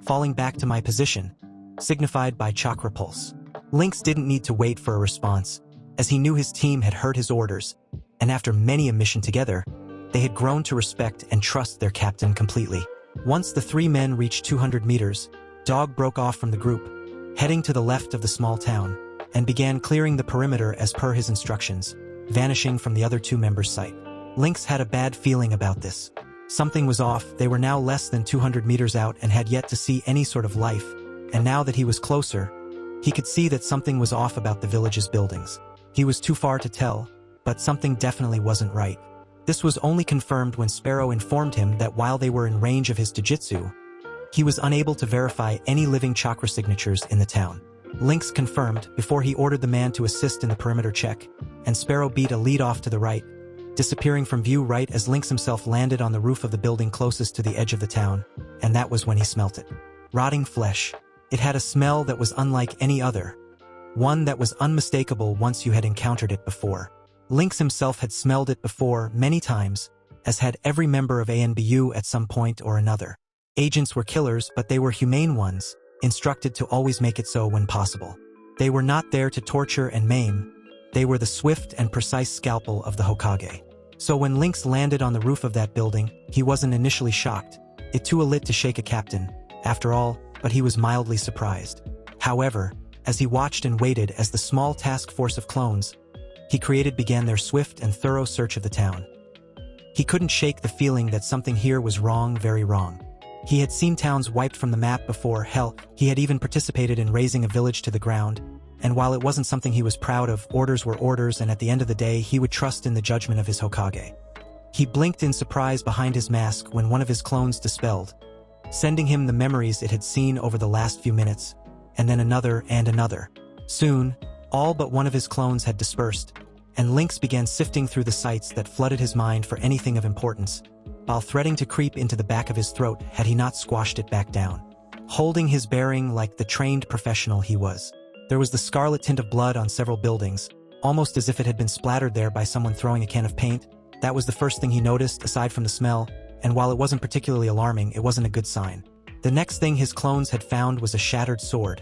Falling back to my position, signified by chakra pulse. Lynx didn't need to wait for a response, as he knew his team had heard his orders, and after many a mission together, they had grown to respect and trust their captain completely. Once the three men reached 200 meters, Dog broke off from the group, heading to the left of the small town, and began clearing the perimeter as per his instructions, vanishing from the other two members' sight. Lynx had a bad feeling about this. Something was off. They were now less than 200 meters out and had yet to see any sort of life, and now that he was closer, he could see that something was off about the village's buildings. He was too far to tell, but something definitely wasn't right. This was only confirmed when Sparrow informed him that while they were in range of his Jujutsu, he was unable to verify any living chakra signatures in the town. Lynx confirmed before he ordered the man to assist in the perimeter check, and Sparrow beat a lead off to the right, disappearing from view right as Lynx himself landed on the roof of the building closest to the edge of the town, and that was when he smelt it. Rotting flesh. It had a smell that was unlike any other, one that was unmistakable once you had encountered it before. Lynx himself had smelled it before many times, as had every member of ANBU at some point or another. Agents were killers, but they were humane ones, instructed to always make it so when possible. They were not there to torture and maim. They were the swift and precise scalpel of the Hokage. So when Lynx landed on the roof of that building, he wasn't initially shocked. It too a lit to shake a captain, after all, but he was mildly surprised. However, as he watched and waited as the small task force of clones he created began their swift and thorough search of the town, he couldn't shake the feeling that something here was wrong, very wrong. He had seen towns wiped from the map before. Hell, he had even participated in razing a village to the ground, and while it wasn't something he was proud of, orders were orders, and at the end of the day he would trust in the judgment of his Hokage. He blinked in surprise behind his mask when one of his clones dispelled, sending him the memories it had seen over the last few minutes, and then another and another. Soon, all but one of his clones had dispersed, and Lynx began sifting through the sights that flooded his mind for anything of importance, while threatening to creep into the back of his throat had he not squashed it back down. Holding his bearing like the trained professional he was. There was the scarlet tint of blood on several buildings, almost as if it had been splattered there by someone throwing a can of paint. That was the first thing he noticed, aside from the smell, and while it wasn't particularly alarming, it wasn't a good sign. The next thing his clones had found was a shattered sword,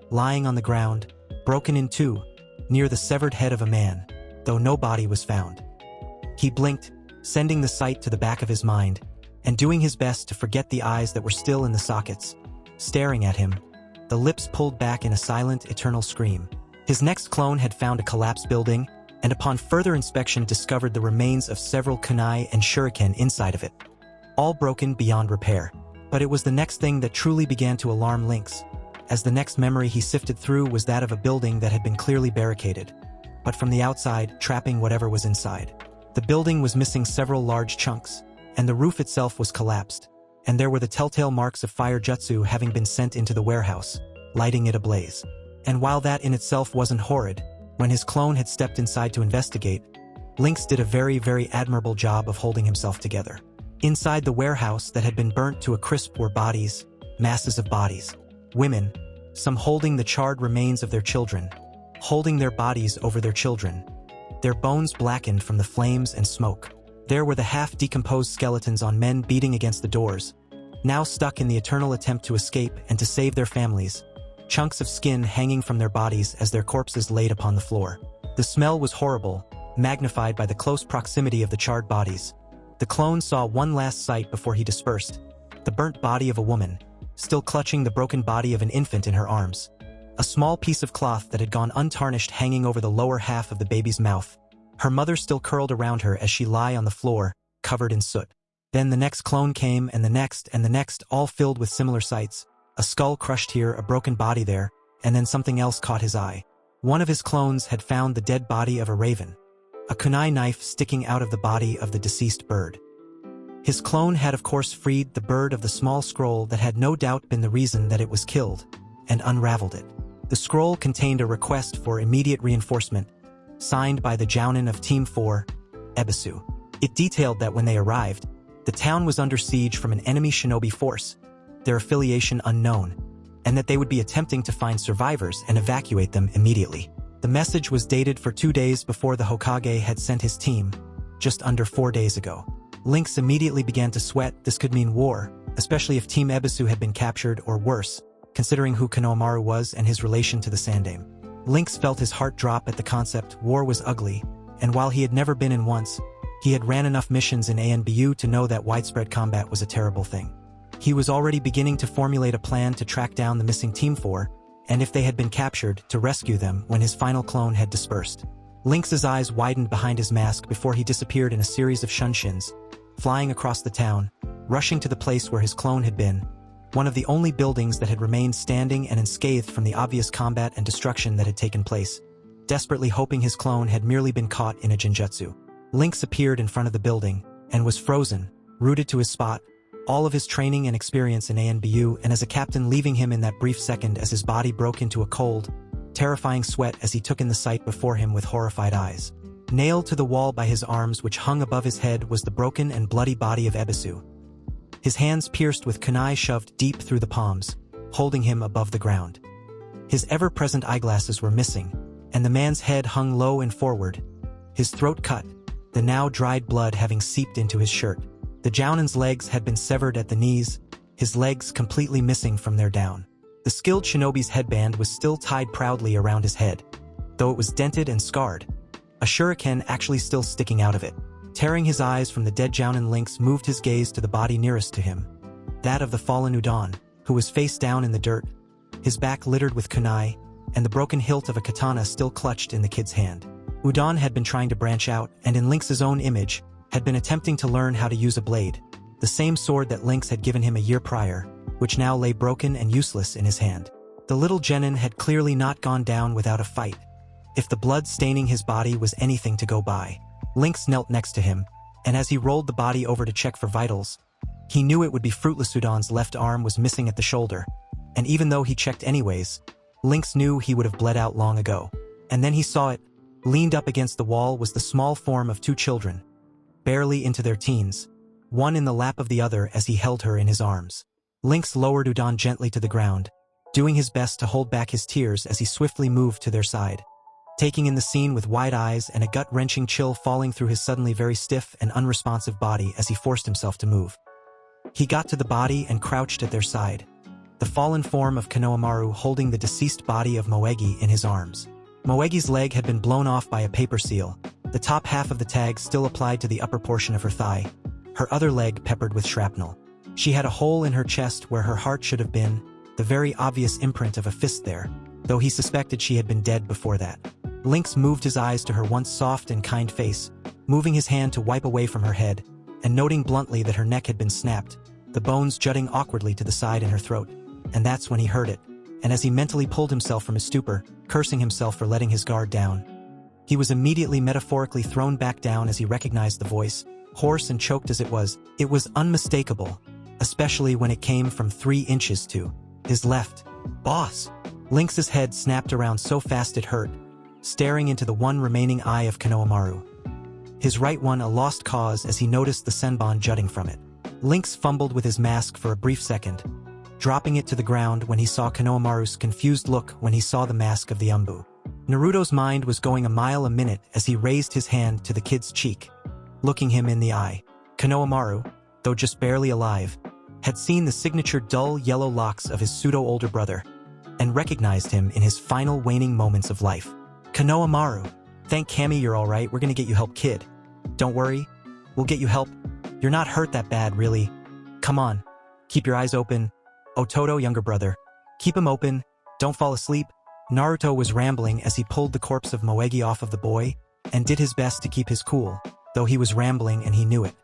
lying on the ground, broken in two, near the severed head of a man, though no body was found. He blinked, sending the sight to the back of his mind, and doing his best to forget the eyes that were still in the sockets, staring at him, the lips pulled back in a silent, eternal scream. His next clone had found a collapsed building, and upon further inspection discovered the remains of several kunai and shuriken inside of it, all broken beyond repair. But it was the next thing that truly began to alarm Lynx, as the next memory he sifted through was that of a building that had been clearly barricaded, but from the outside, trapping whatever was inside. The building was missing several large chunks, and the roof itself was collapsed, and there were the telltale marks of fire jutsu having been sent into the warehouse, lighting it ablaze. And while that in itself wasn't horrid, when his clone had stepped inside to investigate, Lynx did a very, very admirable job of holding himself together. Inside the warehouse that had been burnt to a crisp were bodies, masses of bodies. Women, some holding the charred remains of their children, holding their bodies over their children, their bones blackened from the flames and smoke. There were the half-decomposed skeletons on men beating against the doors, now stuck in the eternal attempt to escape and to save their families, chunks of skin hanging from their bodies as their corpses laid upon the floor. The smell was horrible, magnified by the close proximity of the charred bodies. The clone saw one last sight before he dispersed, the burnt body of a woman, still clutching the broken body of an infant in her arms. A small piece of cloth that had gone untarnished hanging over the lower half of the baby's mouth. Her mother still curled around her as she lay on the floor, covered in soot. Then the next clone came, and the next, all filled with similar sights. A skull crushed here, a broken body there, and then something else caught his eye. One of his clones had found the dead body of a raven, a kunai knife sticking out of the body of the deceased bird. His clone had of course freed the bird of the small scroll that had no doubt been the reason that it was killed, and unraveled it. The scroll contained a request for immediate reinforcement, signed by the Jounin of Team 4, Ebisu. It detailed that when they arrived, the town was under siege from an enemy shinobi force, their affiliation unknown, and that they would be attempting to find survivors and evacuate them immediately. The message was dated for 2 days before the Hokage had sent his team, just under 4 days ago. Lynx immediately began to sweat. This could mean war, especially if Team Ebisu had been captured, or worse, considering who Konohamaru was and his relation to the Sandaime. Lynx felt his heart drop at the concept. War was ugly, and while he had never been in once, he had ran enough missions in ANBU to know that widespread combat was a terrible thing. He was already beginning to formulate a plan to track down the missing Team 4, and if they had been captured, to rescue them when his final clone had dispersed. Lynx's eyes widened behind his mask before he disappeared in a series of shunshins, flying across the town, rushing to the place where his clone had been, one of the only buildings that had remained standing and unscathed from the obvious combat and destruction that had taken place, desperately hoping his clone had merely been caught in a genjutsu. Lynx appeared in front of the building, and was frozen, rooted to his spot, all of his training and experience in ANBU and as a captain leaving him in that brief second as his body broke into a cold, terrifying sweat as he took in the sight before him with horrified eyes. Nailed to the wall by his arms which hung above his head was the broken and bloody body of Ebisu. His hands pierced with kunai shoved deep through the palms, holding him above the ground. His ever-present eyeglasses were missing, and the man's head hung low and forward, his throat cut, the now dried blood having seeped into his shirt. The Jounin's legs had been severed at the knees, his legs completely missing from their down. The skilled shinobi's headband was still tied proudly around his head, though it was dented and scarred, a shuriken actually still sticking out of it. Tearing his eyes from the dead Jounin, Lynx moved his gaze to the body nearest to him, that of the fallen Udon, who was face down in the dirt, his back littered with kunai, and the broken hilt of a katana still clutched in the kid's hand. Udon had been trying to branch out, and in Lynx's own image, had been attempting to learn how to use a blade, the same sword that Lynx had given him a year prior, which now lay broken and useless in his hand. The little genin had clearly not gone down without a fight, if the blood staining his body was anything to go by. Lynx knelt next to him, and as he rolled the body over to check for vitals, he knew it would be fruitless. Udon's left arm was missing at the shoulder, and even though he checked anyways, Lynx knew he would have bled out long ago. And then he saw it. Leaned up against the wall was the small form of two children, barely into their teens, one in the lap of the other as he held her in his arms. Lynx lowered Udon gently to the ground, doing his best to hold back his tears as he swiftly moved to their side, taking in the scene with wide eyes and a gut-wrenching chill falling through his suddenly very stiff and unresponsive body as he forced himself to move. He got to the body and crouched at their side, the fallen form of Konohamaru holding the deceased body of Moegi in his arms. Moegi's leg had been blown off by a paper seal, the top half of the tag still applied to the upper portion of her thigh, her other leg peppered with shrapnel. She had a hole in her chest where her heart should have been, the very obvious imprint of a fist there, though he suspected she had been dead before that. Lynx moved his eyes to her once soft and kind face, moving his hand to wipe away from her head, and noting bluntly that her neck had been snapped, the bones jutting awkwardly to the side in her throat. And that's when he heard it, and as he mentally pulled himself from his stupor, cursing himself for letting his guard down, he was immediately metaphorically thrown back down as he recognized the voice, hoarse and choked as it was unmistakable, especially when it came from 3 inches to his left. Boss! Lynx's head snapped around so fast it hurt, staring into the one remaining eye of Konohamaru. His right one a lost cause as he noticed the senbon jutting from it. Lynx fumbled with his mask for a brief second, dropping it to the ground when he saw Konohamaru's confused look when he saw the mask of the Umbu. Naruto's mind was going a mile a minute as he raised his hand to the kid's cheek, looking him in the eye. Konohamaru, though just barely alive, had seen the signature dull yellow locks of his pseudo-older brother, and recognized him in his final waning moments of life. Konohamaru, thank Kami you're alright, we're gonna get you help, kid. Don't worry, we'll get you help. You're not hurt that bad, really. Come on, keep your eyes open. Ototo, younger brother, keep him open, don't fall asleep. Naruto was rambling as he pulled the corpse of Moegi off of the boy, and did his best to keep his cool, though he was rambling and he knew it.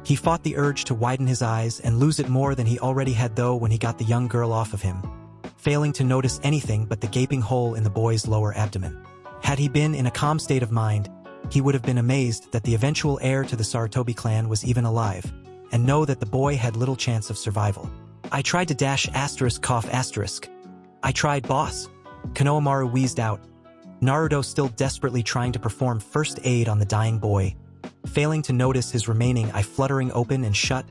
He fought the urge to widen his eyes and lose it more than he already had though when he got the young girl off of him, failing to notice anything but the gaping hole in the boy's lower abdomen. Had he been in a calm state of mind, he would have been amazed that the eventual heir to the Sarutobi clan was even alive, and know that the boy had little chance of survival. I tried to dash ***. I tried, boss. Konohamaru wheezed out, Naruto still desperately trying to perform first aid on the dying boy, failing to notice his remaining eye fluttering open and shut.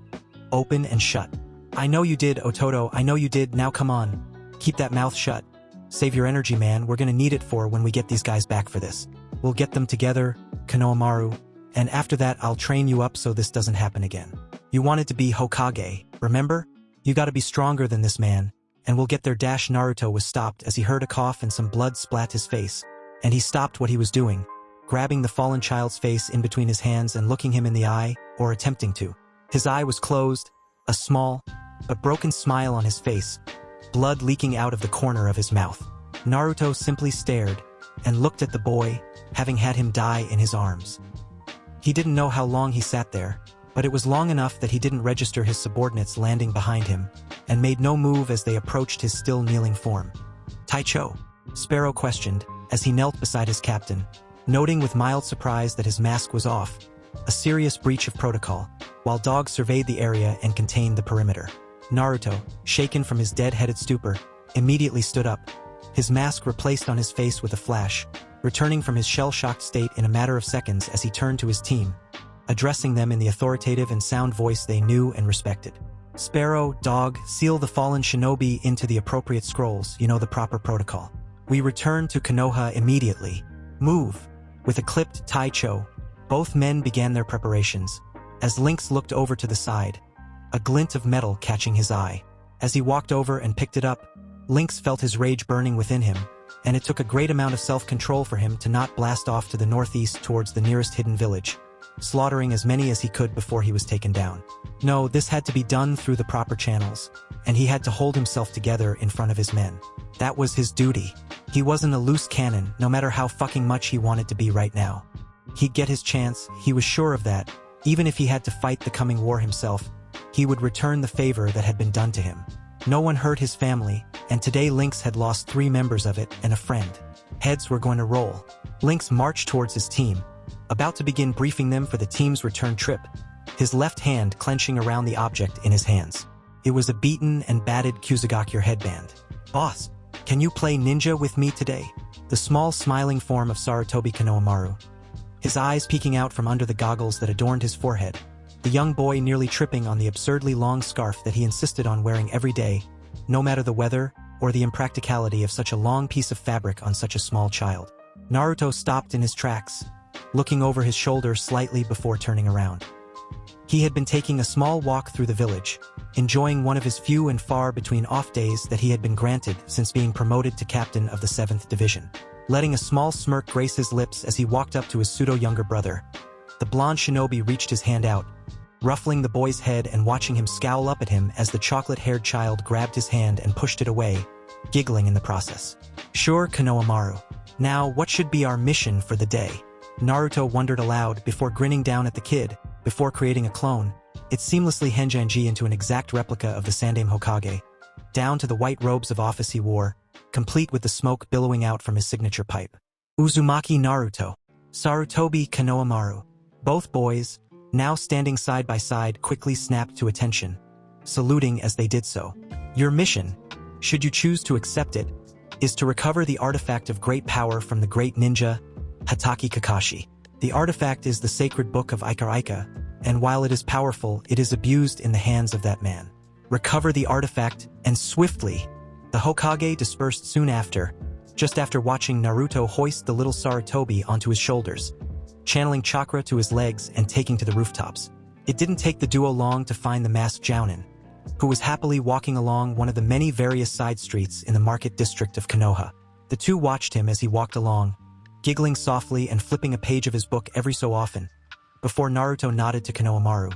I know you did, Ototo, I know you did, now come on. Keep that mouth shut. Save your energy, man, we're gonna need it for when we get these guys back for this. We'll get them together, Konohamaru, and after that I'll train you up so this doesn't happen again. You wanted to be Hokage, remember? You gotta be stronger than this, man, and we'll get there. Naruto was stopped as he heard a cough and some blood splat his face, and he stopped what he was doing, grabbing the fallen child's face in between his hands and looking him in the eye, or attempting to. His eye was closed, a small, but broken smile on his face, blood leaking out of the corner of his mouth. Naruto simply stared and looked at the boy, having had him die in his arms. He didn't know how long he sat there, but it was long enough that he didn't register his subordinates landing behind him, and made no move as they approached his still kneeling form. "Taicho?" Sparrow questioned, as he knelt beside his captain, noting with mild surprise that his mask was off, a serious breach of protocol, while dogs surveyed the area and contained the perimeter. Naruto, shaken from his dead-headed stupor, immediately stood up, his mask replaced on his face with a flash, returning from his shell-shocked state in a matter of seconds as he turned to his team, addressing them in the authoritative and sound voice they knew and respected. "Sparrow, Dog, seal the fallen shinobi into the appropriate scrolls, you know the proper protocol. We return to Konoha immediately. Move." With a clipped Taicho, both men began their preparations, as Lynx looked over to the side, a glint of metal catching his eye. As he walked over and picked it up, Lynx felt his rage burning within him, and it took a great amount of self-control for him to not blast off to the northeast towards the nearest hidden village, slaughtering as many as he could before he was taken down. No, this had to be done through the proper channels, and he had to hold himself together in front of his men. That was his duty. He wasn't a loose cannon, no matter how fucking much he wanted to be right now. He'd get his chance, he was sure of that. Even if he had to fight the coming war himself, he would return the favor that had been done to him. No one hurt his family, and today Lynx had lost 3 members of it and a friend. Heads were going to roll. Lynx marched towards his team, about to begin briefing them for the team's return trip, his left hand clenching around the object in his hands. It was a beaten and battered Kusagakure headband. "Boss, can you play ninja with me today?" The small smiling form of Sarutobi Konohamaru, his eyes peeking out from under the goggles that adorned his forehead, the young boy nearly tripping on the absurdly long scarf that he insisted on wearing every day, no matter the weather or the impracticality of such a long piece of fabric on such a small child. Naruto stopped in his tracks, looking over his shoulder slightly before turning around. He had been taking a small walk through the village, enjoying one of his few and far between off days that he had been granted since being promoted to captain of the 7th Division. Letting a small smirk grace his lips as he walked up to his pseudo-younger brother, the blonde shinobi reached his hand out, ruffling the boy's head and watching him scowl up at him as the chocolate-haired child grabbed his hand and pushed it away, giggling in the process. "Sure, Konohamaru. Now, what should be our mission for the day?" Naruto wondered aloud before grinning down at the kid. Before creating a clone, it seamlessly henjanji into an exact replica of the Sandaime Hokage, down to the white robes of office he wore, complete with the smoke billowing out from his signature pipe. Uzumaki Naruto, Sarutobi Konohamaru. Both boys, now standing side by side, quickly snapped to attention, saluting as they did so. "Your mission, should you choose to accept it, is to recover the artifact of great power from the great ninja, Hatake Kakashi. The artifact is the sacred book of Ika, and while it is powerful, it is abused in the hands of that man. Recover the artifact, and swiftly." The Hokage dispersed soon after, just after watching Naruto hoist the little Sarutobi onto his shoulders, channeling chakra to his legs and taking to the rooftops. It didn't take the duo long to find the masked Jounin, who was happily walking along one of the many various side streets in the market district of Konoha. The two watched him as he walked along, giggling softly and flipping a page of his book every so often, before Naruto nodded to Konohamaru,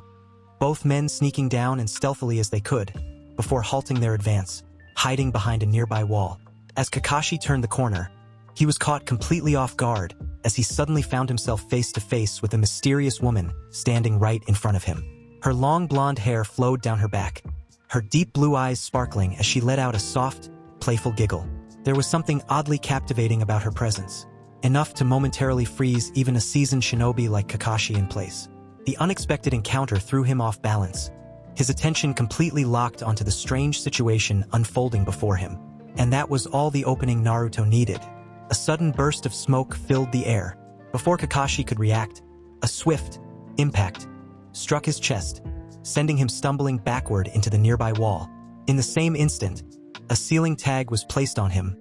both men sneaking down as stealthily as they could, before halting their advance, hiding behind a nearby wall. As Kakashi turned the corner, he was caught completely off guard as he suddenly found himself face to face with a mysterious woman standing right in front of him. Her long blonde hair flowed down her back, her deep blue eyes sparkling as she let out a soft, playful giggle. There was something oddly captivating about her presence, enough to momentarily freeze even a seasoned shinobi like Kakashi in place. The unexpected encounter threw him off balance, his attention completely locked onto the strange situation unfolding before him. And that was all the opening Naruto needed. A sudden burst of smoke filled the air. Before Kakashi could react, a swift impact struck his chest, sending him stumbling backward into the nearby wall. In the same instant, a ceiling tag was placed on him,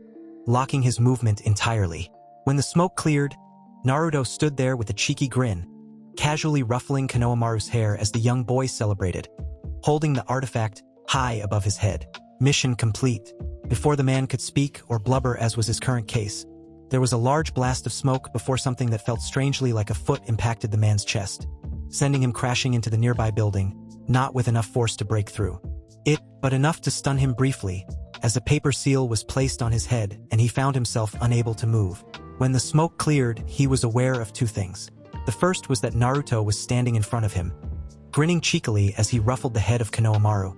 locking his movement entirely. When the smoke cleared, Naruto stood there with a cheeky grin, casually ruffling Konohamaru's hair as the young boy celebrated, holding the artifact high above his head. Mission complete. Before the man could speak or blubber, as was his current case, there was a large blast of smoke before something that felt strangely like a foot impacted the man's chest, sending him crashing into the nearby building, not with enough force to break through it, but enough to stun him briefly, as a paper seal was placed on his head and he found himself unable to move. When the smoke cleared, he was aware of two things. The first was that Naruto was standing in front of him, grinning cheekily as he ruffled the head of Konohamaru,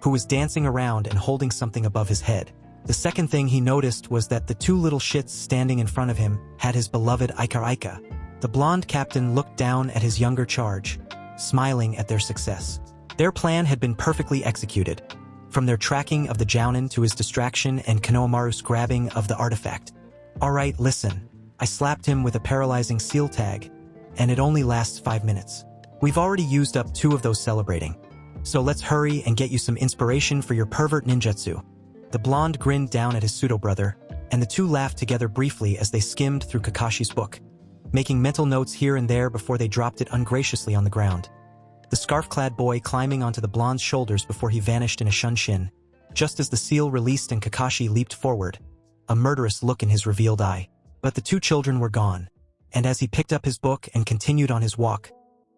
who was dancing around and holding something above his head. The second thing he noticed was that the two little shits standing in front of him had his beloved Ika. The blonde captain looked down at his younger charge, smiling at their success. Their plan had been perfectly executed, from their tracking of the Jounin to his distraction and Konohamaru's grabbing of the artifact. Alright, listen. I slapped him with a paralyzing seal tag, and it only lasts 5 minutes. We've already used up 2 of those celebrating, so let's hurry and get you some inspiration for your pervert ninjutsu. The blonde grinned down at his pseudo-brother, and the two laughed together briefly as they skimmed through Kakashi's book, making mental notes here and there before they dropped it ungraciously on the ground. The scarf-clad boy climbing onto the blonde's shoulders before he vanished in a shunshin, just as the seal released and Kakashi leaped forward, a murderous look in his revealed eye. But the 2 children were gone, and as he picked up his book and continued on his walk,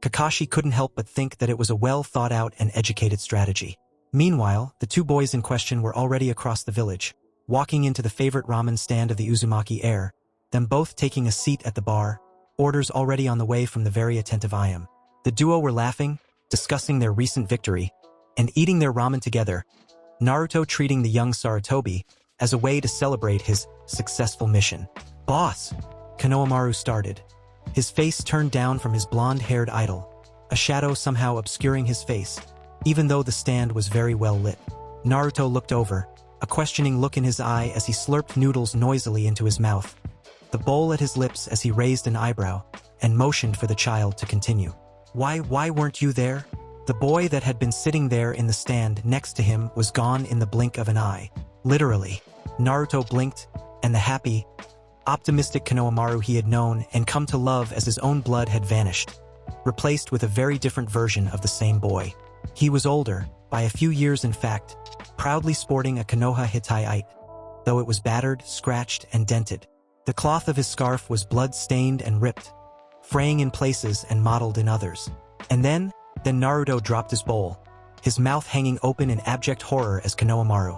Kakashi couldn't help but think that it was a well-thought-out and educated strategy. Meanwhile, the 2 boys in question were already across the village, walking into the favorite ramen stand of the Uzumaki heir, them both taking a seat at the bar, orders already on the way from the very attentive Iam. The duo were laughing, discussing their recent victory, and eating their ramen together, Naruto treating the young Sarutobi as a way to celebrate his successful mission. "Boss!" Konohamaru started, his face turned down from his blonde-haired idol, a shadow somehow obscuring his face, even though the stand was very well lit. Naruto looked over, a questioning look in his eye as he slurped noodles noisily into his mouth, the bowl at his lips as he raised an eyebrow, and motioned for the child to continue. Why weren't you there?" The boy that had been sitting there in the stand next to him was gone in the blink of an eye. Literally. Naruto blinked, and the happy, optimistic Konohamaru he had known and come to love as his own blood had vanished, replaced with a very different version of the same boy. He was older, by a few years in fact, proudly sporting a Konoha Hittite, though it was battered, scratched, and dented. The cloth of his scarf was blood-stained and ripped, fraying in places and mottled in others. And then Naruto dropped his bowl, his mouth hanging open in abject horror as Konohamaru,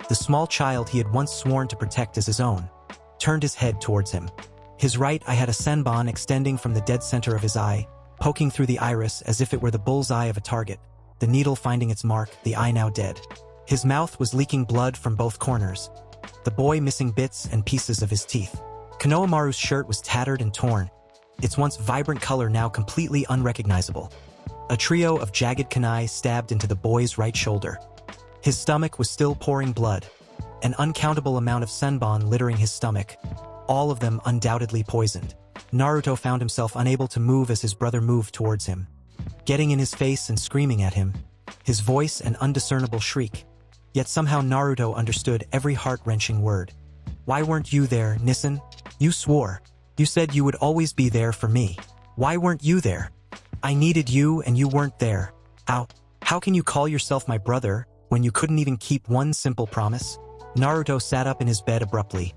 the small child he had once sworn to protect as his own, turned his head towards him. His right eye had a senbon extending from the dead center of his eye, poking through the iris as if it were the bull's eye of a target, the needle finding its mark, the eye now dead. His mouth was leaking blood from both corners, the boy missing bits and pieces of his teeth. Konohamaru's shirt was tattered and torn, its once vibrant color now completely unrecognizable. A trio of jagged kunai stabbed into the boy's right shoulder. His stomach was still pouring blood, an uncountable amount of senbon littering his stomach, all of them undoubtedly poisoned. Naruto found himself unable to move as his brother moved towards him, getting in his face and screaming at him, his voice an undiscernible shriek. Yet somehow Naruto understood every heart-wrenching word. "Why weren't you there, Nissen? You swore. You said you would always be there for me. Why weren't you there? I needed you and you weren't there. How can you call yourself my brother when you couldn't even keep one simple promise?" Naruto sat up in his bed abruptly,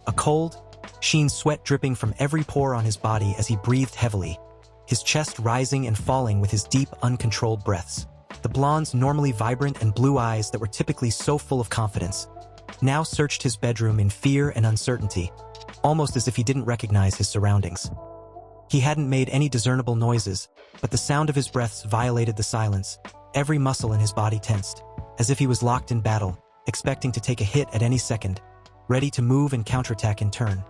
a cold, sheen sweat dripping from every pore on his body as he breathed heavily, his chest rising and falling with his deep, uncontrolled breaths. The blonde's normally vibrant and blue eyes that were typically so full of confidence now searched his bedroom in fear and uncertainty, almost as if he didn't recognize his surroundings. He hadn't made any discernible noises, but the sound of his breaths violated the silence, every muscle in his body tensed, as if he was locked in battle, expecting to take a hit at any second, ready to move and counterattack in turn.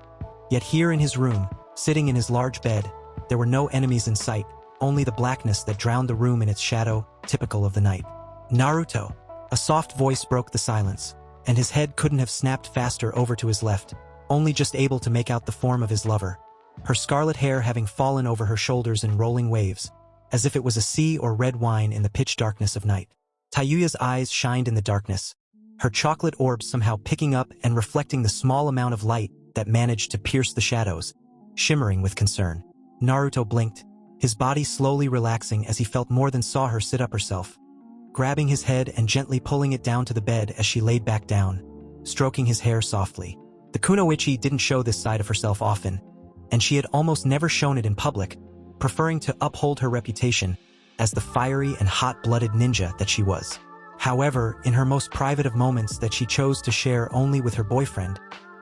Yet here in his room, sitting in his large bed, there were no enemies in sight, only the blackness that drowned the room in its shadow, typical of the night. "Naruto!" A soft voice broke the silence, and his head couldn't have snapped faster over to his left, only just able to make out the form of his lover, her scarlet hair having fallen over her shoulders in rolling waves, as if it was a sea or red wine in the pitch darkness of night. Tayuya's eyes shined in the darkness, her chocolate orbs somehow picking up and reflecting the small amount of light that managed to pierce the shadows, shimmering with concern. Naruto blinked, his body slowly relaxing as he felt more than saw her sit up herself, grabbing his head and gently pulling it down to the bed as she laid back down, stroking his hair softly. The kunoichi didn't show this side of herself often, and she had almost never shown it in public, preferring to uphold her reputation as the fiery and hot-blooded ninja that she was. However, in her most private of moments that she chose to share only with her boyfriend,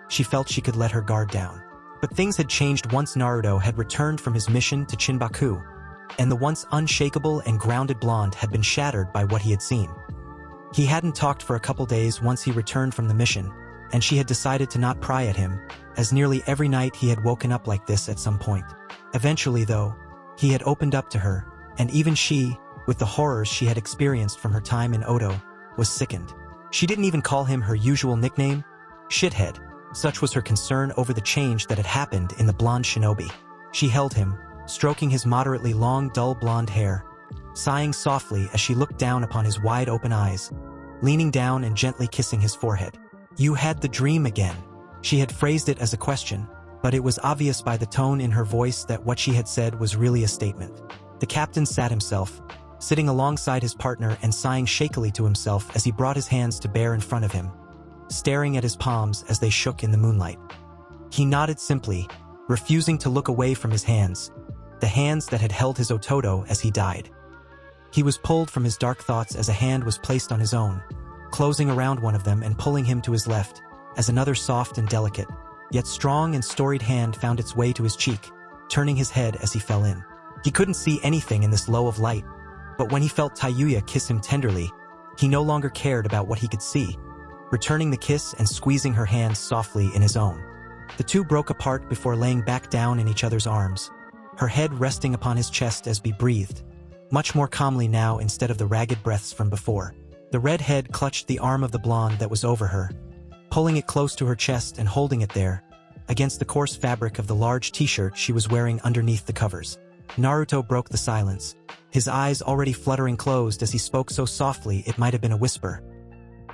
she felt she could let her guard down. But things had changed once Naruto had returned from his mission to Chinbaku, and the once unshakable and grounded blonde had been shattered by what he had seen. He hadn't talked for a couple days once he returned from the mission, and she had decided to not pry at him, as nearly every night he had woken up like this at some point. Eventually, though, he had opened up to her, and even she, with the horrors she had experienced from her time in Odo, was sickened. She didn't even call him her usual nickname, shithead. Such was her concern over the change that had happened in the blonde shinobi. She held him, stroking his moderately long, dull blonde hair, sighing softly as she looked down upon his wide-open eyes, leaning down and gently kissing his forehead. "You had the dream again." She had phrased it as a question, but it was obvious by the tone in her voice that what she had said was really a statement. The captain sat himself, sitting alongside his partner and sighing shakily to himself as he brought his hands to bear in front of him, staring at his palms as they shook in the moonlight. He nodded simply, refusing to look away from his hands, the hands that had held his Ototo as he died. He was pulled from his dark thoughts as a hand was placed on his own, closing around one of them and pulling him to his left, as another soft and delicate, yet strong and storied hand found its way to his cheek, turning his head as he fell in. He couldn't see anything in this low of light, but when he felt Tayuya kiss him tenderly, he no longer cared about what he could see, returning the kiss and squeezing her hands softly in his own. The two broke apart before laying back down in each other's arms, her head resting upon his chest as he breathed, much more calmly now instead of the ragged breaths from before. The red head clutched the arm of the blonde that was over her, pulling it close to her chest and holding it there, against the coarse fabric of the large t-shirt she was wearing underneath the covers. Naruto broke the silence, his eyes already fluttering closed as he spoke so softly it might have been a whisper,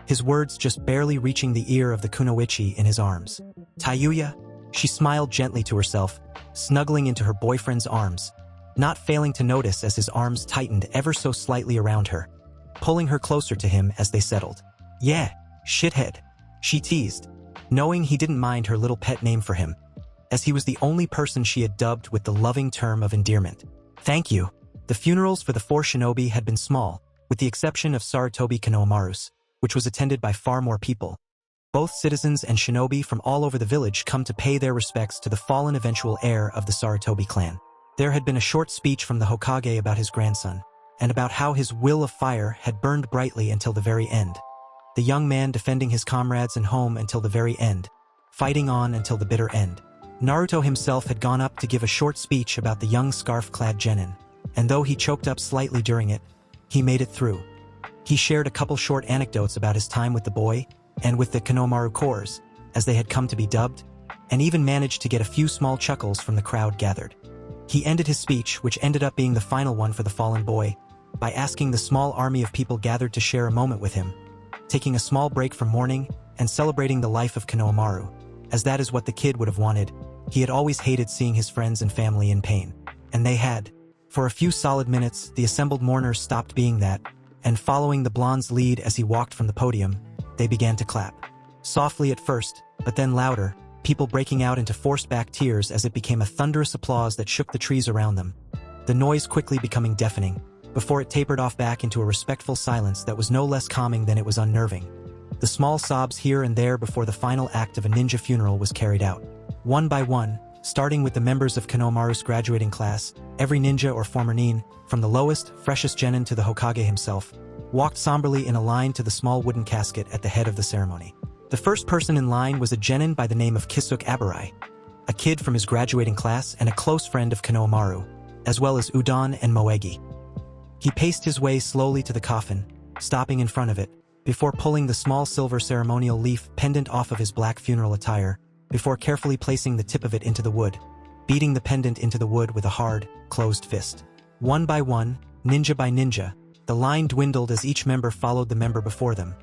his words just barely reaching the ear of the kunoichi in his arms. "Tayuya?" She smiled gently to herself, snuggling into her boyfriend's arms, not failing to notice as his arms tightened ever so slightly around her, pulling her closer to him as they settled. "Yeah, shithead," she teased, knowing he didn't mind her little pet name for him, as he was the only person she had dubbed with the loving term of endearment. "Thank you." The funerals for the four shinobi had been small, with the exception of Sarutobi Konohamaru's, which was attended by far more people. Both citizens and shinobi from all over the village come to pay their respects to the fallen eventual heir of the Sarutobi clan. There had been a short speech from the Hokage about his grandson, and about how his will of fire had burned brightly until the very end. The young man defending his comrades and home until the very end, fighting on until the bitter end. Naruto himself had gone up to give a short speech about the young scarf-clad genin, and though he choked up slightly during it, he made it through. He shared a couple short anecdotes about his time with the boy, and with the Konohamaru Corps, as they had come to be dubbed, and even managed to get a few small chuckles from the crowd gathered. He ended his speech, which ended up being the final one for the fallen boy, by asking the small army of people gathered to share a moment with him, taking a small break from mourning and celebrating the life of Konohamaru, as that is what the kid would have wanted. He had always hated seeing his friends and family in pain, and they had. For a few solid minutes, the assembled mourners stopped being that, and following the blonde's lead as he walked from the podium, they began to clap. Softly at first, but then louder, people breaking out into forced-back tears as it became a thunderous applause that shook the trees around them, the noise quickly becoming deafening, before it tapered off back into a respectful silence that was no less calming than it was unnerving. The small sobs here and there before the final act of a ninja funeral was carried out. One by one, starting with the members of Konohamaru's graduating class, every ninja or former nin, from the lowest, freshest genin to the Hokage himself, walked somberly in a line to the small wooden casket at the head of the ceremony. The first person in line was a genin by the name of Kisuk Abarai, a kid from his graduating class and a close friend of Konohamaru, as well as Udon and Moegi. He paced his way slowly to the coffin, stopping in front of it, before pulling the small silver ceremonial leaf pendant off of his black funeral attire, before carefully placing the tip of it into the wood, beating the pendant into the wood with a hard, closed fist. One by one, ninja by ninja, the line dwindled as each member followed the member before them,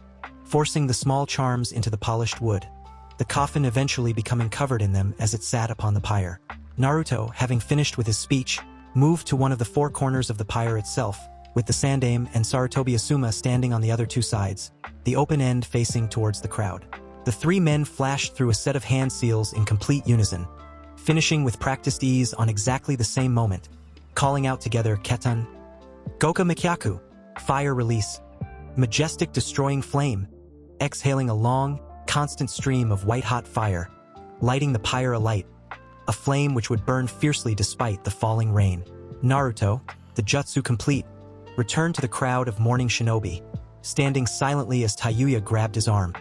forcing the small charms into the polished wood, the coffin eventually becoming covered in them as it sat upon the pyre. Naruto, having finished with his speech, moved to one of the four corners of the pyre itself, with the Sandaime and Sarutobi Asuma standing on the other two sides, the open end facing towards the crowd. The three men flashed through a set of hand seals in complete unison, finishing with practiced ease on exactly the same moment, calling out together Ketan, Goka Mikyaku, fire release, majestic destroying flame, exhaling a long, constant stream of white-hot fire, lighting the pyre alight, a flame which would burn fiercely despite the falling rain. Naruto, the jutsu complete, returned to the crowd of mourning shinobi, standing silently as Tayuya grabbed his arm,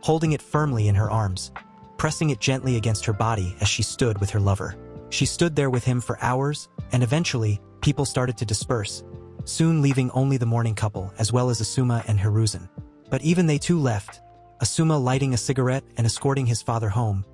holding it firmly in her arms, pressing it gently against her body as she stood with her lover. She stood there with him for hours, and eventually, people started to disperse, soon leaving only the mourning couple as well as Asuma and Hiruzen. But even they too left, Asuma lighting a cigarette and escorting his father home,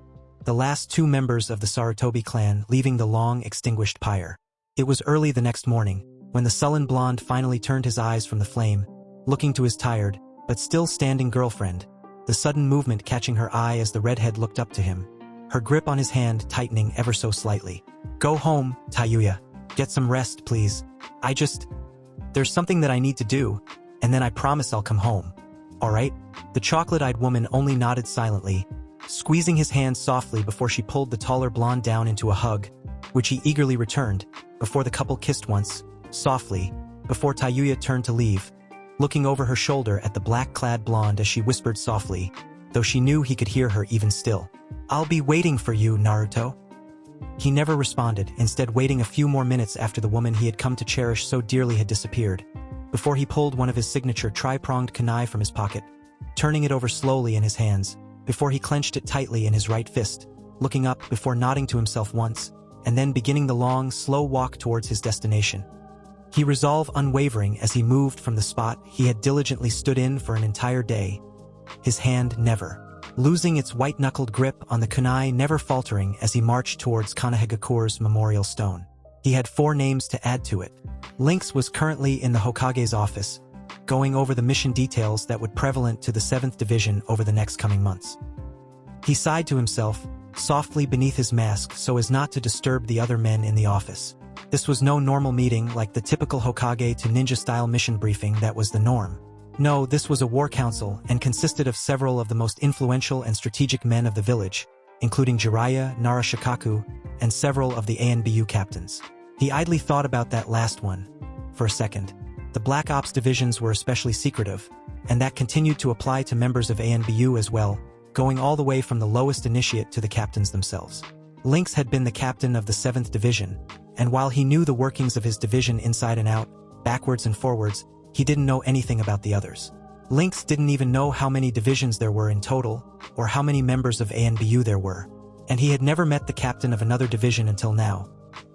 the last two members of the Sarutobi clan leaving the long-extinguished pyre. It was early the next morning, when the sullen blonde finally turned his eyes from the flame, looking to his tired, but still standing girlfriend, the sudden movement catching her eye as the redhead looked up to him, her grip on his hand tightening ever so slightly. Go home, Tayuya. Get some rest, please. There's something that I need to do, and then I promise I'll come home. All right? The chocolate-eyed woman only nodded silently, squeezing his hand softly before she pulled the taller blonde down into a hug, which he eagerly returned, before the couple kissed once, softly, before Tayuya turned to leave, looking over her shoulder at the black-clad blonde as she whispered softly, though she knew he could hear her even still. I'll be waiting for you, Naruto. He never responded, instead waiting a few more minutes after the woman he had come to cherish so dearly had disappeared, before he pulled one of his signature tri-pronged kunai from his pocket, turning it over slowly in his hands, before he clenched it tightly in his right fist, looking up before nodding to himself once, and then beginning the long, slow walk towards his destination. He resolved unwavering as he moved from the spot he had diligently stood in for an entire day, his hand never losing its white-knuckled grip on the kunai, never faltering as he marched towards Konohagakure's memorial stone. He had 4 names to add to it. Lynx was currently in the Hokage's office, going over the mission details that would prevalent to the 7th Division over the next coming months. He sighed to himself, softly beneath his mask so as not to disturb the other men in the office. This was no normal meeting like the typical Hokage to ninja-style mission briefing that was the norm. No, this was a war council and consisted of several of the most influential and strategic men of the village, including Jiraiya, Narashikaku, and several of the ANBU captains. He idly thought about that last one. For a second. The Black Ops divisions were especially secretive, and that continued to apply to members of ANBU as well, going all the way from the lowest initiate to the captains themselves. Lynx had been the captain of the 7th Division, and while he knew the workings of his division inside and out, backwards and forwards, he didn't know anything about the others. Lynx didn't even know how many divisions there were in total, or how many members of ANBU there were, and he had never met the captain of another division until now.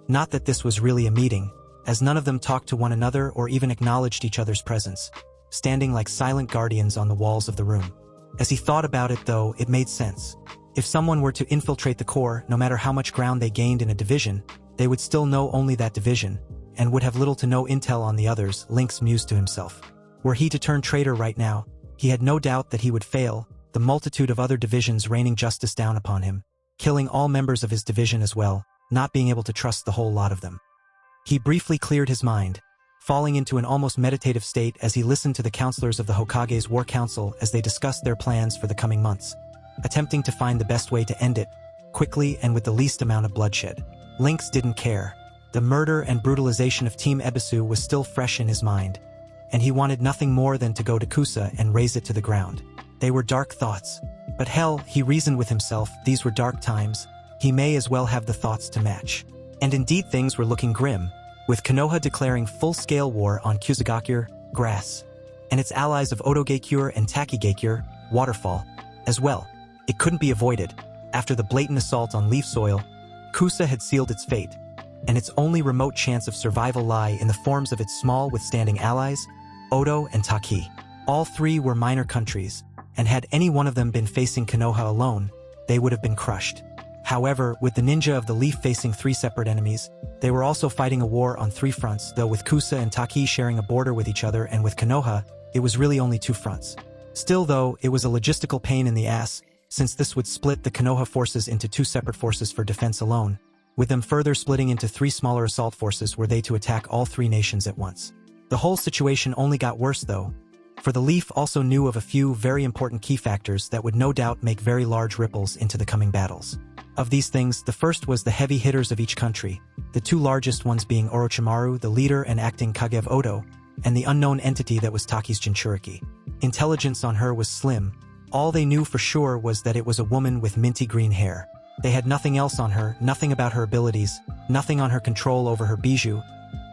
Not that this was really a meeting, as none of them talked to one another or even acknowledged each other's presence, standing like silent guardians on the walls of the room. As he thought about it though, it made sense. If someone were to infiltrate the core, no matter how much ground they gained in a division, they would still know only that division, and would have little to no intel on the others, Lynx mused to himself. Were he to turn traitor right now, he had no doubt that he would fail, the multitude of other divisions raining justice down upon him, killing all members of his division as well, not being able to trust the whole lot of them. He briefly cleared his mind, falling into an almost meditative state as he listened to the counselors of the Hokage's War Council as they discussed their plans for the coming months, attempting to find the best way to end it, quickly and with the least amount of bloodshed. Lynx didn't care. The murder and brutalization of Team Ebisu was still fresh in his mind, and he wanted nothing more than to go to Kusa and raze it to the ground. They were dark thoughts. But hell, he reasoned with himself, these were dark times. He may as well have the thoughts to match. And indeed things were looking grim, with Konoha declaring full-scale war on Kusagakure, grass, and its allies of Otogakure and Takigakure, waterfall, as well. It couldn't be avoided. After the blatant assault on leaf soil, Kusa had sealed its fate, and its only remote chance of survival lay in the forms of its small withstanding allies, Oto and Taki. All 3 were minor countries, and had any one of them been facing Konoha alone, they would have been crushed. However, with the ninja of the leaf facing 3 separate enemies, they were also fighting a war on 3 fronts, though with Kusa and Taki sharing a border with each other and with Konoha, it was really only 2 fronts. Still though, it was a logistical pain in the ass, since this would split the Konoha forces into 2 separate forces for defense alone, with them further splitting into 3 smaller assault forces were they to attack all 3 nations at once. The whole situation only got worse though, for the Leaf also knew of a few very important key factors that would no doubt make very large ripples into the coming battles. Of these things, the first was the heavy hitters of each country, the two largest ones being Orochimaru, the leader and acting Kage of Odo, and the unknown entity that was Taki's Jinchuriki. Intelligence on her was slim. All they knew for sure was that it was a woman with minty green hair. They had nothing else on her, nothing about her abilities, nothing on her control over her bijou,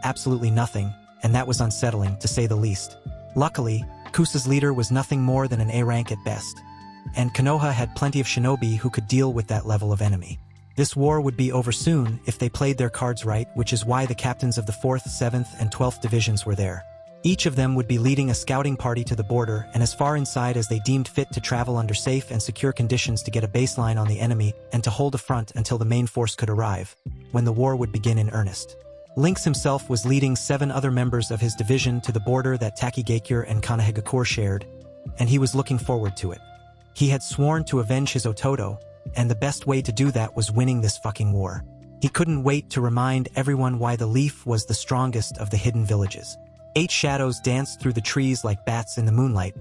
absolutely nothing, and that was unsettling, to say the least. Luckily, Kusa's leader was nothing more than an A rank at best, and Konoha had plenty of shinobi who could deal with that level of enemy. This war would be over soon if they played their cards right, which is why the captains of the 4th, 7th, and 12th divisions were there. Each of them would be leading a scouting party to the border and as far inside as they deemed fit to travel under safe and secure conditions to get a baseline on the enemy and to hold a front until the main force could arrive, when the war would begin in earnest. Lynx himself was leading 7 other members of his division to the border that Takigakure and Konohagakure shared, and he was looking forward to it. He had sworn to avenge his Ototo, and the best way to do that was winning this fucking war. He couldn't wait to remind everyone why the Leaf was the strongest of the hidden villages. 8 shadows danced through the trees like bats in the moonlight,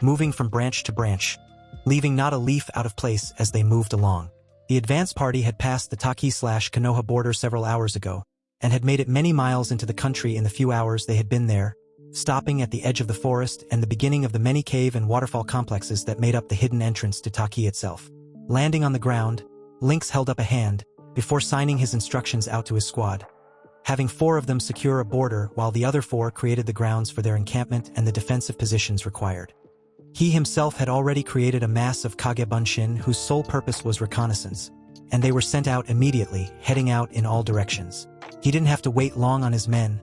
moving from branch to branch, leaving not a leaf out of place as they moved along. The advance party had passed the Taki/Konoha border several hours ago, and had made it many miles into the country in the few hours they had been there, stopping at the edge of the forest and the beginning of the many cave and waterfall complexes that made up the hidden entrance to Taki itself. Landing on the ground, Lynx held up a hand, before signing his instructions out to his squad, having 4 of them secure a border while the other 4 created the grounds for their encampment and the defensive positions required. He himself had already created a mass of Kage Bunshin whose sole purpose was reconnaissance, and they were sent out immediately, heading out in all directions. He didn't have to wait long on his men.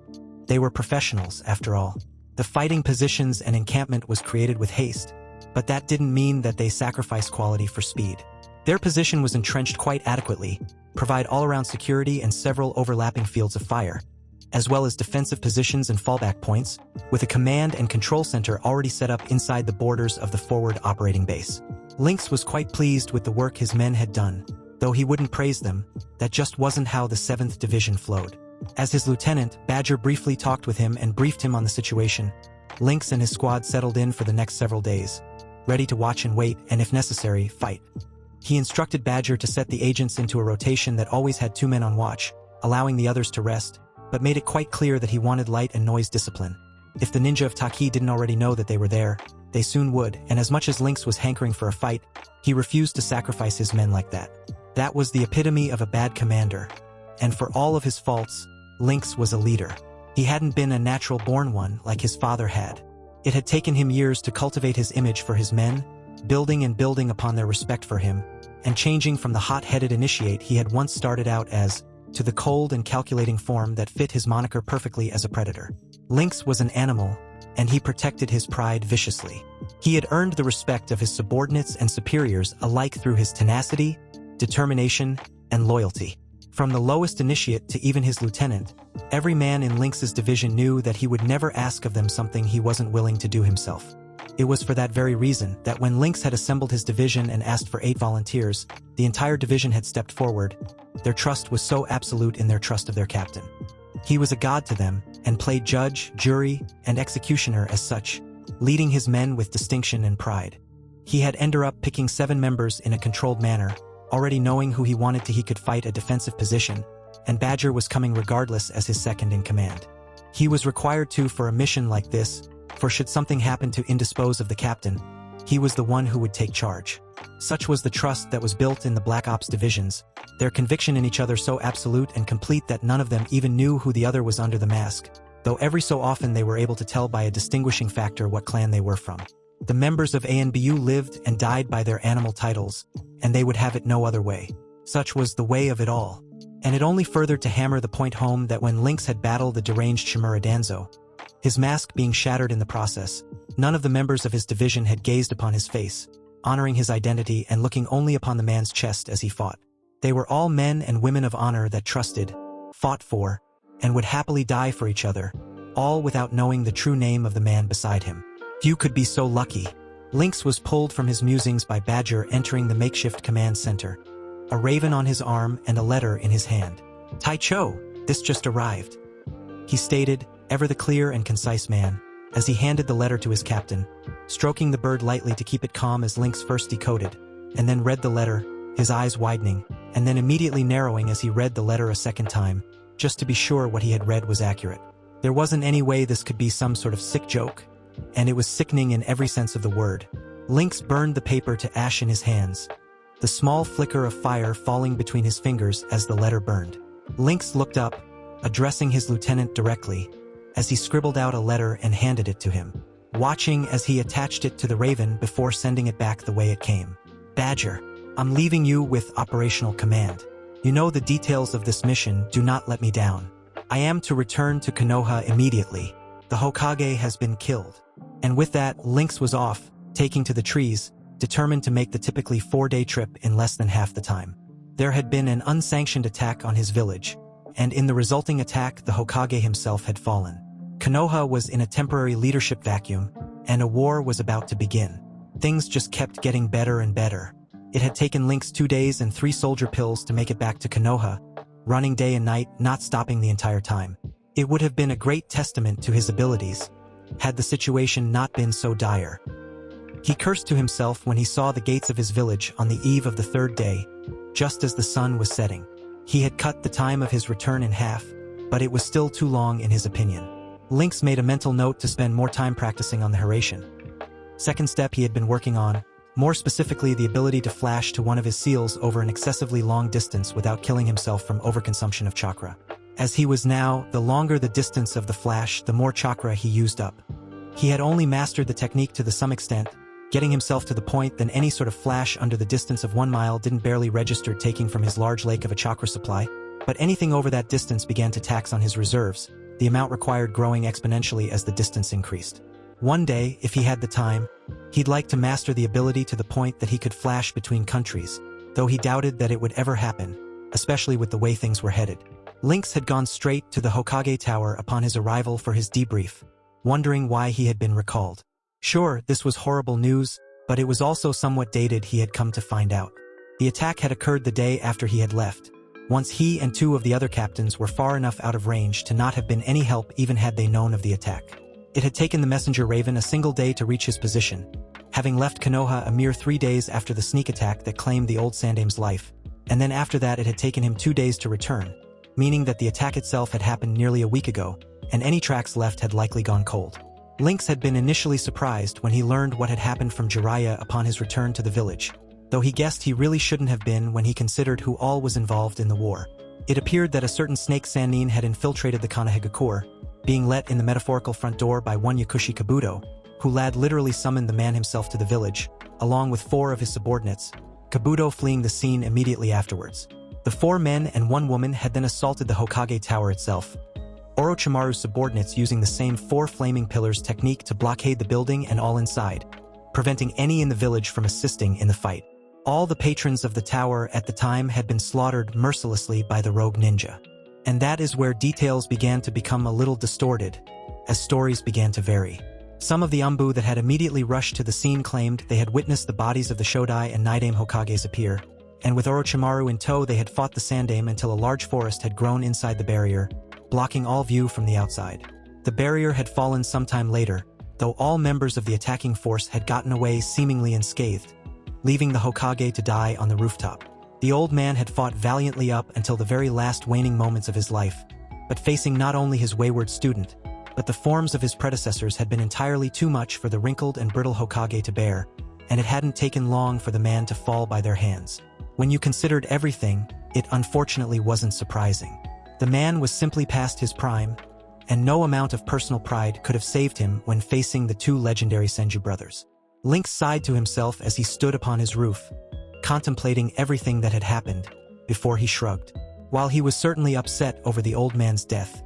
They were professionals, after all. The fighting positions and encampment was created with haste, but that didn't mean that they sacrificed quality for speed. Their position was entrenched quite adequately, provide all-around security and several overlapping fields of fire, as well as defensive positions and fallback points, with a command and control center already set up inside the borders of the forward operating base. Lynx was quite pleased with the work his men had done, though he wouldn't praise them. That just wasn't how the 7th Division flowed. As his lieutenant, Badger briefly talked with him and briefed him on the situation. Lynx and his squad settled in for the next several days, ready to watch and wait, and if necessary, fight. He instructed Badger to set the agents into a rotation that always had 2 men on watch, allowing the others to rest, but made it quite clear that he wanted light and noise discipline. If the ninja of Taki didn't already know that they were there, they soon would, and as much as Lynx was hankering for a fight, he refused to sacrifice his men like that. That was the epitome of a bad commander, and for all of his faults, Lynx was a leader. He hadn't been a natural-born one like his father had. It had taken him years to cultivate his image for his men, building and building upon their respect for him, and changing from the hot-headed initiate he had once started out as, to the cold and calculating form that fit his moniker perfectly as a predator. Lynx was an animal, and he protected his pride viciously. He had earned the respect of his subordinates and superiors alike through his tenacity, determination, and loyalty. From the lowest initiate to even his lieutenant, every man in Lynx's division knew that he would never ask of them something he wasn't willing to do himself. It was for that very reason that when Lynx had assembled his division and asked for 8 volunteers, the entire division had stepped forward. Their trust was so absolute in their trust of their captain. He was a god to them, and played judge, jury, and executioner as such, leading his men with distinction and pride. He had ended up picking 7 members in a controlled manner, already knowing who he wanted he could fight a defensive position, and Badger was coming regardless as his second in command. He was required to for a mission like this, for should something happen to indispose of the captain, he was the one who would take charge. Such was the trust that was built in the Black Ops divisions, their conviction in each other so absolute and complete that none of them even knew who the other was under the mask, though every so often they were able to tell by a distinguishing factor what clan they were from. The members of ANBU lived and died by their animal titles, and they would have it no other way. Such was the way of it all. And it only further to hammer the point home that when Lynx had battled the deranged Shimura Danzo, his mask being shattered in the process, none of the members of his division had gazed upon his face, honoring his identity and looking only upon the man's chest as he fought. They were all men and women of honor that trusted, fought for, and would happily die for each other, all without knowing the true name of the man beside him. Few could be so lucky. Lynx was pulled from his musings by Badger entering the makeshift command center, a raven on his arm and a letter in his hand. "Taicho, this just arrived," he stated, ever the clear and concise man, as he handed the letter to his captain, stroking the bird lightly to keep it calm as Lynx first decoded, and then read the letter, his eyes widening, and then immediately narrowing as he read the letter a second time, just to be sure what he had read was accurate. There wasn't any way this could be some sort of sick joke, and it was sickening in every sense of the word. Lynx burned the paper to ash in his hands, the small flicker of fire falling between his fingers as the letter burned. Lynx looked up, addressing his lieutenant directly, as he scribbled out a letter and handed it to him, watching as he attached it to the Raven before sending it back the way it came. Badger, I'm leaving you with operational command. You know the details of this mission, do not let me down. I am to return to Konoha immediately. The Hokage has been killed. And with that, Lynx was off, taking to the trees, determined to make the typically 4-day trip in less than half the time. There had been an unsanctioned attack on his village, and in the resulting attack the Hokage himself had fallen. Konoha was in a temporary leadership vacuum, and a war was about to begin. Things just kept getting better and better. It had taken Lynx 2 days and 3 soldier pills to make it back to Konoha, running day and night, not stopping the entire time. It would have been a great testament to his abilities, had the situation not been so dire. He cursed to himself when he saw the gates of his village on the eve of the 3rd day, just as the sun was setting. He had cut the time of his return in half, but it was still too long in his opinion. Lynx made a mental note to spend more time practicing on the Hiraishin. Second step he had been working on, more specifically the ability to flash to one of his seals over an excessively long distance without killing himself from overconsumption of chakra. As he was now, the longer the distance of the flash, the more chakra he used up. He had only mastered the technique to some extent, getting himself to the point that any sort of flash under the distance of 1 mile didn't barely register taking from his large lake of a chakra supply, but anything over that distance began to tax on his reserves, the amount required growing exponentially as the distance increased. One day, if he had the time, he'd like to master the ability to the point that he could flash between countries, though he doubted that it would ever happen, especially with the way things were headed. Lynx had gone straight to the Hokage Tower upon his arrival for his debrief, wondering why he had been recalled. Sure, this was horrible news, but it was also somewhat dated, he had come to find out. The attack had occurred the day after he had left, once he and 2 of the other captains were far enough out of range to not have been any help even had they known of the attack. It had taken the messenger Raven a single day to reach his position, having left Konoha a mere 3 days after the sneak attack that claimed the old Sandame's life, and then after that it had taken him 2 days to return, meaning that the attack itself had happened nearly a week ago, and any tracks left had likely gone cold. Lynx had been initially surprised when he learned what had happened from Jiraiya upon his return to the village, though he guessed he really shouldn't have been when he considered who all was involved in the war. It appeared that a certain snake Sannin had infiltrated the Konohagakure, being let in the metaphorical front door by one Yakushi Kabuto, who literally summoned the man himself to the village, along with 4 of his subordinates, Kabuto fleeing the scene immediately afterwards. The 4 men and 1 woman had then assaulted the Hokage Tower itself, Orochimaru's subordinates using the same 4 flaming pillars technique to blockade the building and all inside, preventing any in the village from assisting in the fight. All the patrons of the tower at the time had been slaughtered mercilessly by the rogue ninja. And that is where details began to become a little distorted, as stories began to vary. Some of the Umbu that had immediately rushed to the scene claimed they had witnessed the bodies of the Shodai and Naidame Hokages appear, and with Orochimaru in tow they had fought the Sandame until a large forest had grown inside the barrier, blocking all view from the outside. The barrier had fallen sometime later, though all members of the attacking force had gotten away seemingly unscathed, leaving the Hokage to die on the rooftop. The old man had fought valiantly up until the very last waning moments of his life, but facing not only his wayward student, but the forms of his predecessors had been entirely too much for the wrinkled and brittle Hokage to bear, and it hadn't taken long for the man to fall by their hands. When you considered everything, it unfortunately wasn't surprising. The man was simply past his prime, and no amount of personal pride could have saved him when facing the 2 legendary Senju brothers. Lynx sighed to himself as he stood upon his roof, contemplating everything that had happened, before he shrugged. While he was certainly upset over the old man's death,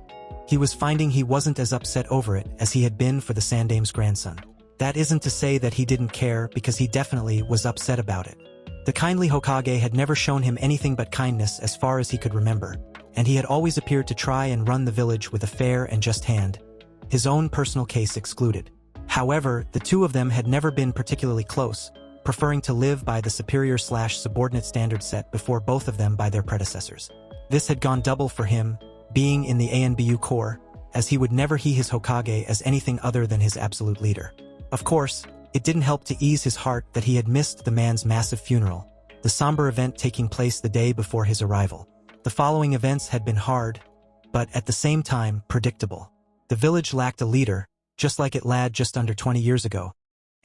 he was finding he wasn't as upset over it as he had been for the Sandame's grandson. That isn't to say that he didn't care, because he definitely was upset about it. The kindly Hokage had never shown him anything but kindness as far as he could remember, and he had always appeared to try and run the village with a fair and just hand, his own personal case excluded. However, the 2 of them had never been particularly close, preferring to live by the superior/subordinate standard set before both of them by their predecessors. This had gone double for him, being in the ANBU Corps, as he would never see his Hokage as anything other than his absolute leader. Of course, it didn't help to ease his heart that he had missed the man's massive funeral, the somber event taking place the day before his arrival. The following events had been hard, but at the same time, predictable. The village lacked a leader, just like it lacked just under 20 years ago.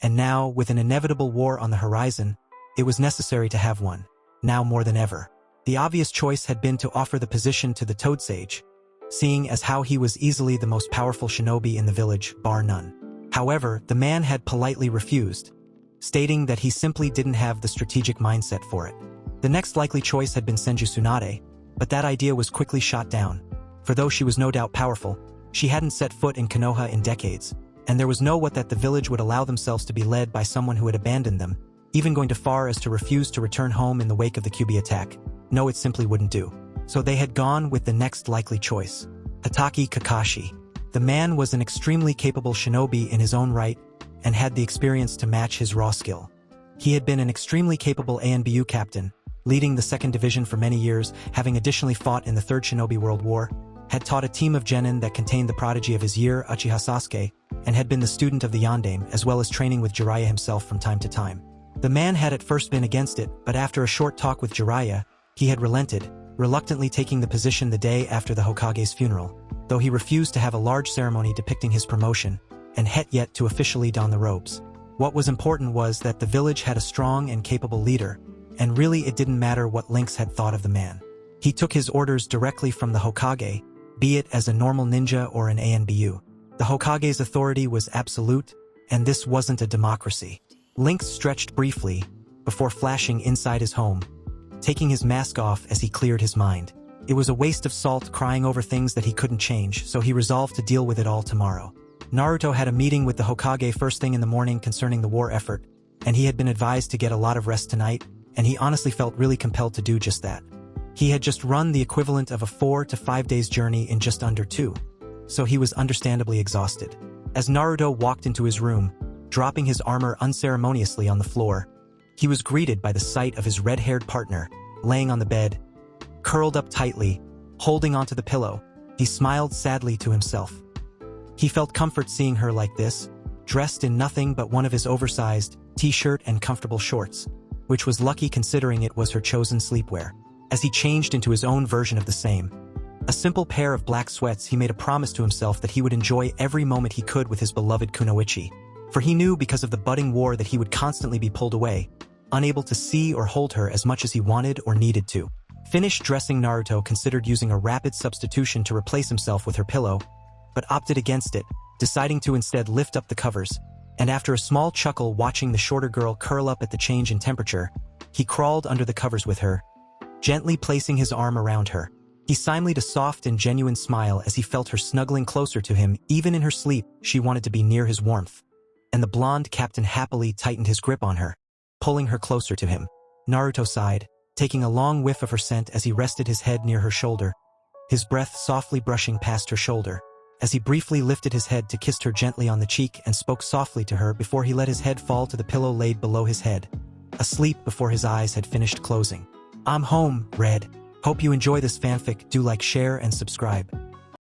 And now, with an inevitable war on the horizon, it was necessary to have one, now more than ever. The obvious choice had been to offer the position to the Toad Sage, seeing as how he was easily the most powerful shinobi in the village, bar none. However, the man had politely refused, stating that he simply didn't have the strategic mindset for it. The next likely choice had been Senju Tsunade, but that idea was quickly shot down, for though she was no doubt powerful, she hadn't set foot in Konoha in decades, and there was no way that the village would allow themselves to be led by someone who had abandoned them, even going so far as to refuse to return home in the wake of the Kyuubi attack. No, it simply wouldn't do. So they had gone with the next likely choice, Hatake Kakashi. The man was an extremely capable shinobi in his own right, and had the experience to match his raw skill. He had been an extremely capable ANBU captain, leading the 2nd Division for many years, having additionally fought in the 3rd Shinobi World War, had taught a team of genin that contained the prodigy of his year, Uchiha Sasuke, and had been the student of the Yondaime, as well as training with Jiraiya himself from time to time. The man had at first been against it, but after a short talk with Jiraiya, he had relented, reluctantly taking the position the day after the Hokage's funeral, though he refused to have a large ceremony depicting his promotion, and had yet to officially don the robes. What was important was that the village had a strong and capable leader, and really it didn't matter what Lynx had thought of the man. He took his orders directly from the Hokage, be it as a normal ninja or an ANBU. The Hokage's authority was absolute, and this wasn't a democracy. Lynx stretched briefly, before flashing inside his home, taking his mask off as he cleared his mind. It was a waste of salt crying over things that he couldn't change, so he resolved to deal with it all tomorrow. Naruto had a meeting with the Hokage first thing in the morning concerning the war effort, and he had been advised to get a lot of rest tonight, and he honestly felt really compelled to do just that. He had just run the equivalent of a 4 to 5 days journey in just under 2, so he was understandably exhausted. As Naruto walked into his room, dropping his armor unceremoniously on the floor, he was greeted by the sight of his red-haired partner, laying on the bed, curled up tightly, holding onto the pillow. He smiled sadly to himself. He felt comfort seeing her like this, dressed in nothing but one of his oversized t-shirt and comfortable shorts, which was lucky considering it was her chosen sleepwear. As he changed into his own version of the same, a simple pair of black sweats, he made a promise to himself that he would enjoy every moment he could with his beloved Kunoichi, for he knew because of the budding war that he would constantly be pulled away, unable to see or hold her as much as he wanted or needed to. Finished dressing, Naruto considered using a rapid substitution to replace himself with her pillow, but opted against it, deciding to instead lift up the covers, and after a small chuckle watching the shorter girl curl up at the change in temperature, he crawled under the covers with her, gently placing his arm around her. He simulated a soft and genuine smile as he felt her snuggling closer to him. Even in her sleep, she wanted to be near his warmth, and the blonde captain happily tightened his grip on her, pulling her closer to him. Naruto sighed, taking a long whiff of her scent as he rested his head near her shoulder, his breath softly brushing past her shoulder, as he briefly lifted his head to kiss her gently on the cheek and spoke softly to her before he let his head fall to the pillow laid below his head, asleep before his eyes had finished closing. I'm home, Red. Hope you enjoy this fanfic. Do like, share, and subscribe.